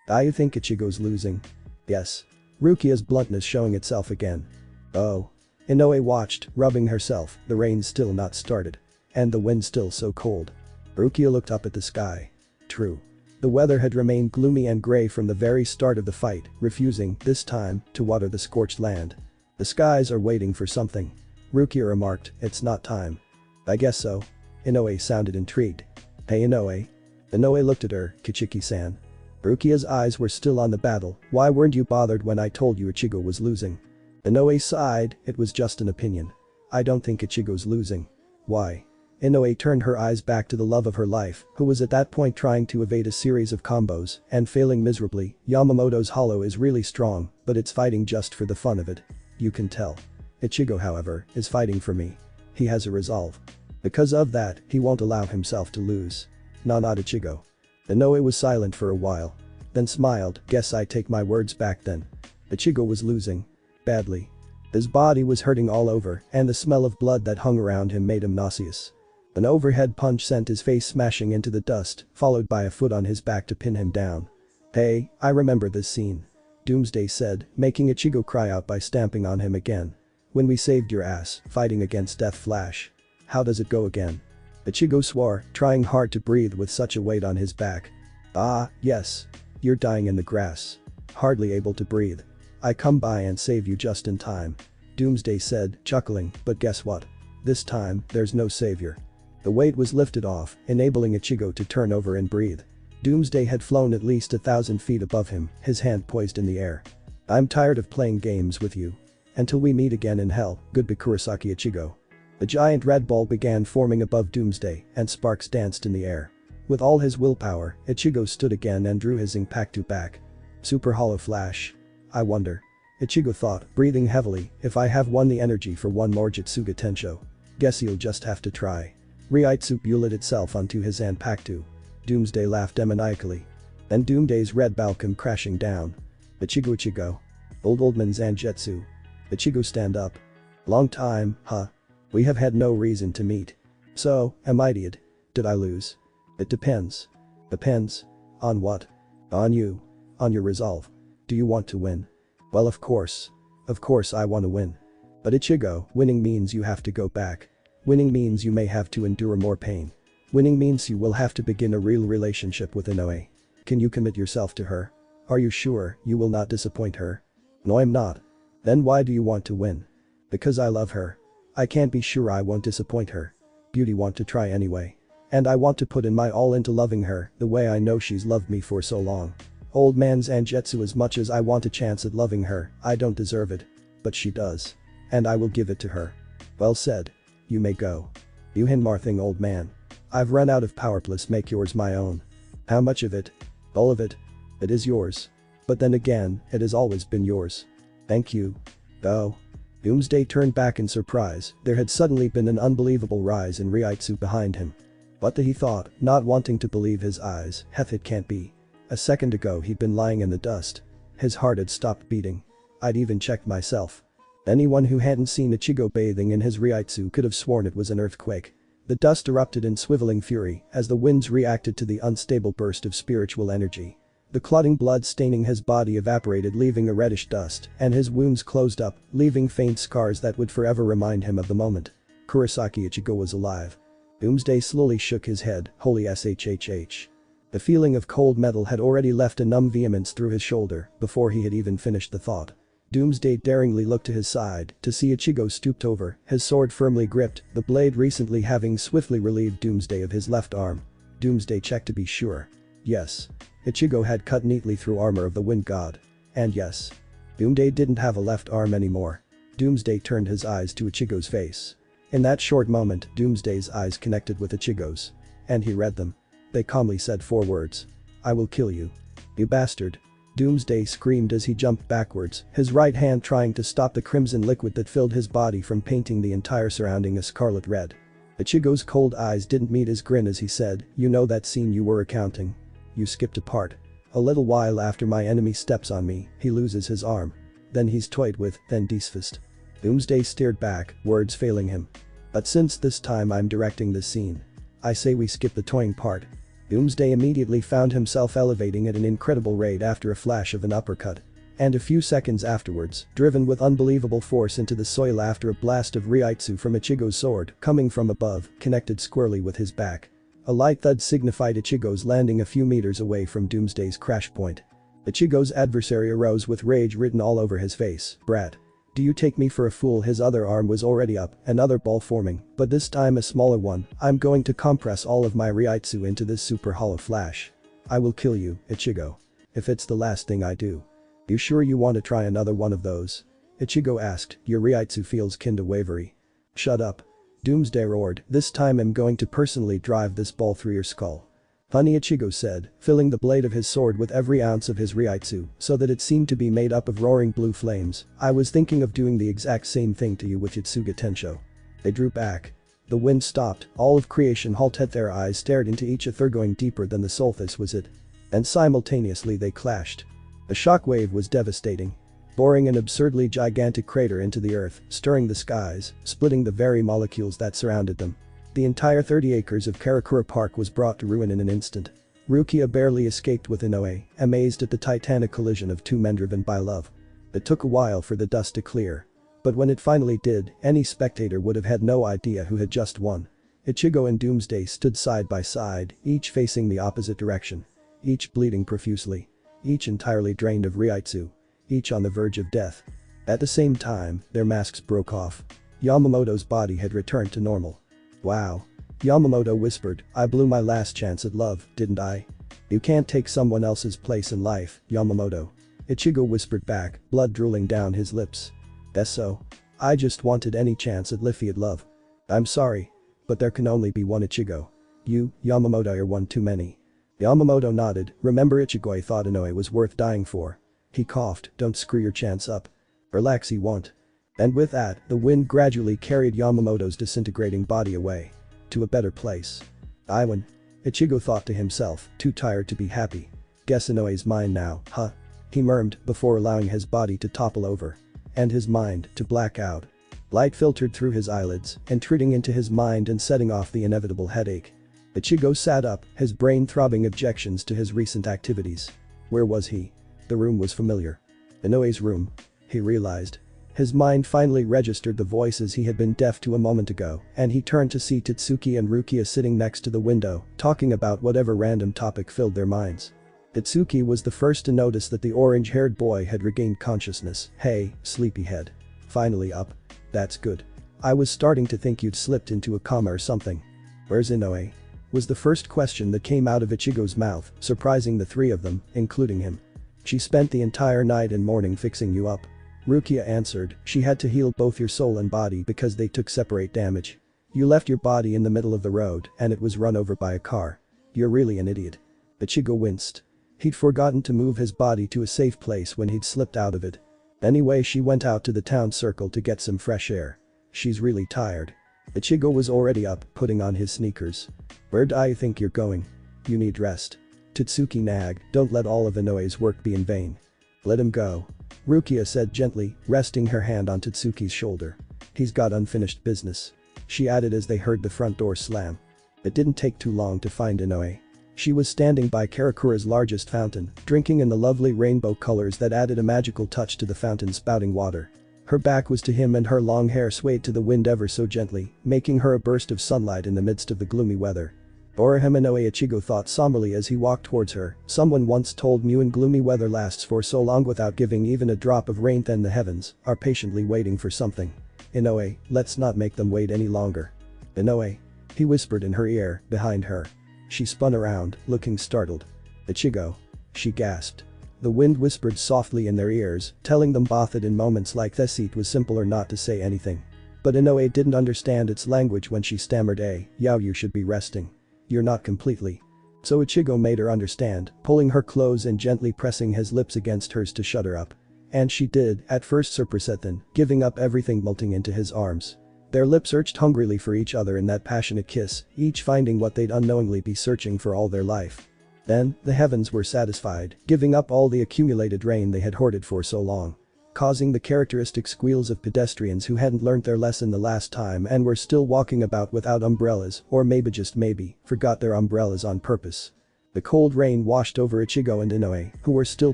I think Ichigo's losing. Yes. Rukia's bluntness showing itself again. Oh. Inoue watched, rubbing herself, the rain still not started. And the wind still so cold. Rukia looked up at the sky. True. The weather had remained gloomy and grey from the very start of the fight, refusing, this time, to water the scorched land. The skies are waiting for something. Rukia remarked, "It's not time." "I guess so." Inoue sounded intrigued. "Hey Inoue." Inoue looked at her, "Kichiki-san." Rukia's eyes were still on the battle. "Why weren't you bothered when I told you Ichigo was losing?" Inoue sighed, "It was just an opinion. I don't think Ichigo's losing." "Why?" Inoue turned her eyes back to the love of her life, who was at that point trying to evade a series of combos and failing miserably. "Yamamoto's hollow is really strong, but it's fighting just for the fun of it. You can tell. Ichigo, however, is fighting for me. He has a resolve. Because of that, he won't allow himself to lose." "No, not Ichigo." Inoue was silent for a while. Then smiled, "Guess I take my words back then. Ichigo was losing. Badly. His body was hurting all over, and the smell of blood that hung around him made him nauseous. An overhead punch sent his face smashing into the dust, followed by a foot on his back to pin him down. "Hey, I remember this scene," Doomsday said, making Ichigo cry out by stamping on him again. "When we saved your ass, fighting against Death Flash. How does it go again?" Ichigo swore, trying hard to breathe with such a weight on his back. "Ah, yes. You're dying in the grass. Hardly able to breathe. I come by and save you just in time," Doomsday said, chuckling, "but guess what? This time, there's no savior." The weight was lifted off, enabling Ichigo to turn over and breathe. Doomsday had flown at least 1,000 feet above him, his hand poised in the air. "I'm tired of playing games with you. Until we meet again in hell, goodbye Kurosaki Ichigo." A giant red ball began forming above Doomsday, and sparks danced in the air. With all his willpower, Ichigo stood again and drew his Impactu back. Super Hollow Flash. "I wonder," Ichigo thought, breathing heavily, "if I have won the energy for one more Jutsuga Tensho. Guess you'll just have to try." Ryutsu bullet itself onto his Zanpakuto. Doomsday laughed demoniacally. Then Doomsday's red ball came crashing down. Ichigo. Old man Zanjetsu. Ichigo stand up. "Long time, huh? We have had no reason to meet. So, am I idiot? Did I lose?" "It depends." "Depends? On what?" "On you. On your resolve. Do you want to win?" "Well, of course. Of course I want to win. But Ichigo, winning means you have to go back. Winning means you may have to endure more pain. Winning means you will have to begin a real relationship with Inoue. Can you commit yourself to her? Are you sure you will not disappoint her?" "No, I'm not." "Then why do you want to win?" "Because I love her. I can't be sure I won't disappoint her. Beauty want to try anyway. And I want to put in my all into loving her the way I know she's loved me for so long. Old man Zanjetsu, as much as I want a chance at loving her, I don't deserve it. But she does. And I will give it to her." "Well said. You may go. You Hinmar thing, old man. I've run out of power, plus make yours my own." "How much of it?" "All of it. It is yours. But then again, it has always been yours." "Thank you." "Oh." Doomsday turned back in surprise. There had suddenly been an unbelievable rise in Ryutsu behind him. "What the," he thought, not wanting to believe his eyes. "Heth, it can't be. A second ago he'd been lying in the dust. His heart had stopped beating. I'd even checked myself." Anyone who hadn't seen Ichigo bathing in his Ryutsu could have sworn it was an earthquake. The dust erupted in swiveling fury as the winds reacted to the unstable burst of spiritual energy. The clotting blood staining his body evaporated, leaving a reddish dust, and his wounds closed up, leaving faint scars that would forever remind him of the moment. Kurosaki Ichigo was alive. Doomsday slowly shook his head, "Holy shhh." The feeling of cold metal had already left a numb vehemence through his shoulder before he had even finished the thought. Doomsday daringly looked to his side to see Ichigo stooped over, his sword firmly gripped, the blade recently having swiftly relieved Doomsday of his left arm. Doomsday checked to be sure. Yes. Ichigo had cut neatly through armor of the wind god. And yes. Doomsday didn't have a left arm anymore. Doomsday turned his eyes to Ichigo's face. In that short moment, Doomsday's eyes connected with Ichigo's. And he read them. They calmly said 4 words. "I will kill you. You bastard." Doomsday screamed as he jumped backwards, his right hand trying to stop the crimson liquid that filled his body from painting the entire surrounding a scarlet red. Ichigo's cold eyes didn't meet his grin as he said, "You know that scene you were recounting? You skipped a part. A little while after my enemy steps on me, he loses his arm. Then he's toyed with, then disfist." Doomsday stared back, words failing him. "But since this time I'm directing this scene, I say we skip the toying part." Doomsday immediately found himself elevating at an incredible rate after a flash of an uppercut. And a few seconds afterwards, driven with unbelievable force into the soil after a blast of Ryutsu from Ichigo's sword, coming from above, connected squarely with his back. A light thud signified Ichigo's landing a few meters away from Doomsday's crash point. Ichigo's adversary arose with rage written all over his face. "Brat. Do you take me for a fool? His other arm was already up, another ball forming, but this time a smaller one. I'm going to compress all of my Ryutsu into this super hollow flash. I will kill you, Ichigo. If it's the last thing I do. You sure you want to try another one of those? Ichigo asked, your Ryutsu feels kinda wavery. Shut up. Doomsday roared, this time I'm going to personally drive this ball through your skull. Funny, Ichigo said, filling the blade of his sword with every ounce of his Ryutsu so that it seemed to be made up of roaring blue flames. I was thinking of doing the exact same thing to you with Yotsuga Tensho. They drew back. The wind stopped, all of creation halted, their eyes stared into each other, going deeper than the solstice was it. And simultaneously they clashed. The shockwave was devastating. Boring an absurdly gigantic crater into the earth, stirring the skies, splitting the very molecules that surrounded them. The entire 30 acres of Karakura Park was brought to ruin in an instant. Rukia barely escaped with Inoue, amazed at the titanic collision of two men driven by love. It took a while for the dust to clear. But when it finally did, any spectator would have had no idea who had just won. Ichigo and Doomsday stood side by side, each facing the opposite direction. Each bleeding profusely. Each entirely drained of Ryutsu. Each on the verge of death. At the same time, their masks broke off. Yamamoto's body had returned to normal. Wow. Yamamoto whispered, I blew my last chance at love, didn't I? You can't take someone else's place in life, Yamamoto. Ichigo whispered back, blood drooling down his lips. That's so. I just wanted any chance at Liffey at love. I'm sorry. But there can only be one Ichigo. You, Yamamoto, are one too many. Yamamoto nodded, remember Ichigo, I thought Inoue was worth dying for. He coughed, don't screw your chance up. Relax, he won't. And with that, the wind gradually carried Yamamoto's disintegrating body away. To a better place. I win. Ichigo thought to himself, too tired to be happy. Guess Inoue's mine now, huh? He murmured before allowing his body to topple over. And his mind to black out. Light filtered through his eyelids, intruding into his mind and setting off the inevitable headache. Ichigo sat up, his brain throbbing objections to his recent activities. Where was he? The room was familiar. Inoue's room. He realized. His mind finally registered the voices he had been deaf to a moment ago, and he turned to see Tatsuki and Rukia sitting next to the window, talking about whatever random topic filled their minds. Tatsuki was the first to notice that the orange-haired boy had regained consciousness. Hey, sleepyhead. Finally up. That's good. I was starting to think you'd slipped into a coma or something. Where's Inoue? Was the first question that came out of Ichigo's mouth, surprising the three of them, including him. She spent the entire night and morning fixing you up. Rukia answered, she had to heal both your soul and body because they took separate damage. You left your body in the middle of the road and it was run over by a car. You're really an idiot. Ichigo winced. He'd forgotten to move his body to a safe place when he'd slipped out of it. Anyway, she went out to the town circle to get some fresh air. She's really tired. Ichigo was already up, putting on his sneakers. Where do you think you're going? You need rest. Tatsuki nagged, don't let all of Inoue's work be in vain. Let him go. Rukia said gently, resting her hand on Tatsuki's shoulder. He's got unfinished business. She added as they heard the front door slam. It didn't take too long to find Inoue. She was standing by Karakura's largest fountain, drinking in the lovely rainbow colors that added a magical touch to the fountain spouting water. Her back was to him and her long hair swayed to the wind ever so gently, making her a burst of sunlight in the midst of the gloomy weather. Orihime Inoue, Ichigo thought somberly as he walked towards her, someone once told me when gloomy weather lasts for so long without giving even a drop of rain, then the heavens are patiently waiting for something. Inoue, let's not make them wait any longer. Inoue. He whispered in her ear, behind her. She spun around, looking startled. Ichigo. She gasped. The wind whispered softly in their ears, telling them both that in moments like this it was simpler not to say anything. But Inoue didn't understand its language when she stammered, "Yao, you should be resting. You're not completely." So Ichigo made her understand, pulling her close and gently pressing his lips against hers to shut her up. And she did, at first surprised, then, giving up everything, melting into his arms. Their lips searched hungrily for each other in that passionate kiss, each finding what they'd unknowingly be searching for all their life. Then, the heavens were satisfied, giving up all the accumulated rain they had hoarded for so long. Causing the characteristic squeals of pedestrians who hadn't learnt their lesson the last time and were still walking about without umbrellas, or maybe just maybe, forgot their umbrellas on purpose. The cold rain washed over Ichigo and Inoue, who were still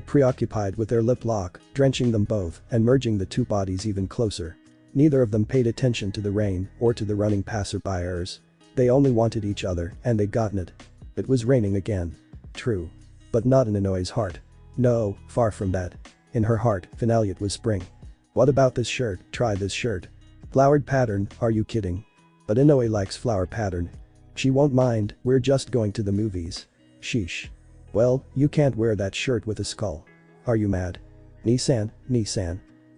preoccupied with their lip lock, drenching them both and merging the two bodies even closer. Neither of them paid attention to the rain or to the running passerbyers. They only wanted each other, and they'd gotten it. It was raining again. True. But not in Inoue's heart. No, far from that. In her heart, finally it was spring. What about this shirt? Try this shirt. Flowered pattern, are you kidding? But Inoue likes flower pattern. She won't mind, we're just going to the movies. Sheesh. Well, you can't wear that shirt with a skull. Are you mad? Ni-san.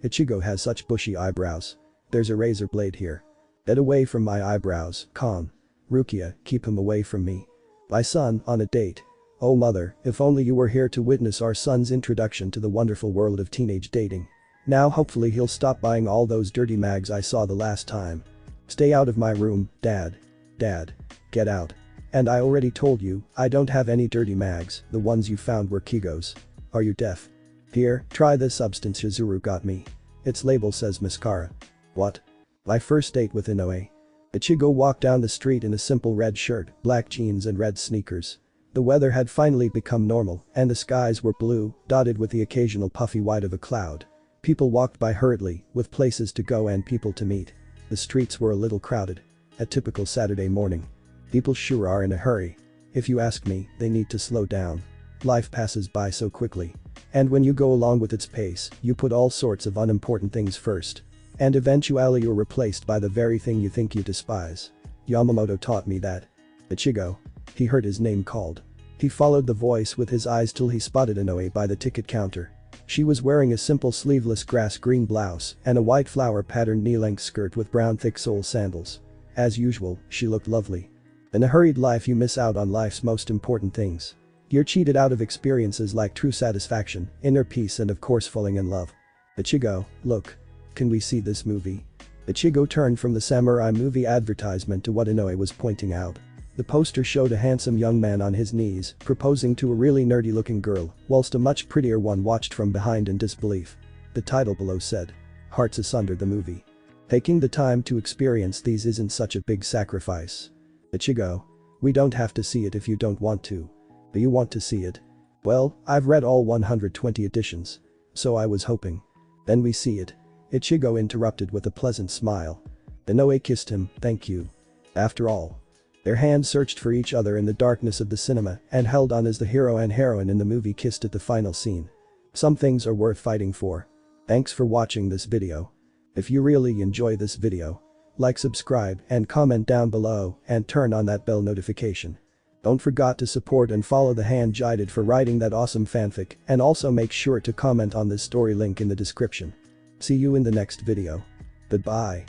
Ichigo has such bushy eyebrows. There's a razor blade here. Get away from my eyebrows, Con. Rukia, keep him away from me. My son, on a date. Oh mother, if only you were here to witness our son's introduction to the wonderful world of teenage dating. Now hopefully he'll stop buying all those dirty mags I saw the last time. Stay out of my room, Dad. Dad. Get out. And I already told you, I don't have any dirty mags, the ones you found were Kigo's. Are you deaf? Here, try this substance Shizuru got me. Its label says mascara. What? My first date with Inoue. Ichigo walked down the street in a simple red shirt, black jeans and red sneakers. The weather had finally become normal, and the skies were blue, dotted with the occasional puffy white of a cloud. People walked by hurriedly, with places to go and people to meet. The streets were a little crowded. A typical Saturday morning. People sure are in a hurry. If you ask me, they need to slow down. Life passes by so quickly. And when you go along with its pace, you put all sorts of unimportant things first. And eventually you're replaced by the very thing you think you despise. Yamamoto taught me that. Ichigo. He heard his name called. He followed the voice with his eyes till he spotted Inoue by the ticket counter. She was wearing a simple sleeveless grass green blouse and a white flower patterned knee-length skirt with brown thick sole sandals. As usual, she looked lovely. In a hurried life you miss out on life's most important things. You're cheated out of experiences like true satisfaction, inner peace and of course falling in love. Ichigo, look. Can we see this movie? Ichigo turned from the samurai movie advertisement to what Inoue was pointing out. The poster showed a handsome young man on his knees, proposing to a really nerdy-looking girl, whilst a much prettier one watched from behind in disbelief. The title below said, Hearts Asunder the movie. Taking the time to experience these isn't such a big sacrifice. Ichigo. We don't have to see it if you don't want to. Do you want to see it? Well, I've read all 120 editions. So I was hoping. Then we see it. Ichigo interrupted with a pleasant smile. Inoue kissed him, thank you. After all. Their hands searched for each other in the darkness of the cinema and held on as the hero and heroine in the movie kissed at the final scene. Some things are worth fighting for. Thanks for watching this video. If you really enjoy this video, like, subscribe and comment down below and turn on that bell notification. Don't forget to support and follow the Hand-gyded for writing that awesome fanfic and also make sure to comment on this story link in the description. See you in the next video. Goodbye.